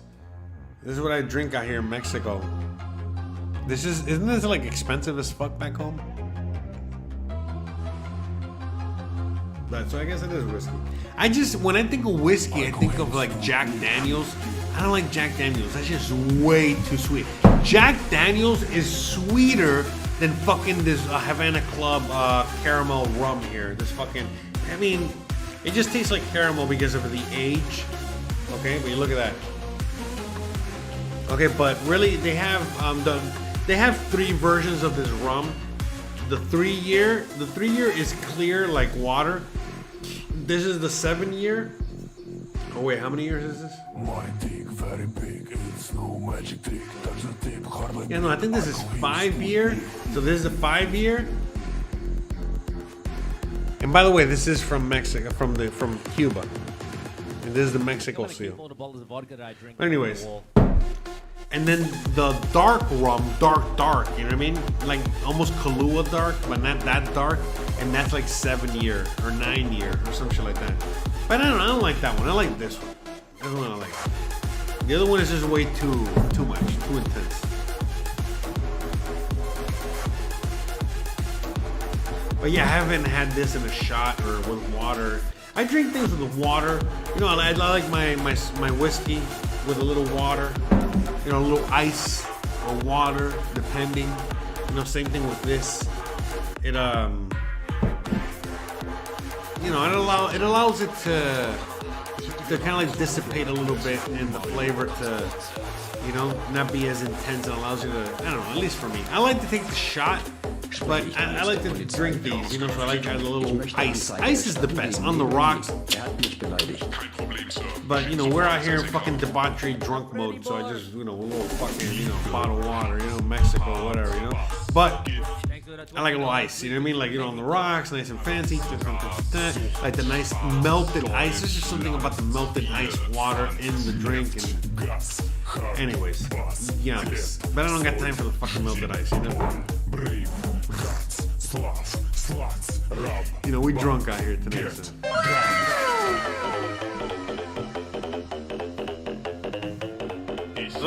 This is what I drink out here in Mexico. Isn't this like expensive as fuck back home? But so I guess it is whiskey. When I think of whiskey, I think of like Jack Daniels. I don't like Jack Daniels. That's just way too sweet. Jack Daniels is sweeter than fucking this Havana Club caramel rum here. This fucking, I mean, it just tastes like caramel because of the age. Okay, but you look at that. Okay, but really, they have three versions of this rum. The 3 year is clear like water. This is the 7 year. Oh wait, how many years is this? Yeah, no, I think this is 5 year. So this is a 5 year. And by the way, this is from Mexico, from Cuba. And this is the Mexico seal. Anyways. And then the dark rum, dark, you know what I mean? Like almost Kahlua dark, but not that dark. And that's like 7 year or 9 year or some shit like that. But I don't like that one. I like this one. That's the one I like. The other one is just way too much, too intense. But yeah, I haven't had this in a shot or with water. I drink things with water. You know, I like my whiskey with a little water. You know, a little ice or water, depending. You know, same thing with this. It you know, it allows it to kind of like dissipate a little bit and the flavor to, you know, not be as intense. It allows you to, I don't know, at least for me. I like to take the shot, but I like to drink these, you know, so I like to add a little ice. Ice is the best on the rocks. But, you know, we're out here in fucking debauchery drunk mode, so I just, you know, a little fucking, you know, bottle of water, you know, Mexico, whatever, you know. But I like a little ice, you know what I mean? Like, you know, on the rocks, nice and fancy. Like the nice melted ice. There's just something about the melted ice water in the drink. And anyways, yums. But I don't got time for the fucking melted ice, you know? You know, we drunk out here today, so.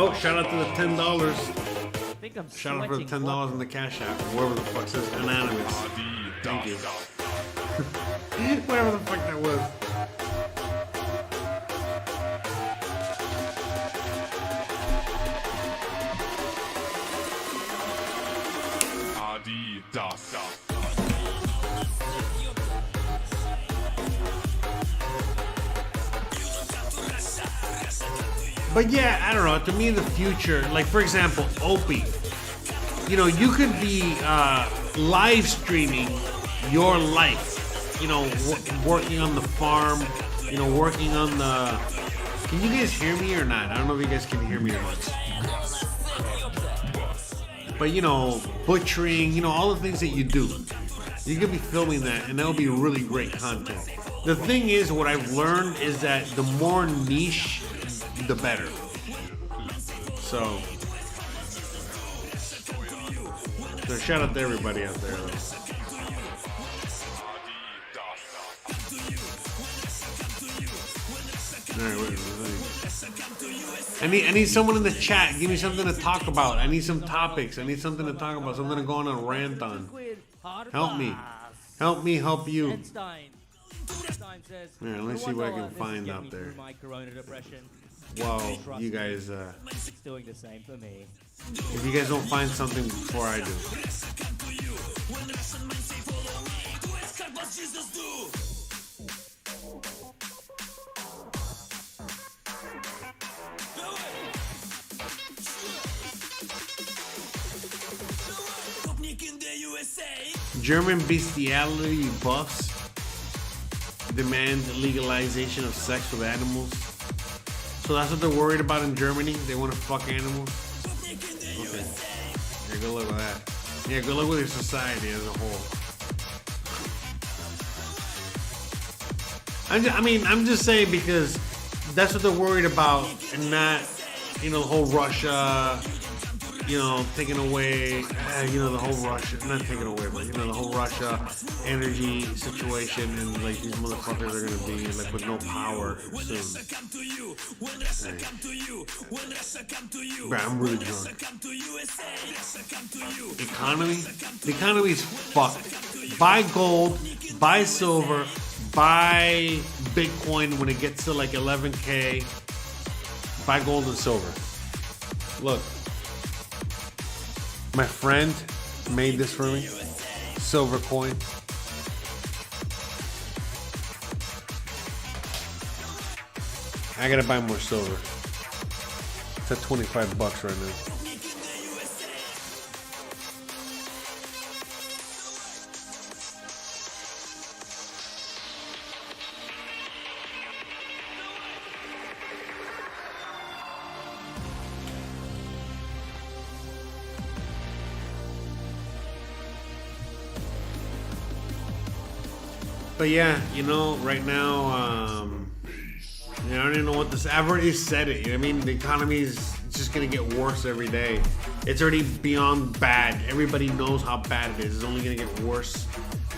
Oh, shout out to the $10. Shout out for the $10 in the Cash App. Whoever the fuck says anonymous. Thank you. Whatever the fuck that was. But yeah, I don't know. To me, in the future, like for example, Opie, you know, you could be live streaming your life. You know, working on the farm. You know, working on the. Can you guys hear me or not? I don't know if you guys can hear me or not. But you know, butchering. You know, all the things that you do. You could be filming that, and that would be really great content. The thing is, what I've learned is that the more niche, the better. So shout out to everybody out there. I need someone in the chat. Give me something to talk about. I need some topics. I need something to talk about. Something to go on a rant on. Help me. Help me help you. Yeah, let me see what I can find out there. Well, you guys, it's doing the same for me. If you guys don't find something before I do. German bestiality buffs demand legalization of sex with animals. So that's what they're worried about in Germany? They want to fuck animals? Okay. Yeah, good luck with that. Yeah, good luck with your society as a whole. I'm just saying because that's what they're worried about, and not, the whole Russia, taking away, the whole Russia, not taking away, but, the whole Russia energy situation, and, like, these motherfuckers are going to be, like, with no power soon. Hey. Bro, I'm really drunk. Economy? The economy's fucked. Buy gold, buy silver, buy Bitcoin when it gets to like 11K. Buy gold and silver. Look, my friend made this for me. Silver coin. I gotta buy more silver. It's at $25 right now. But yeah, right now, I don't even know what this. I've already said it. The economy is just gonna get worse every day. It's already beyond bad. Everybody knows how bad it is. It's only gonna get worse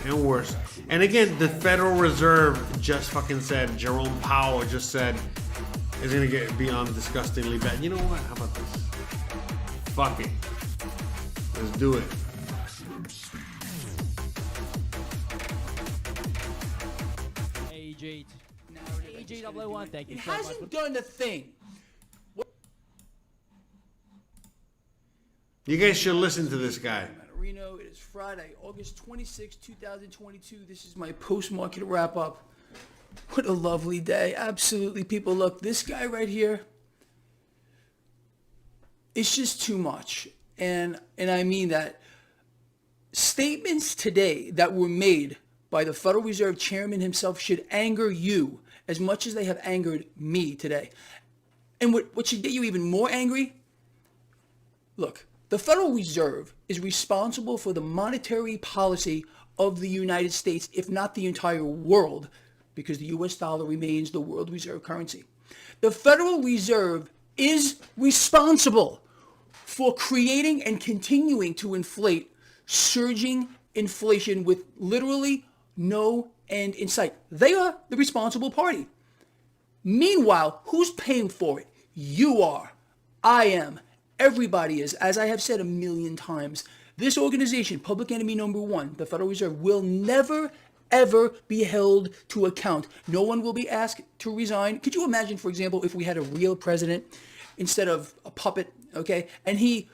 and worse. And again, the Federal Reserve just fucking said. Jerome Powell just said it's gonna get beyond disgustingly bad. You know what? How about this? Fuck it. Let's do it. EG001, thank you It so much. hasn't done a thing. You guys should listen to this guy. Reno, it is Friday, August 26, 2022. This is my post-market wrap-up. What a lovely day. Absolutely, people. Look, this guy right here, it's just too much. And I mean that. Statements today that were made by the Federal Reserve Chairman himself should anger you as much as they have angered me today. And what should get you even more angry? Look, the Federal Reserve is responsible for the monetary policy of the United States, if not the entire world, because the US dollar remains the world reserve currency. The Federal Reserve is responsible for creating and continuing to inflate surging inflation with literally no end in sight. They are the responsible party. Meanwhile, who's paying for it? You are. I am. Everybody is. As I have said a million times, this organization, public enemy number one, the Federal Reserve, will never, ever be held to account. No one will be asked to resign. Could you imagine, for example, if we had a real president instead of a puppet, okay? And he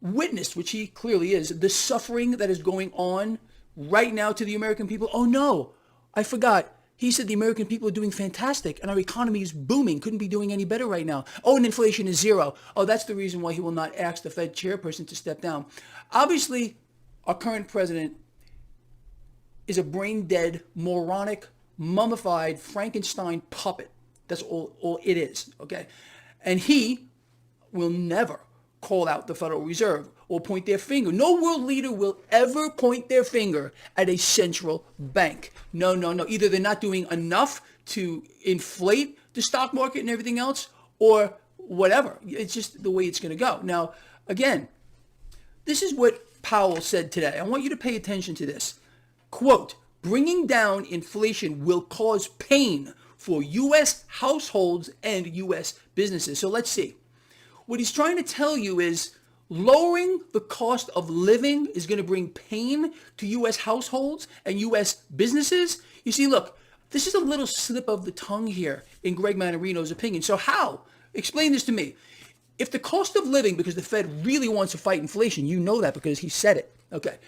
witnessed, which he clearly is, the suffering that is going on right now to the American people. Oh no, I forgot. He said the American people are doing fantastic and our economy is booming. Couldn't be doing any better right now. Oh, and inflation is zero. Oh, that's the reason why he will not ask the Fed chairperson to step down. Obviously, our current president is a brain-dead, moronic, mummified Frankenstein puppet. That's all it is, okay? And he will never call out the Federal Reserve or point their finger. No world leader will ever point their finger at a central bank. No. Either they're not doing enough to inflate the stock market and everything else, or whatever. It's just the way it's going to go. Now, again, this is what Powell said today. I want you to pay attention to this. Quote, bringing down inflation will cause pain for U.S. households and U.S. businesses. So let's see. What he's trying to tell you is lowering the cost of living is going to bring pain to U.S. households and U.S. businesses. You see, look, this is a little slip of the tongue here in Greg Manarino's opinion. So how? Explain this to me. If the cost of living, because the Fed really wants to fight inflation, you know that because he said it. Okay.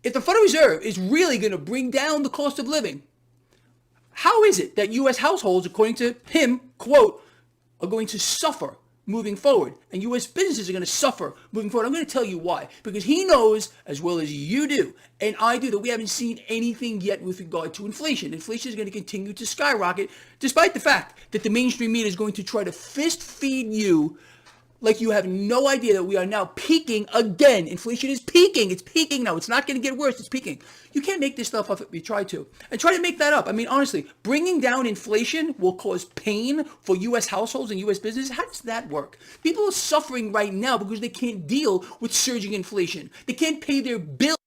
If the Federal Reserve is really going to bring down the cost of living, how is it that U.S. households, according to him, quote, are going to suffer moving forward. And U.S. businesses are going to suffer moving forward. I'm going to tell you why. Because he knows, as well as you do, and I do, that we haven't seen anything yet with regard to inflation. Inflation is going to continue to skyrocket, despite the fact that the mainstream media is going to try to fist feed you like you have no idea that we are now peaking again. Inflation is peaking. It's peaking now. It's not going to get worse. It's peaking. You can't make this stuff up if you try to. And try to make that up. I mean, honestly, bringing down inflation will cause pain for U.S. households and U.S. businesses. How does that work? People are suffering right now because they can't deal with surging inflation. They can't pay their bills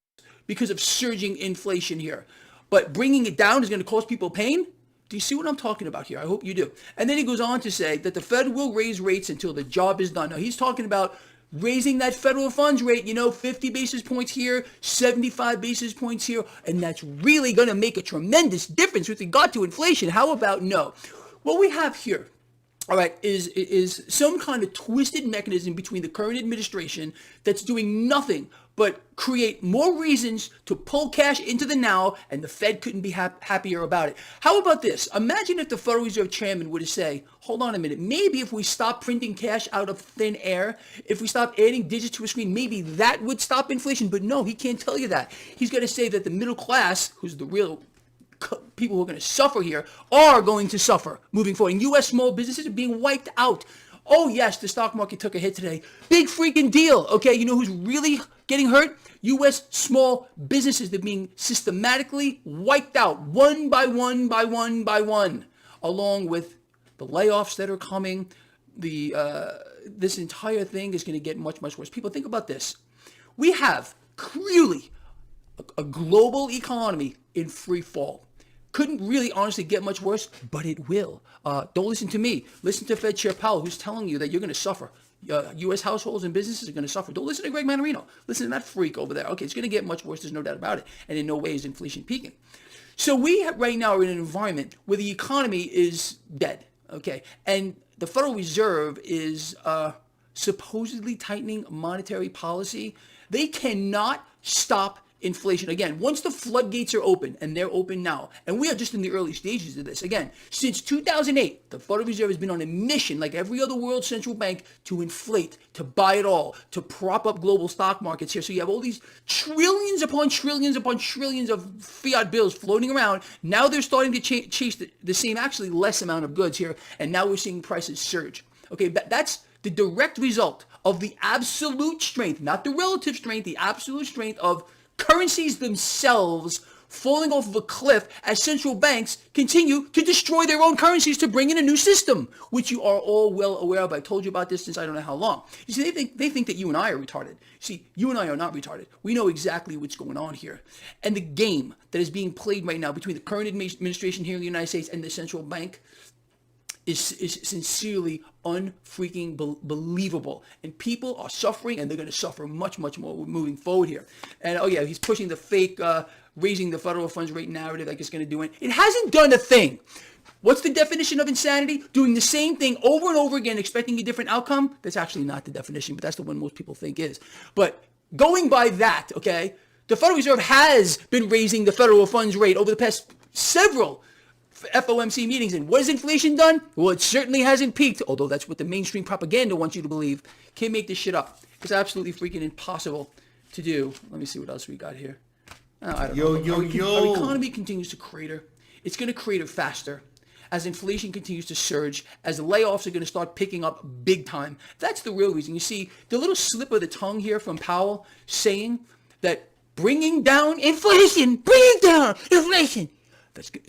because of surging inflation here. But bringing it down is going to cause people pain? Do you see what I'm talking about here? I hope you do. And then he goes on to say that the Fed will raise rates until the job is done. Now, he's talking about raising that federal funds rate, 50 basis points here, 75 basis points here, and that's really going to make a tremendous difference with regard to inflation. How about no? What we have here, all right, is some kind of twisted mechanism between the current administration that's doing nothing but create more reasons to pull cash into the now, and the Fed couldn't be happier about it. How about this? Imagine if the Federal Reserve Chairman were to say, hold on a minute, maybe if we stop printing cash out of thin air, if we stop adding digits to a screen, maybe that would stop inflation. But no, he can't tell you that. He's going to say that the middle class, who's the real people who are going to suffer here, are going to suffer moving forward. And U.S. small businesses are being wiped out. Oh, yes, the stock market took a hit today. Big freaking deal. Okay, you know who's really getting hurt? U.S. small businesses. They're being systematically wiped out one by one by one by one, along with the layoffs that are coming. This entire thing is going to get much, much worse. People, think about this. We have really a global economy in free fall. Couldn't really honestly get much worse, but it will. Don't listen to me. Listen to Fed Chair Powell, who's telling you that you're going to suffer. U.S. households and businesses are going to suffer. Don't listen to Greg Manarino. Listen to that freak over there. Okay, it's going to get much worse. There's no doubt about it. And in no way is inflation peaking. So we right now are in an environment where the economy is dead. Okay, and the Federal Reserve is supposedly tightening monetary policy. They cannot stop inflation. Again, once the floodgates are open, and they're open now, and we are just in the early stages of this. Again, since 2008, the Federal Reserve has been on a mission, like every other world central bank, to inflate, to buy it all, to prop up global stock markets here. So you have all these trillions upon trillions upon trillions of fiat bills floating around. Now they're starting to chase the same, actually less amount of goods here, and now we're seeing prices surge. Okay, that's the direct result of the absolute strength, not the relative strength, the absolute strength of currencies themselves falling off of a cliff as central banks continue to destroy their own currencies to bring in a new system, which you are all well aware of. I told you about this since I don't know how long. You see, they think that you and I are retarded. See, you and I are not retarded. We know exactly what's going on here. And the game that is being played right now between the current administration here in the United States and the central bank is sincerely unfreaking believable. And people are suffering, and they're going to suffer much, much more moving forward here. And oh yeah, he's pushing the fake raising the federal funds rate narrative like it's going to do it. It hasn't done a thing. What's the definition of insanity? Doing the same thing over and over again, expecting a different outcome? That's actually not the definition, but that's the one most people think is. But going by that, okay, the Federal Reserve has been raising the federal funds rate over the past several FOMC meetings. And what has inflation done? Well, it certainly hasn't peaked, although that's what the mainstream propaganda wants you to believe. Can't make this shit up. It's absolutely freaking impossible to do. Let me see what else we got here. I don't know. Our economy continues to crater. It's going to crater faster as inflation continues to surge, as the layoffs are going to start picking up big time. That's the real reason. You see, the little slip of the tongue here from Powell saying that bringing down inflation, it's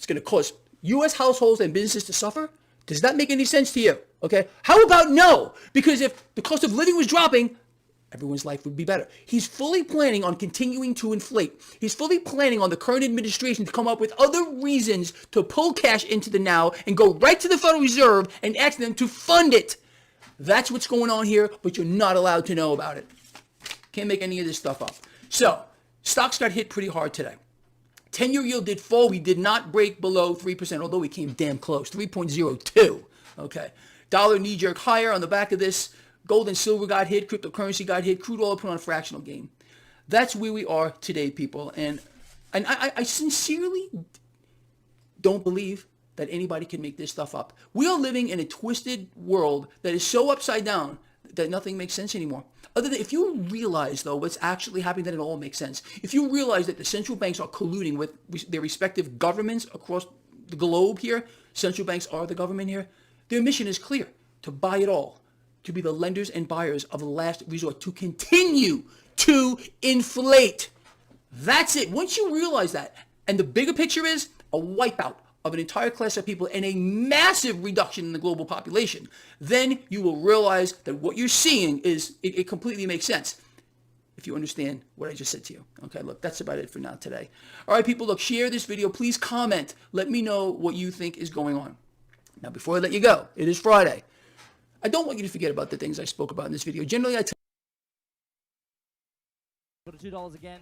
going to cause U.S. households and businesses to suffer? Does that make any sense to you? Okay. How about no? Because if the cost of living was dropping, everyone's life would be better. He's fully planning on continuing to inflate. He's fully planning on the current administration to come up with other reasons to pull cash into the now and go right to the Federal Reserve and ask them to fund it. That's what's going on here, but you're not allowed to know about it. Can't make any of this stuff up. So, stocks got hit pretty hard today. 10-year yield did fall. We did not break below 3%, although we came damn close, 3.02. Okay. Dollar knee-jerk higher on the back of this. Gold and silver got hit. Cryptocurrency got hit. Crude oil put on a fractional gain. That's where we are today, people. And I sincerely don't believe that anybody can make this stuff up. We are living in a twisted world that is so upside down that nothing makes sense anymore. Other than if you realize, though, what's actually happening, then it all makes sense. If you realize that the central banks are colluding with their respective governments across the globe here, central banks are the government here, their mission is clear: to buy it all, to be the lenders and buyers of the last resort, to continue to inflate. That's it. Once you realize that, and the bigger picture is a wipeout of an entire class of people and a massive reduction in the global population, then you will realize that what you're seeing is, it completely makes sense if you understand what I just said to you. Okay, look, that's about it for now today. All right, people, look, share this video. Please comment. Let me know what you think is going on. Now, before I let you go, it is Friday. I don't want you to forget about the things I spoke about in this video. Generally, I tell For the $2 again.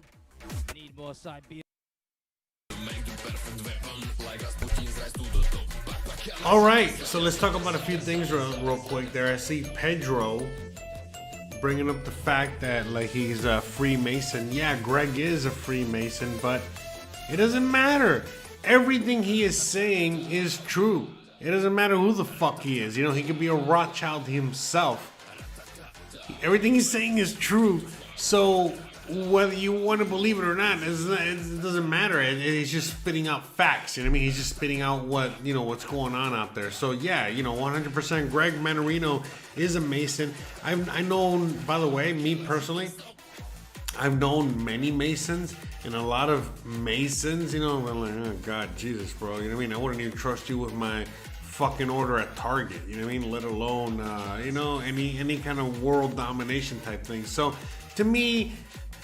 Need more side beer. All right, so let's talk about a few things real quick there. I see Pedro bringing up the fact that like he's a Freemason. Yeah, Greg is a Freemason, but it doesn't matter. Everything he is saying is true. It doesn't matter who the fuck he is. You know, he could be a Rothschild himself. Everything he's saying is true. So whether you want to believe it or not, it doesn't matter. He's just spitting out facts. You know what I mean? He's just spitting out what's going on out there. So yeah, 100% Greg Manarino is a Mason. I know, by the way, me personally, I've known many Masons and a lot of Masons, I'm like, oh God, Jesus, bro. You know what I mean? I wouldn't even trust you with my fucking order at Target, you know what I mean? Let alone, any kind of world domination type thing. So to me,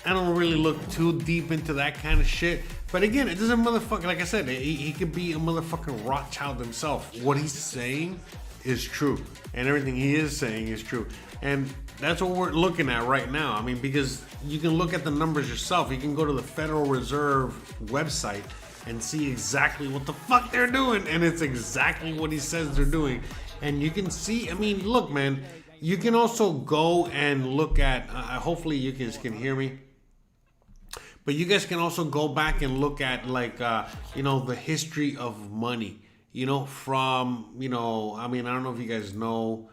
I don't really look too deep into that kind of shit. But again, it doesn't like I said, he could be a motherfucking Rothschild himself. What he's saying is true. And everything he is saying is true. And that's what we're looking at right now. I mean, because you can look at the numbers yourself. You can go to the Federal Reserve website and see exactly what the fuck they're doing. And it's exactly what he says they're doing. And you can see, I mean, look, man, you can also go and look at, hopefully you guys can hear me. But you guys can also go back and look at the history of money, from, I mean, I don't know if you guys know.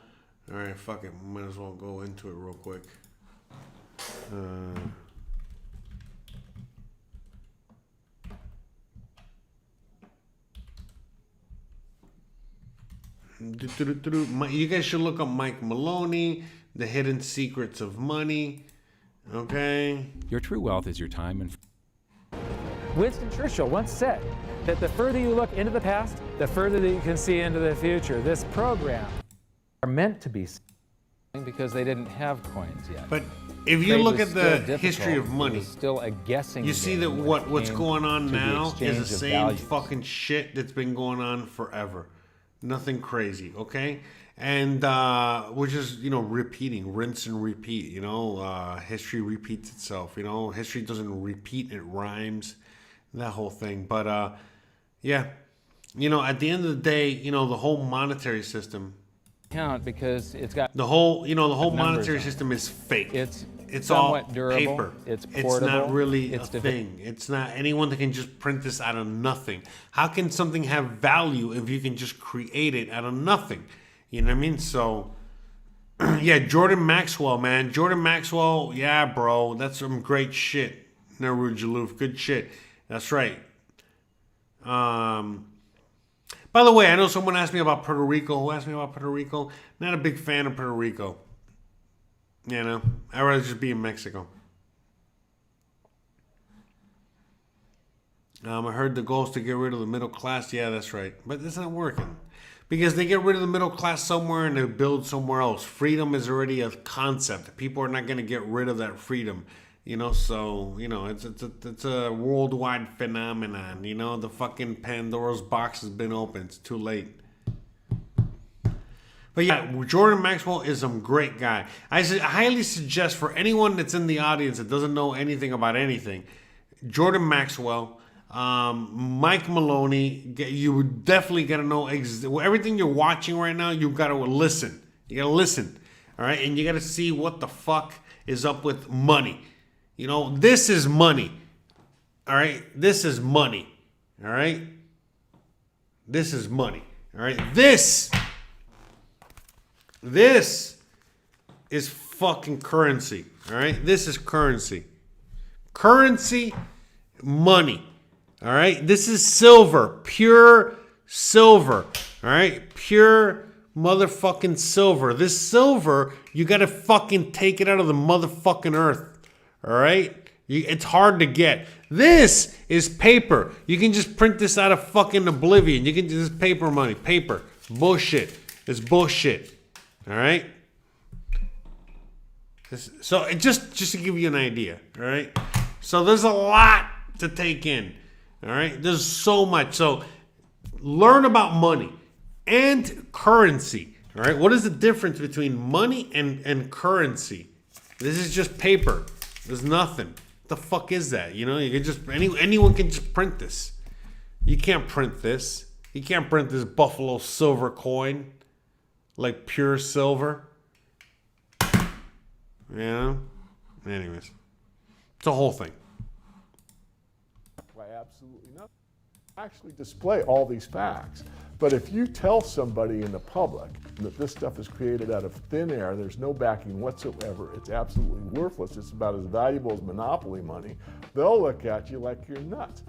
All right, fuck it. Might as well go into it real quick. You guys should look up Mike Maloney, The Hidden Secrets of Money. Okay. Your true wealth is your time and. Winston Churchill once said that the further you look into the past, the further that you can see into the future. This program are meant to be because they didn't have coins yet. But if you look at the history of money, still a guessing. You see that what's going on now is the same fucking shit that's been going on forever. Nothing crazy, okay? And we're just, repeating, rinse and repeat, history repeats itself, history doesn't repeat, it rhymes, that whole thing. But, yeah, at the end of the day, the whole monetary system, because it's got the whole monetary system is fake. It's all durable, paper. It's portable. It's not really a thing. It's not anyone that can just print this out of nothing. How can something have value if you can just create it out of nothing? You know what I mean? So, yeah, Jordan Maxwell, man. Jordan Maxwell, yeah, bro. That's some great shit. Nehru Jaloof, good shit. That's right. By the way, I know someone asked me about Puerto Rico. Who asked me about Puerto Rico? Not a big fan of Puerto Rico. I'd rather just be in Mexico. I heard the goal is to get rid of the middle class. Yeah, that's right. But it's not working. Because they get rid of the middle class somewhere and they build somewhere else. Freedom is already a concept. People are not going to get rid of that freedom. So, it's a worldwide phenomenon. The fucking Pandora's box has been opened. It's too late. But yeah, Jordan Maxwell is some great guy. I highly suggest for anyone that's in the audience that doesn't know anything about anything, Jordan Maxwell, Mike Maloney, you would definitely got to know everything you're watching right now. You got to listen. You got to listen. All right. And you got to see what the fuck is up with money. This is money. All right. This is money. All right. This is money. All right. This is fucking currency. All right. This is currency. Currency, money. All right. This is silver. Pure silver. All right. Pure motherfucking silver. This silver, you got to fucking take it out of the motherfucking earth. All right. It's hard to get. This is paper. You can just print this out of fucking oblivion. You can just paper money. Paper. Bullshit. It's bullshit. All right. So just to give you an idea. All right. So there's a lot to take in. All right. There's so much. So learn about money and currency. All right. What is the difference between money and currency? This is just paper. There's nothing. What the fuck is that? You know, you can just anyone can just print this. You can't print this. You can't print this Buffalo silver coin like pure silver. You know? Anyways. It's a whole thing. Why, absolutely not. Actually display all these facts. But if you tell somebody in the public that this stuff is created out of thin air, there's no backing whatsoever, it's absolutely worthless, it's about as valuable as monopoly money, they'll look at you like you're nuts.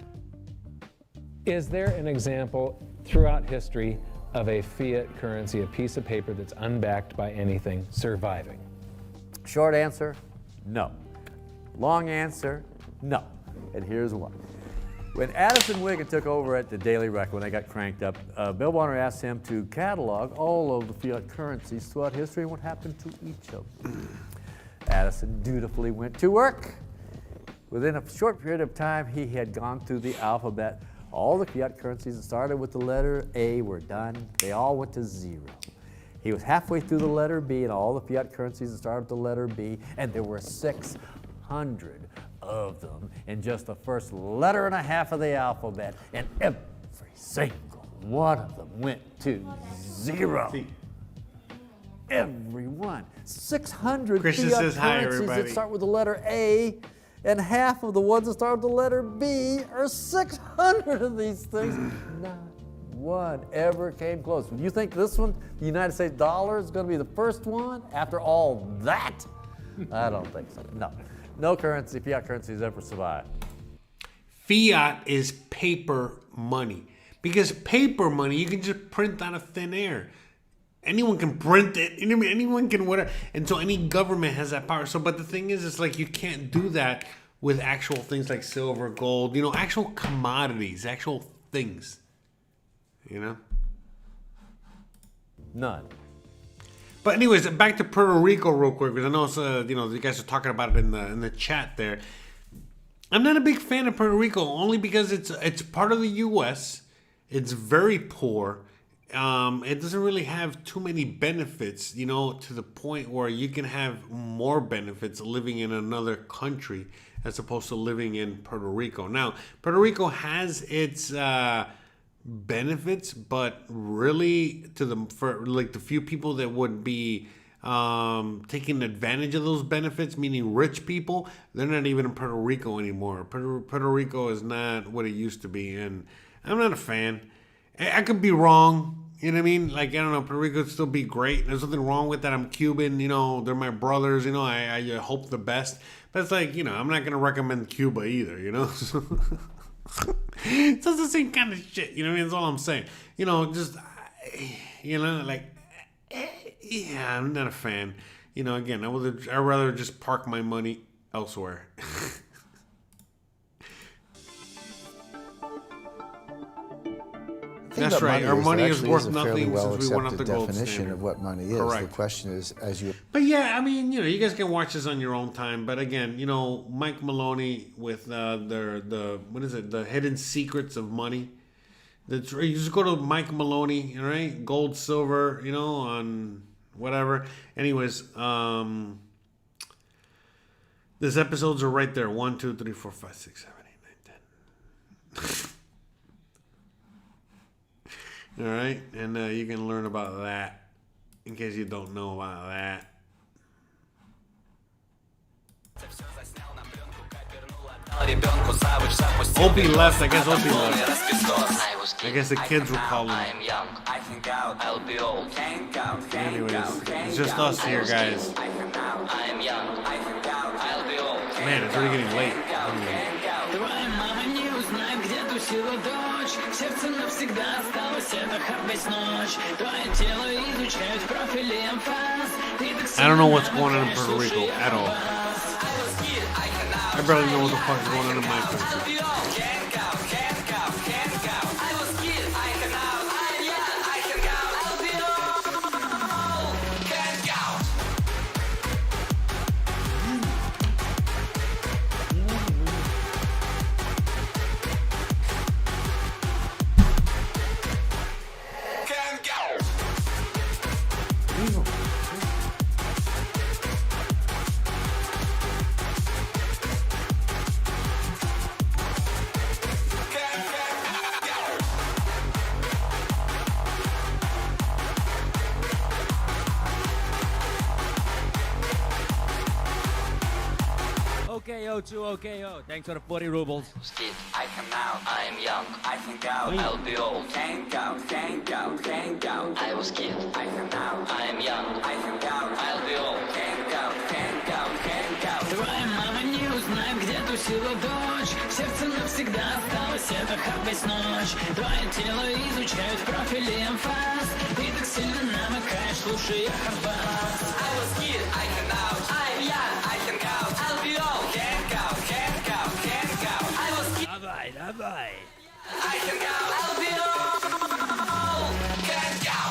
Is there an example throughout history of a fiat currency, a piece of paper that's unbacked by anything, surviving? Short answer, no. Long answer, no. And here's why. When Addison Wiggin took over at the Daily Record, when they got cranked up, Bill Warner asked him to catalog all of the fiat currencies throughout history and what happened to each of them. Addison dutifully went to work. Within a short period of time, he had gone through the alphabet. All the fiat currencies that started with the letter A were done. They all went to zero. He was halfway through the letter B, and all the fiat currencies that started with the letter B, and there were 600 of them in just the first letter and a half of the alphabet, and every single one of them went to zero. Every one. 600 Christian fiat says hi, currencies everybody. that start with the letter A, and half of the ones that start with the letter B are 600 of these things. Not one ever came close. You think this one, the United States dollar, is going to be the first one after all that? I don't think so. No. No currency, fiat currency has ever survived. Fiat is paper money. Because paper money, you can just print out of thin air. Anyone can print it. Anyone can whatever. And so any government has that power. So, but the thing is, it's like you can't do that with actual things like silver, gold, actual commodities, actual things. None. But anyways, back to Puerto Rico real quick, because I know it's, you guys are talking about it in the chat there. I'm not a big fan of Puerto Rico, only because it's part of the U.S. It's very poor. It doesn't really have too many benefits, to the point where you can have more benefits living in another country as opposed to living in Puerto Rico. Now, Puerto Rico has its benefits, but really for the few people that would be taking advantage of those benefits, meaning rich people, they're not even in Puerto Rico anymore. Puerto Rico is not what it used to be, and I'm not a fan. I could be wrong, you know what I mean? Like, I don't know, Puerto Rico would still be great. There's nothing wrong with that. I'm Cuban, they're my brothers, I hope the best. But it's like, I'm not going to recommend Cuba either, It's just the same kind of shit, you know what I mean? That's all I'm saying. I'm not a fan. Again, I'd rather just park my money elsewhere. That's right. Our money is worth nothing since we went off the gold definition of what money is. Correct. The question is, But yeah, I mean, you guys can watch this on your own time. But again, Mike Maloney with the Hidden Secrets of Money. You just go to Mike Maloney, all right? Gold, silver, on whatever. Anyways, these episodes are right there. 1, 2, 3, 4, 5, 6, 7, 8, 9, 10. All right, and you can learn about that in case you don't know about that. Ребенку завуч запустил Opie left. I guess Opie left. I guess the kids were calling. Anyways, it's just us here, guys. Man, it's already getting late. I don't know what's going on in Puerto Rico at all. I barely know what the fuck is going on in my country. OKO to OKO. Thanks for the 40 rubles. I come out, I am young. I can go, I'll be old. Can't go, can't go, can't go. I was kid. I come out, I am young. I can go, I'll be old. Can't go, can't go, can't go. Твоя мама не узнает, где тусила дочь. Сердце навсегда осталось, это хапать ночь. Твое тело изучают в профиле эмфаз. Ты так сильно намыкаешь, слушая хардбас. I was kid, I come out, I am young. I can go, I'll be old. Can't go, can't go, can't go. I was kid. Давай, давай. I can go, I'll be old. Can't go. Can't go.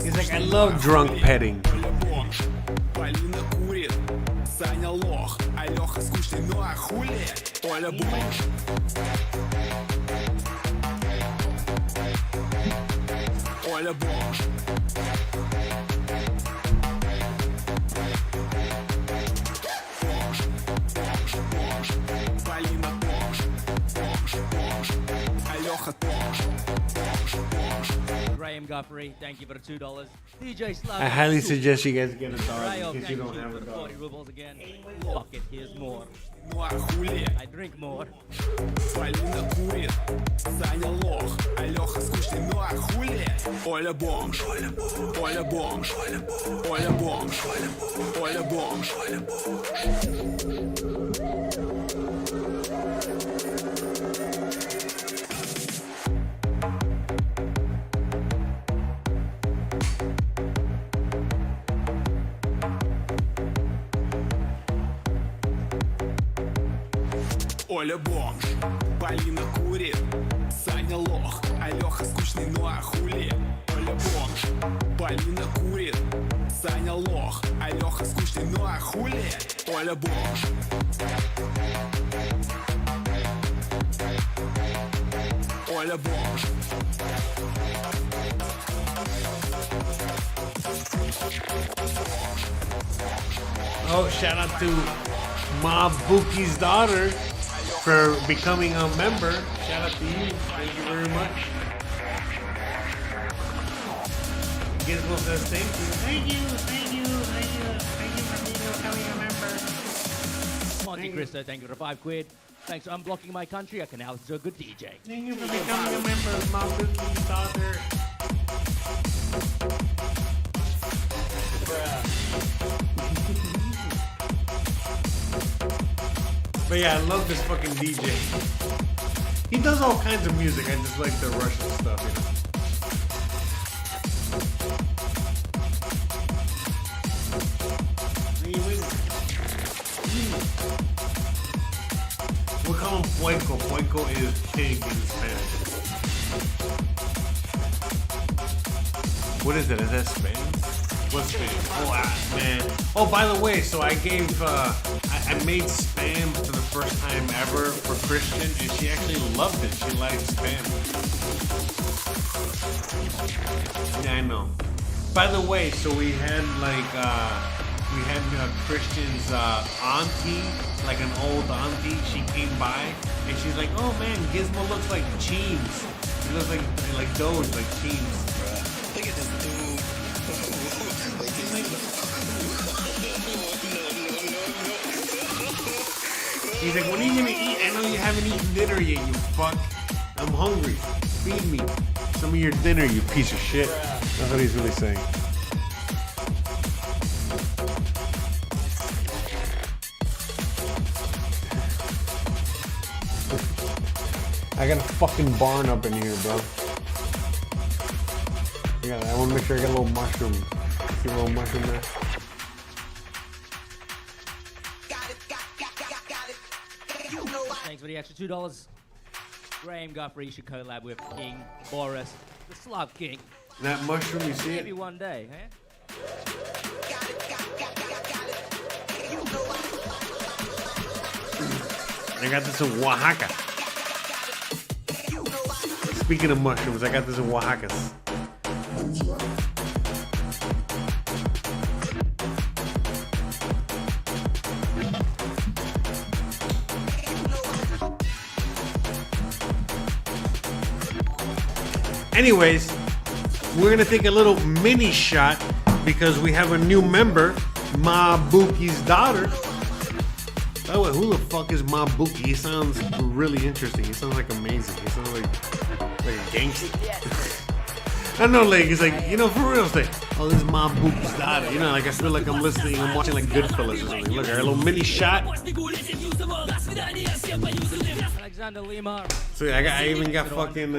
He's like, I love drunk petting. Полина курит, Саня лох, а Леха скучный, ну а хули? Оля бомж. Оля бомж. Бомж, бомж, бомж. Полина бомж, бомж, бомж. А Леха бомж, бомж, бомж. Graham Guffrey, thank you for the $2. DJ Slav. I highly suggest you guys get a dog Rayo, because thank you don't have a for the dog. 40 rubles again. Fuck it, here's more. Ну а хули? I drink more. Полина курит, Саня лох, а Леха скучный, ну а хули? Оля бомж, Оля бомж, Оля бомж, Оля бомж, Оля бомж. Оля бомж, Полина курит, Саня лох, а Леха скучный, ну а хули? Оля бомж, Полина курит, Саня лох, а Леха скучный, ну а хули? Оля бомж. Оля бомж. Oh, shout out to Ma Buki's daughter for becoming a member. Shout out to you. Thank you very much. Gizmo says thank you. Thank you, thank you, thank you, thank you for becoming a member. Monte Cristo, thank you for 5 quid. Thanks for unblocking my country. I can now do a good DJ. Thank you for becoming a member of Ma Buki's daughter. But yeah, I love this fucking DJ. He does all kinds of music. I just like the Russian stuff, you know. We call him Puenco. Puenco is pig in Spanish. What is it? Is that Spanish? What's Spanish? Oh, man. Oh, by the way, so I gave, I made Spam for the first time ever for Christian, and she actually loved it. She liked Spam. I know. By the way, so we had Christian's auntie, like an old auntie. She came by and she's like, "Oh man, Gizmo looks like Cheems. He looks like Doge, like Cheems." Look at this dude. He's like, "When are you gonna eat? I know you haven't eaten dinner yet, you fuck. I'm hungry. Feed me some of your dinner, you piece of shit." That's what he's really saying. I got a fucking barn up in here, bro. I want to make sure I got a little mushroom. See a little mushroom there? Thanks for the extra $2. Graham Guthrie should collab with King Boris, the Slug King. That mushroom, you see it? Maybe one day, eh? I got this in Oaxaca. Speaking of mushrooms, I got this in Oaxaca. Anyways, we're gonna take a little mini shot because we have a new member, Mabuki's daughter. By the way, who the fuck is Mabuki? He sounds really interesting. He sounds like amazing. He sounds like a gangster. I know, like, he's like, you know, for real, it's like, oh, this is Mabuki's daughter. You know, like, I feel like I'm watching like Goodfellas or something. Look, our little mini shot. Alexander Lima. So I even got fucking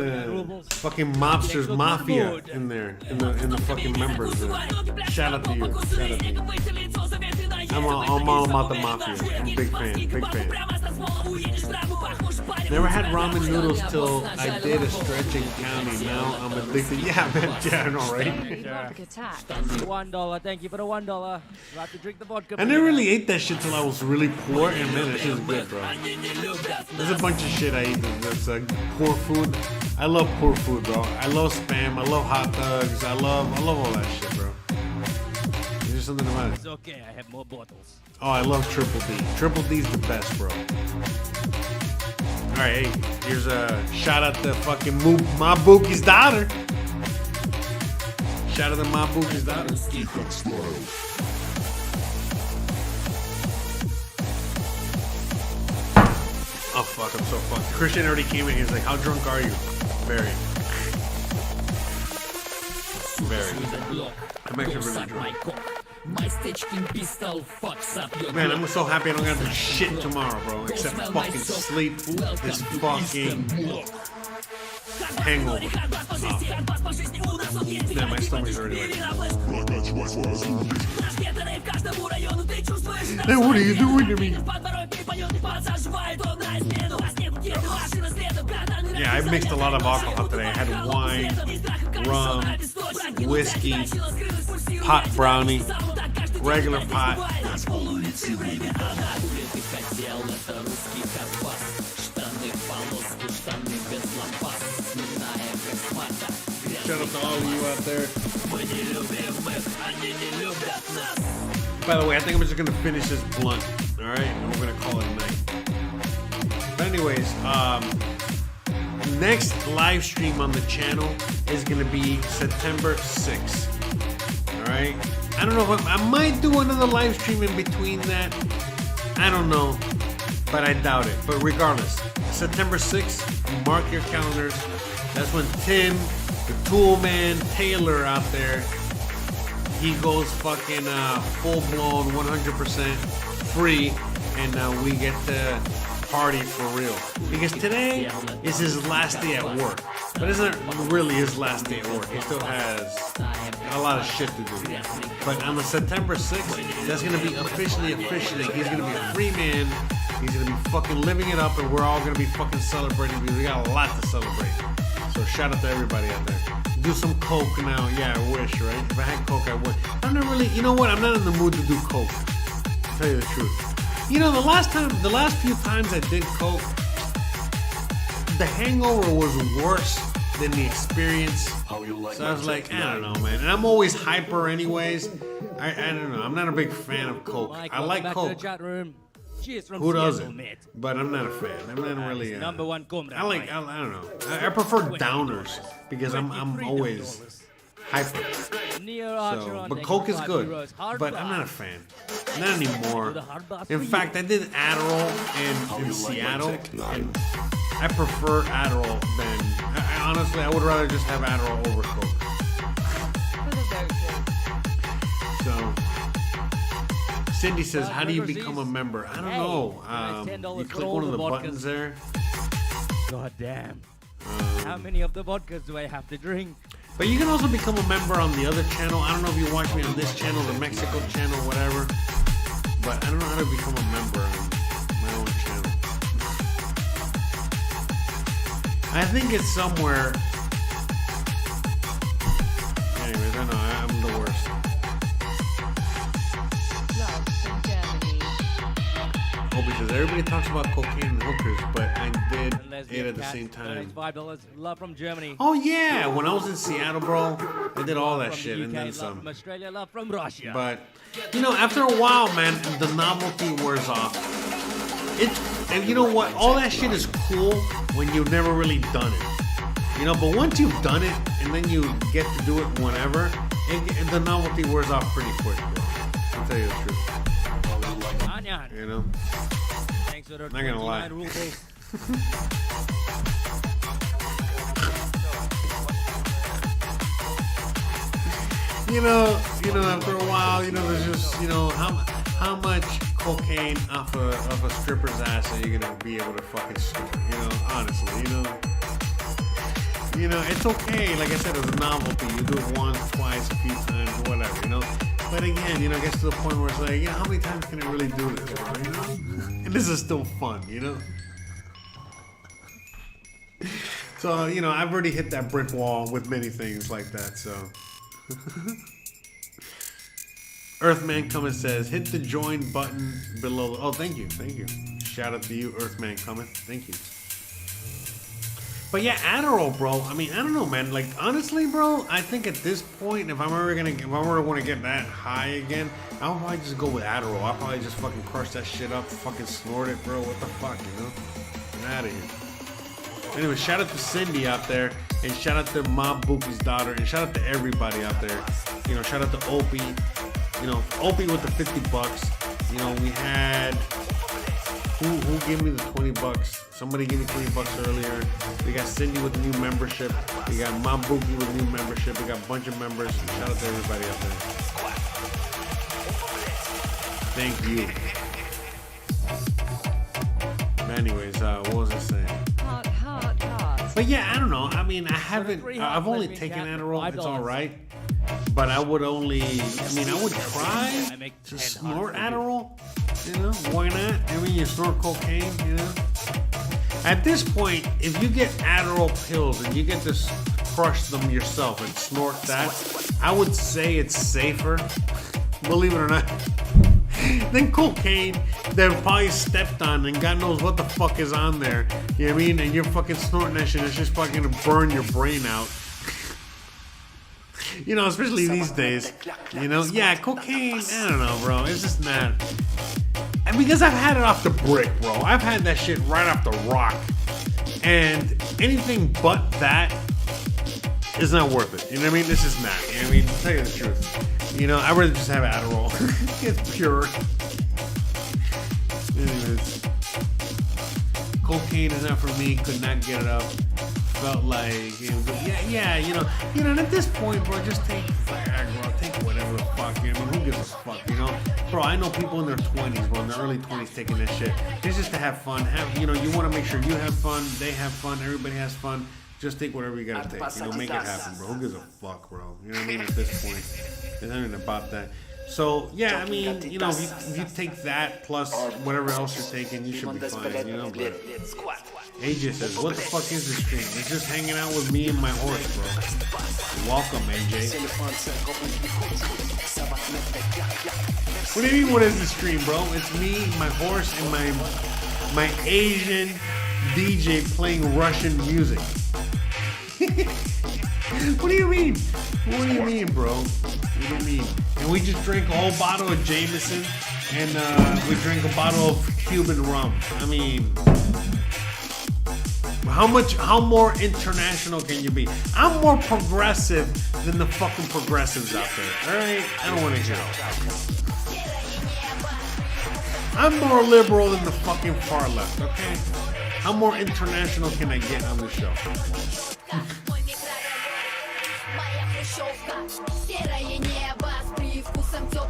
mobsters mafia in there, in the fucking members there. Shout out to you. Shout out to you. I'm all about the mafia. I'm a big fan. Big fan. Never had ramen noodles till I did a stretch in county. Now I'm addicted. Yeah, man. Yeah, I know, right? $1. Thank you for the $1. You have to drink the vodka. I never really ate that shit till I was really poor, and man, that shit's good, bro. There's a bunch of shit I eat that's poor food. I love poor food, bro. I love Spam. I love hot dogs. I love all that shit, bro. There's just something about it. It's okay, I have more bottles. Oh, I love Triple D. Triple D's the best, bro. All right, hey, here's a shout out to fucking Mabuki's daughter. Shout out to Mabuki's daughter. Oh fuck, I'm so fucked. Christian already came in. He's like, "How drunk are you?" Very. I'm actually really drunk. Man, I'm so happy I don't gotta do shit tomorrow, bro. Except fucking sleep. This fucking hangover. Oh. Yeah, my stomach's already like. Hey, what are you doing to me? Yeah, I mixed a lot of alcohol today. I had wine, rum, whiskey, pot brownie, regular pot. Shout out to all of you out there. By the way, I think I'm just gonna finish this blunt, all right? And we're gonna call it a night. But anyways, next live stream on the channel is gonna be September 6th. All right. I don't know if I might do another live stream in between that. I don't know, but I doubt it. But regardless, September 6th, mark your calendars. That's when Tim, the tool man, Taylor out there, he goes fucking full-blown 100% free, and we get to party for real. Because today is his last day at work. But it's not really his last day at work. He still has a lot of shit to do. But on the September 6th, that's going to be officially, he's going to be a free man. He's going to be fucking living it up, and we're all going to be fucking celebrating because we got a lot to celebrate. So shout out to everybody out there. Do some coke now. Yeah, I wish, right? If I had coke, I would. I'm not really, you know what? I'm not in the mood to do coke. To tell you the truth. You know, the last few times I did coke, the hangover was worse than the experience. So I was like, I don't know, man. And I'm always hyper anyways. I don't know. I'm not a big fan of Coke. I like Coke. Who doesn't? But I'm not a fan. I'm not really. Number one I don't know. I prefer downers because I'm always hyper. So, but Coke is good. But I'm not a fan. Not anymore. In fact, I did Adderall in Seattle, and I prefer Adderall than. Honestly, I would rather just have Adderall over Coke. So. Cindy says, how do you become a member? I don't know. You click one of the buttons there. God damn. How many of the vodkas do I have to drink? But you can also become a member on the other channel. I don't know if you watch me on this channel, the Mexico channel, whatever. But I don't know how to become a member on my own channel. I think it's somewhere. Anyways, I know I'm the worst. Because everybody talks about cocaine and hookers, but I did it at the same time. $5. Love from Germany. Oh yeah, when I was in Seattle, bro, I did all that shit and then some. From Australia, love from Russia. But you know, after a while, man, the novelty wears off. And you know what? All that shit is cool when you've never really done it. You know, but once you've done it and then you get to do it whenever, the novelty wears off pretty quick, bro. I'll tell you the truth. You know? Not gonna lie. you know, after a while, you know, there's just, you know, how much cocaine off a stripper's ass are you gonna be able to fucking snort? You know, honestly, you know, it's okay. Like I said, it's a novelty. You do it once, twice, a few times, whatever, you know. But again, you know, it gets to the point where it's like, you know, how many times can I really do this, bro? You know? And this is still fun, you know? So, you know, I've already hit that brick wall with many things like that, so. Earthman Cummins says, hit the join button below. Oh, thank you. Shout out to you, Earthman Cummins. Thank you. But yeah, Adderall, bro. I mean, I don't know, man. Like, honestly, bro, I think at this point, if I'm ever want to get that high again, I'll probably just go with Adderall. I'll probably just fucking crush that shit up, fucking snort it, bro. What the fuck, you know? Get out of here. Anyway, shout out to Cindy out there, and shout out to Mob Boopie's daughter, and shout out to everybody out there. You know, shout out to Opie. You know, Opie with the $50. You know, we had. Who gave me the $20? Somebody gave me $20 earlier. We got Cindy with the new membership. We got Mom Boogie with the new membership. We got a bunch of members. Shout out to everybody out there. Thank you. Anyways, what was I saying? Hot. But yeah, I don't know. I mean, I've only taken Adderall. It's all right. But I would I would try to snort Adderall. You know, why not? I mean, you snort cocaine, you know? At this point, if you get Adderall pills and you get to crush them yourself and snort that, I would say it's safer, believe it or not, than cocaine that probably stepped on and God knows what the fuck is on there. You know what I mean? And you're fucking snorting that shit, it's just fucking gonna burn your brain out. You know, especially these days. You know, yeah, cocaine, I don't know, bro. It's just not. And because I've had it off the brick, bro. I've had that shit right off the rock. And anything but that is not worth it. You know what I mean? This is not. You know what I mean? To tell you the truth. You know, I'd rather just have Adderall. It's pure. Anyways. Cocaine is not for me. Could not get it up. Felt like, you know, yeah, you know, and at this point, bro, just take Viagra, take whatever the fuck, you know, I mean, who gives a fuck, you know? Bro, I know people in their 20s, bro, in their early 20s taking this shit. It's just to have fun. You know, you want to make sure you have fun, they have fun, everybody has fun. Just take whatever you gotta take, you know, make it happen, bro. Who gives a fuck, bro? You know what I mean? At this point, there's nothing about that. So, yeah, I mean, you know, if you take that plus whatever else you're taking, you should be fine, you know, but AJ says, what the fuck is this stream? It's just hanging out with me and my horse, bro. Welcome, AJ. What do you mean, what is the stream, bro? It's me, my horse, and my Asian DJ playing Russian music. What do you mean? What do you mean, bro? What do you mean? And we just drank a whole bottle of Jameson, and we drank a bottle of Cuban rum. I mean, how more international can you be? I'm more progressive than the fucking progressives out there. All right, I don't want to hear it. I'm more liberal than the fucking far left. Okay, how more international can I get on the show?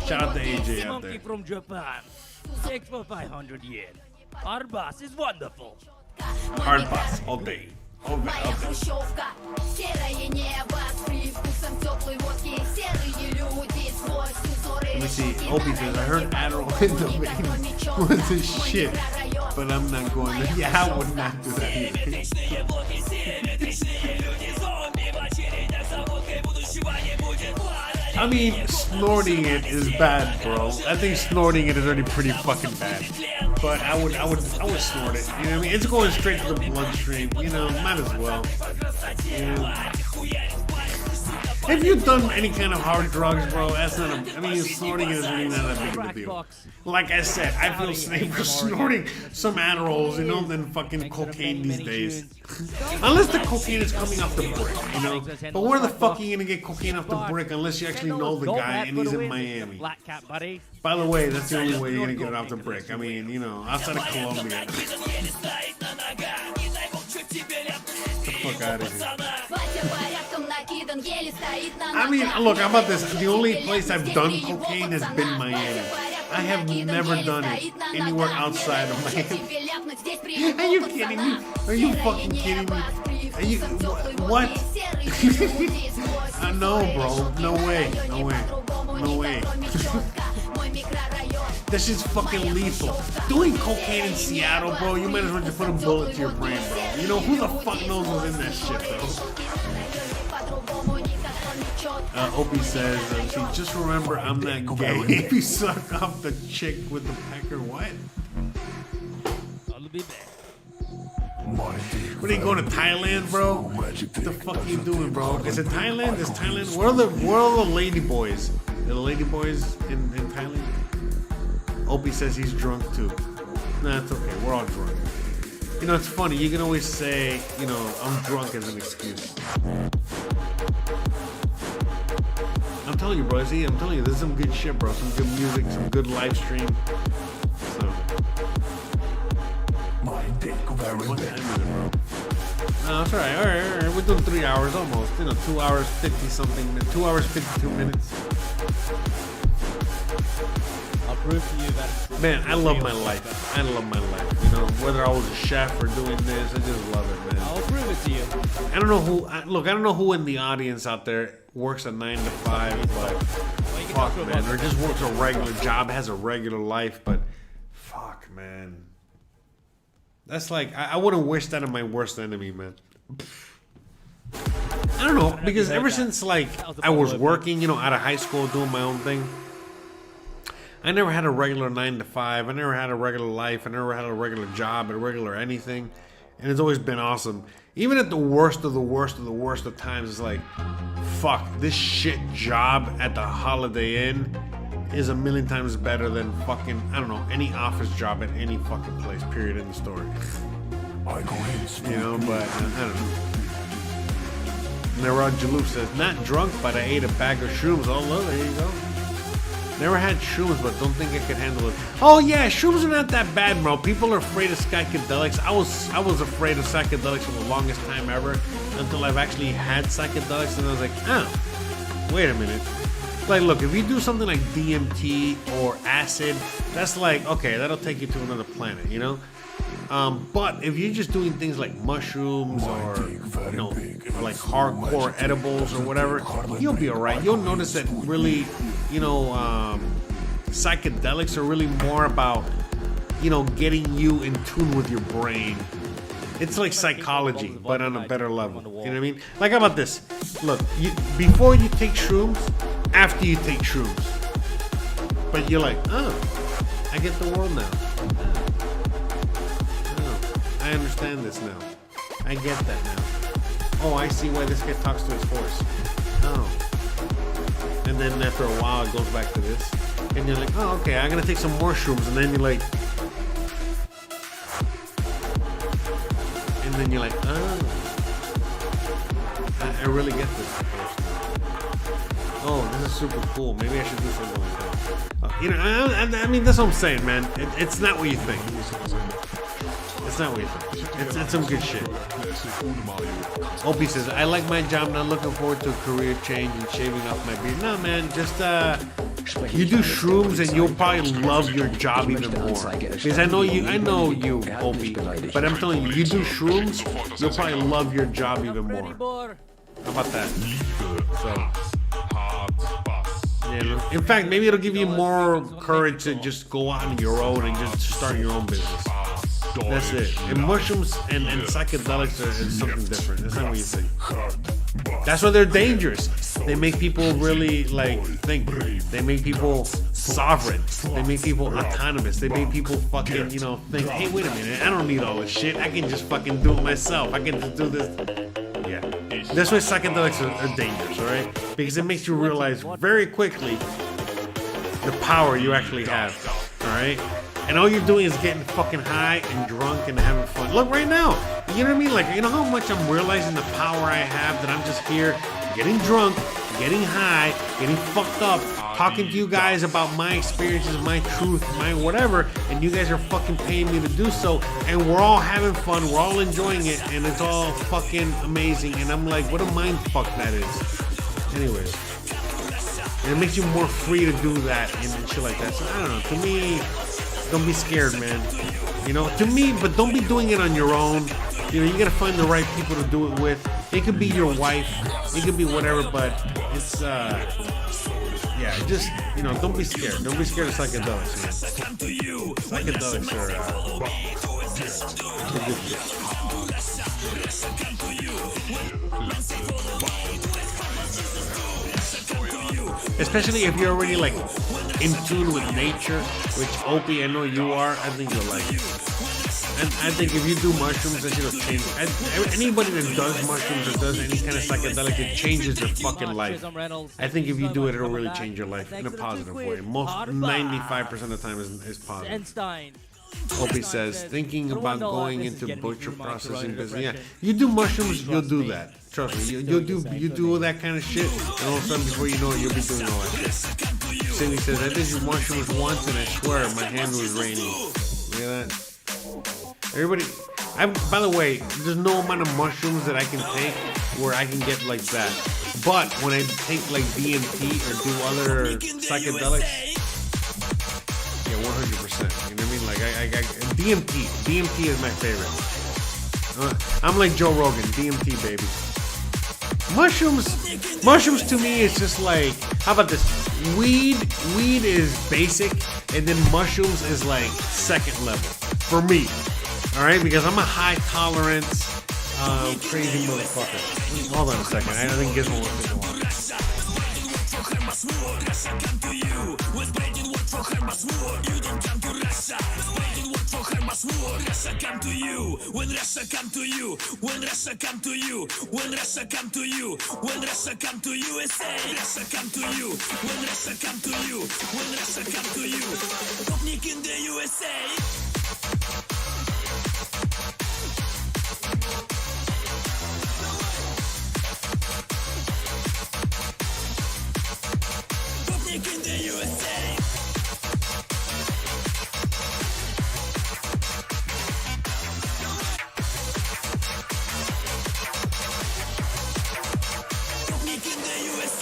Shout out to AJ out there. From Japan. 6 for 500 yen. Our boss is wonderful. Hard boss all day. All day. All day. Let me see. Opie says, I heard Adderall in the vein was a shit, but I'm not going to. Yeah, I would not do that either. I mean, snorting it is bad, bro. I think snorting it is already pretty fucking bad. But I would snort it. You know what I mean? It's going straight to the bloodstream. You know, might as well. You know? If you've done any kind of hard drugs, bro, that's not a. I mean, snorting it is really not that big of a deal. Like I said, I feel safer snorting some Adderalls, you know, than fucking cocaine these days. Unless the cocaine is coming off the brick, you know. But where the fuck are you gonna get cocaine off the brick unless you actually know the guy and he's in Miami? By the way, that's the only way you're gonna get it off the brick. I mean, you know, outside of Colombia. Get the fuck out of here. I mean, look, how about this? The only place I've done cocaine has been Miami. I have never done it anywhere outside of Miami. Are you kidding me? Are you fucking kidding me? Are you, what? No, bro. No way. No way. No way. This is fucking lethal. Doing cocaine in Seattle, bro, you might as well just put a bullet to your brain, bro. You know, who the fuck knows what's in that shit, bro? Opie says, see, just remember I'm not gay. If you suck off the chick with the pecker, what? I'll be back. What are you going to Thailand, bro? What the fuck are you doing, bro? Is it Thailand? Is Thailand? Where are the lady boys? The lady boys in Thailand? Opie says he's drunk too. Nah, it's okay. We're all drunk. You know, it's funny. You can always say, you know, I'm drunk as an excuse. I'm telling you, bro. See, I'm telling you, this is some good shit, bro. Some good music, some good live stream. So. What time is it, bro? No, it's alright. All right. We're doing 3 hours almost. You know, 2 hours 50 something. 2 hours 52 minutes. I'll prove to you that. Man, I love my life. I love my life. You know, whether I was a chef or doing this, I just love it, man. I'll prove it to you. I don't know who. Look, I don't know who in the audience out there works a 9 to 5, but fuck, man, or just works a regular job, has a regular life, but fuck, man. That's like I wouldn't wish that on my worst enemy, man. I don't know, because ever since like I was working, you know, out of high school doing my own thing, I never had a regular 9 to 5. I never had a regular life. I never had a regular job, a regular anything, and it's always been awesome. Even at the worst of the worst of the worst of times, it's like, fuck, this shit job at the Holiday Inn is a million times better than fucking, I don't know, any office job at any fucking place, period, in the story. You know, but I don't know. Nerod Jaloof says, not drunk, but I ate a bag of shrooms. Oh, look, there you go. Never had shrooms, but don't think I could handle it. Oh yeah, shrooms are not that bad, bro. People are afraid of psychedelics. I was afraid of psychedelics for the longest time ever, until I've actually had psychedelics, and I was like, oh, wait a minute. Like, look, if you do something like DMT or acid, that's like, okay, that'll take you to another planet, you know? But if you're just doing things like mushrooms or, you know, or like hardcore edibles or whatever, you'll be alright. You'll notice that really, you know, psychedelics are really more about, you know, getting you in tune with your brain. It's like psychology, but on a better level. You know what I mean? Like, how about this? Look, before you take shrooms, after you take shrooms. But you're like, oh, I get the world now. Oh, I understand this now. I get that now. oh, I see why this guy talks to his horse. Oh. And then after a while, it goes back to this. And you're like, oh, okay, I'm going to take some more shrooms. And then you're like... And then you're like, oh. I really get this. Oh, this is super cool. Maybe I should do something like that. You know, I mean, that's what I'm saying, man. It's not what you think. It's not what you think. It's some good shit. Opie says, I like my job, not looking forward to a career change and shaving off my beard. No, man, just, you do shrooms and you'll probably love your job even more. Because I know you, Opie, but I'm telling you, you do shrooms, you'll probably love your job even more. How about that? So, yeah, in fact, maybe it'll give you more courage to just go out on your own and just start your own business. That's it. And mushrooms and psychedelics is something different. That's not what you think. That's why they're dangerous. They make people really think. They make people sovereign. They make people autonomous. They make people fucking, think, hey, wait a minute, I don't need all this shit. I can just fucking do it myself. I can just do this. Yeah. That's why psychedelics are dangerous, alright? Because it makes you realize very quickly the power you actually have. Alright? And all you're doing is getting fucking high and drunk and having fun. Look, right now, you know what I mean? Like, you know how much I'm realizing the power I have, that I'm just here getting drunk, getting high, getting fucked up, talking to you guys about my experiences, my truth, my whatever, and you guys are fucking paying me to do so, and we're all having fun, we're all enjoying it, and it's all fucking amazing, and I'm like, what a mind fuck that is. Anyways. And it makes you more free to do that and shit like that. So, I don't know, to me... Don't be scared, man. To me, but don't be doing it on your own. You gotta find the right people to do it with. It could be your wife. It could be whatever, but it's, yeah, just, don't be scared. Don't be scared of psychedelics, man. Psychedelics are good shit. Especially if you're already, in tune with nature, which Opie, I know you are. I think you'll like it. And I think if you do mushrooms, that shit'll change. Anybody that does mushrooms or does any kind of psychedelic, it changes their fucking life. I think if you do it, it'll really change your life in a positive way. Most 95% of the time is positive. Opie says, thinking about going into butcher processing business. Yeah, you do mushrooms, you'll do that. Trust me, you do all that kind of shit, and all of a sudden, before you know it, you'll be doing all that shit. Cindy says, I did mushrooms once, and I swear my hand was raining. Look at that. Everybody, by the way, there's no amount of mushrooms that I can take where I can get like that. But when I take like DMT or do other psychedelics, yeah, 100%. You know what I mean? Like I DMT is my favorite. I'm like Joe Rogan, DMT baby. Mushrooms to me is just like, how about this? Weed is basic, and then mushrooms is like second level for me. All right, because I'm a high tolerance, crazy motherfucker. Hold on a second, I think Gizmo wants to go on. Russia come to you, when Russia come to you, when Russia come to you, when Russia come to you, when Russia come to USA, Russia come to you, when Russia come to you, when Russia come to you, Gopnik in the USA. In the USA. In the USA.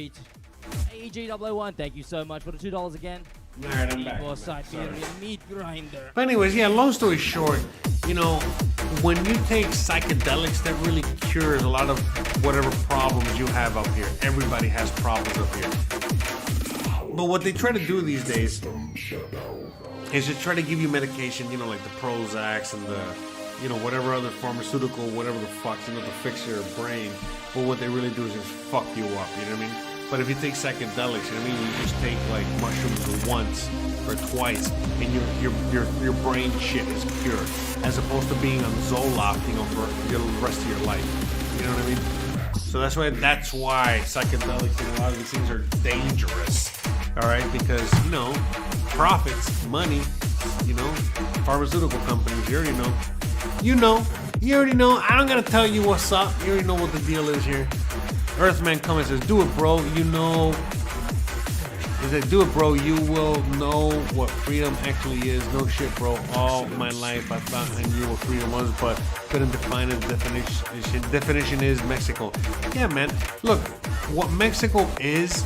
meat. AEG001, thank you so much for the $2 again. Alright, I'm back. For Siberian meat grinder. But anyways, yeah, long story short, you know, when you take psychedelics, that really cures a lot of whatever problems you have up here. Everybody has problems up here. But what they try to do these days is to try to give you medication, you know, like the Prozacs and the, you know, whatever other pharmaceutical, whatever the fuck, you know, to fix your brain. But what they really do is just fuck you up, you know what I mean? But if you take psychedelics, you know what I mean, you just take like mushrooms once or twice, and your brain shit is cured, as opposed to being on Zoloft, you know, for the rest of your life. You know what I mean? So that's why psychedelics and a lot of these things are dangerous. All right, because you know, profits, money, you know, pharmaceutical companies. You already know. You already know. I don't gotta tell you what's up. You already know what the deal is here. Earthman comments says, "Do it, bro. You know." He said, "Do it, bro. You will know what freedom actually is." No shit, bro. All my life I thought I knew what freedom was, but couldn't define it. Definition is Mexico. Yeah, man. Look, what Mexico is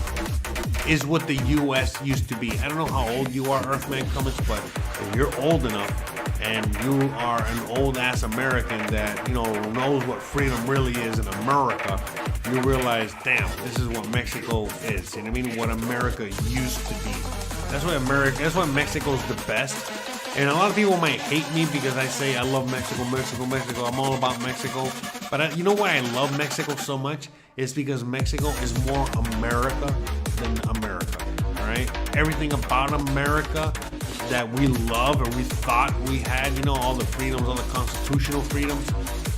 what the U.S. used to be. I don't know how old you are, Earthman comments, but if you're old enough and you are an old-ass American that, you know, knows what freedom really is in America, you realize, damn, this is what Mexico is. You know what I mean? What America used to be. That's why Mexico's the best. And a lot of people might hate me because I say I love Mexico, Mexico, Mexico. I'm all about Mexico. But you know why I love Mexico so much? It's because Mexico is more America than America. All right? Everything about America that we love or we thought we had, you know, all the freedoms, all the constitutional freedoms,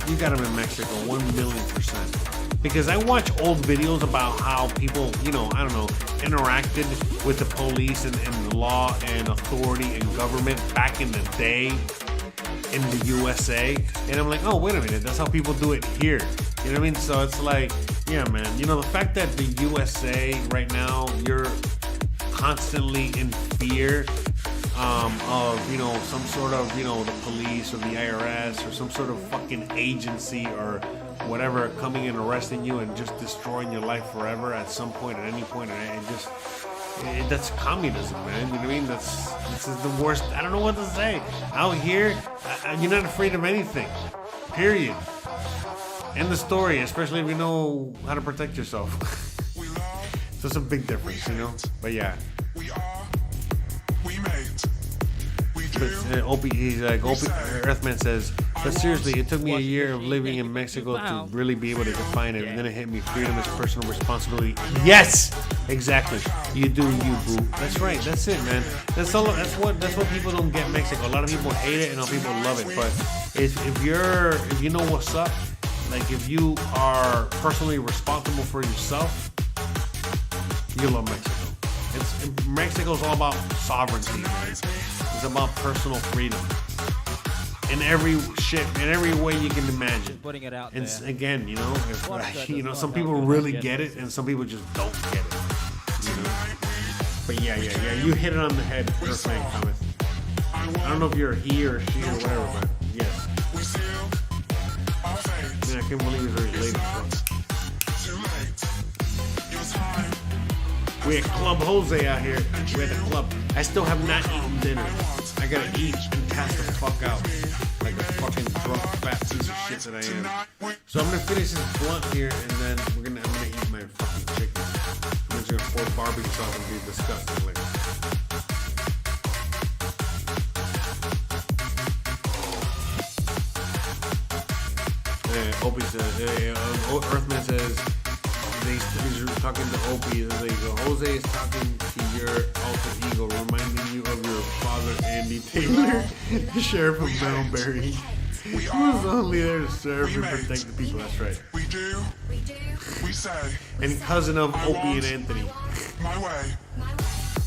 you got them in Mexico, 1,000,000%. Because I watch old videos about how people, you know, I don't know, interacted with the police and law and authority and government back in the day in the USA. And I'm like, oh, wait a minute, that's how people do it here. You know what I mean? So it's like, yeah, man, you know, the fact that the USA right now, you're constantly in fear of, you know, some sort of, you know, the police or the IRS or some sort of fucking agency or whatever coming and arresting you and just destroying your life forever at some point, at any point, and that's communism, man. You know what I mean? This is the worst. I don't know what to say. Out here, you're not afraid of anything. Period. End the story, especially if you know how to protect yourself. So it's a big difference, you know? But yeah. But Opie, he's like, Earthman says, but seriously, it took me a year of living in Mexico to really be able to define it, and then it hit me. Freedom is personal responsibility. Yes, exactly. You do you, boo. That's right. That's it, man. That's what people don't get in Mexico. A lot of people hate it, and other people love it. But if you know what's up, like if you are personally responsible for yourself, you love Mexico. Mexico's all about sovereignty, man. It's about personal freedom in every way you can imagine. Putting it out and there. Again, you know, if you know, some people really get it, and some people just don't get it. You know? But yeah, you hit it on the head, Earthman Thomas. I don't know if you're a he or a she or whatever, but yes. Man, I can't believe it's already late. We at Club Jose out here. We're at the club. I still have not eaten dinner. I gotta eat and pass the fuck out. Like a fucking drunk fat piece of shit that I am. So I'm gonna finish this blunt here and then I'm gonna eat my fucking chicken. I'm just gonna pour barbecue sauce and be disgusting later. Opie says, Earthman says, he's talking to Opie. Like, Jose is talking to your alter ego, reminding you of your father, Andy Taylor, Sheriff of Melbury. He was only there to serve and protect the people. That's right. We do. We say. And cousin of Opie and Anthony. My way.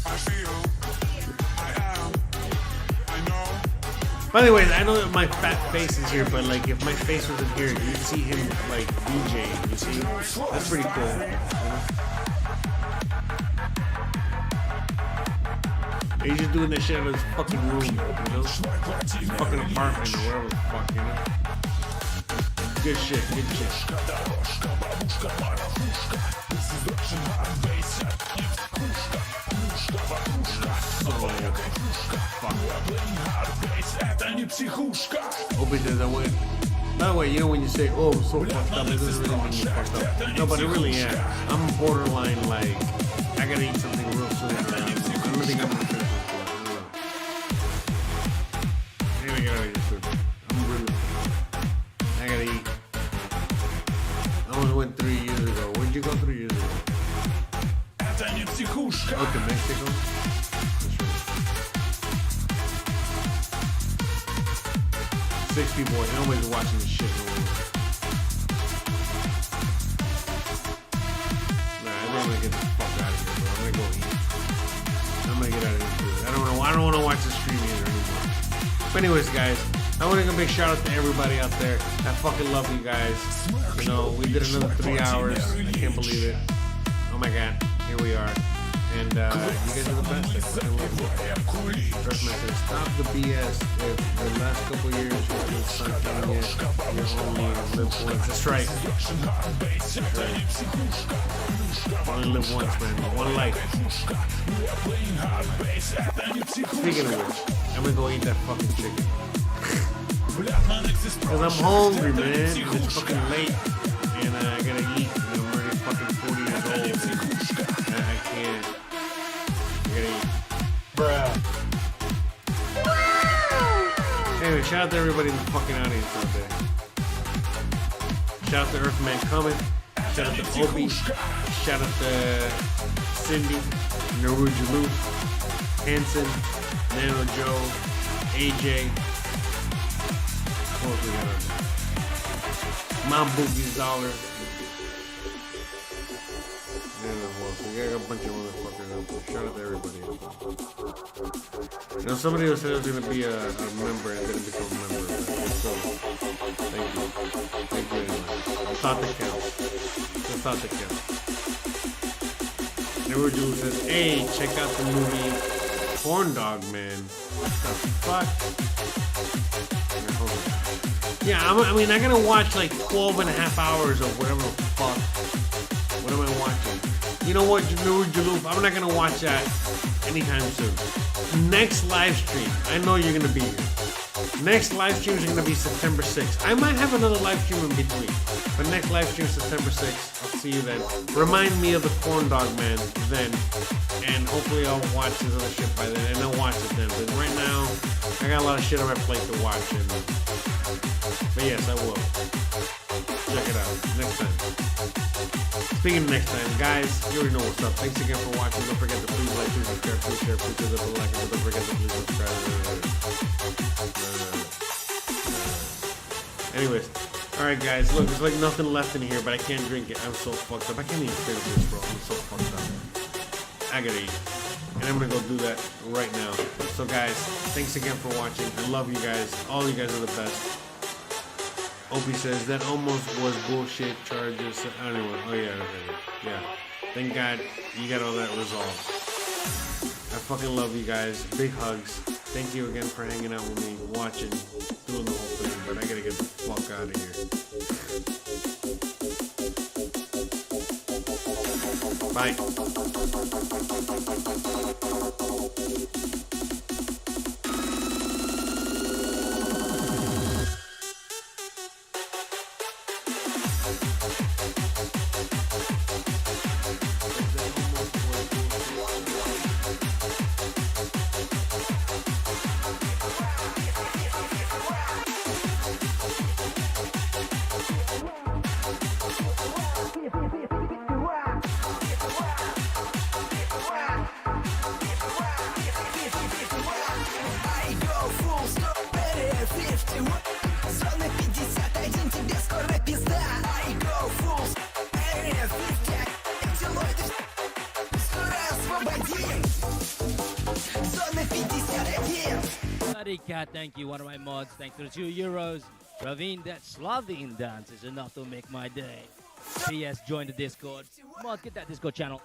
I feel. I am. I know. By the way, I know that my fat face is here, but like if my face wasn't here, you'd see him like DJing. You see, that's pretty cool. You know? He's just doing that shit in his fucking room, you know, his fucking apartment or whatever the fuck, you know. Good shit, good shit. Open that way. By the way, you know when you say, oh, I'm so fucked up, it doesn't really mean you're fucked up. No, but it really is. I'm borderline, like, I gotta eat something real soon. I don't think I'm gonna finish this one. I gotta get out of here soon. I'm really, I gotta eat. I almost went 3 years ago. Where'd you go 3 years ago? Oh, to Mexico? 60 boys, nobody's watching this shit no more. Nah, I think I'm gonna get the fuck out of here, bro. I'm gonna go eat. I'm gonna get out of this food. I don't wanna watch the stream either anymore. But anyways, guys, I wanna give a big shout out to everybody out there. I fucking love you guys. You know, we did another 3 hours. I can't believe it. Oh my god, here we are. And you guys are the best. I fucking love you. Earthman says, stop the BS. If the last couple years you haven't sunk down yet, you're only live once. That's right. That's right. Only live once, man. One life. Speaking of which, I'm gonna go eat that fucking chicken. Cause I'm hungry, man. It's fucking late. And I gotta eat. And I'm already fucking 40 years old. And I can't. Bruh. Anyway, shout out to everybody in the fucking audience out there. Shout out to Earthman Coming. Shout out to Opie. Shout out to Cindy, Narujalu, Hanson, Nano Joe, AJ. What else we got out there? Mom Boogie's Dollar. We got a bunch of motherfuckers out there. Shout out to everybody. You know, somebody who said it was going to be a member and didn't become a member. So, thank you. Thank you anyway. The thought that counts. The thought that counts. Never Jules says, hey, check out the movie Corn Dog Man. What the fuck? Yeah, I mean, I gotta watch like 12 and a half hours of whatever the fuck. What am I watching? You know what, Jaloof, I'm not gonna watch that anytime soon. Next live stream, I know you're gonna be here. Next live stream is gonna be September 6th. I might have another live stream in between, but next live stream is September 6th. I'll see you then. Remind me of the Corn Dog Man then, and hopefully I'll watch his other shit by then, and I'll watch it then. But right now, I got a lot of shit on my plate to watch, but yes, I will. Check it out next time. Speaking of next time, guys, you already know what's up. Thanks again for watching. Don't forget to please like, please subscribe, please share, please hit the like, and don't forget to please subscribe. Anyways, alright guys, look, there's like nothing left in here, but I can't drink it. I'm so fucked up. I can't even finish this, bro. I'm so fucked up. I gotta eat. And I'm gonna go do that right now. So guys, thanks again for watching. I love you guys. All you guys are the best. Opie says that almost was bullshit charges. Anyway, oh yeah, okay. Yeah. Thank God you got all that resolved. I fucking love you guys. Big hugs. Thank you again for hanging out with me, watching, doing the whole thing. But I gotta get the fuck out of Cat, thank you, one of my mods. Thanks for the €2. Ravine, that Slovene dance is enough to make my day. PS, join the Discord. Mod, get that Discord channel.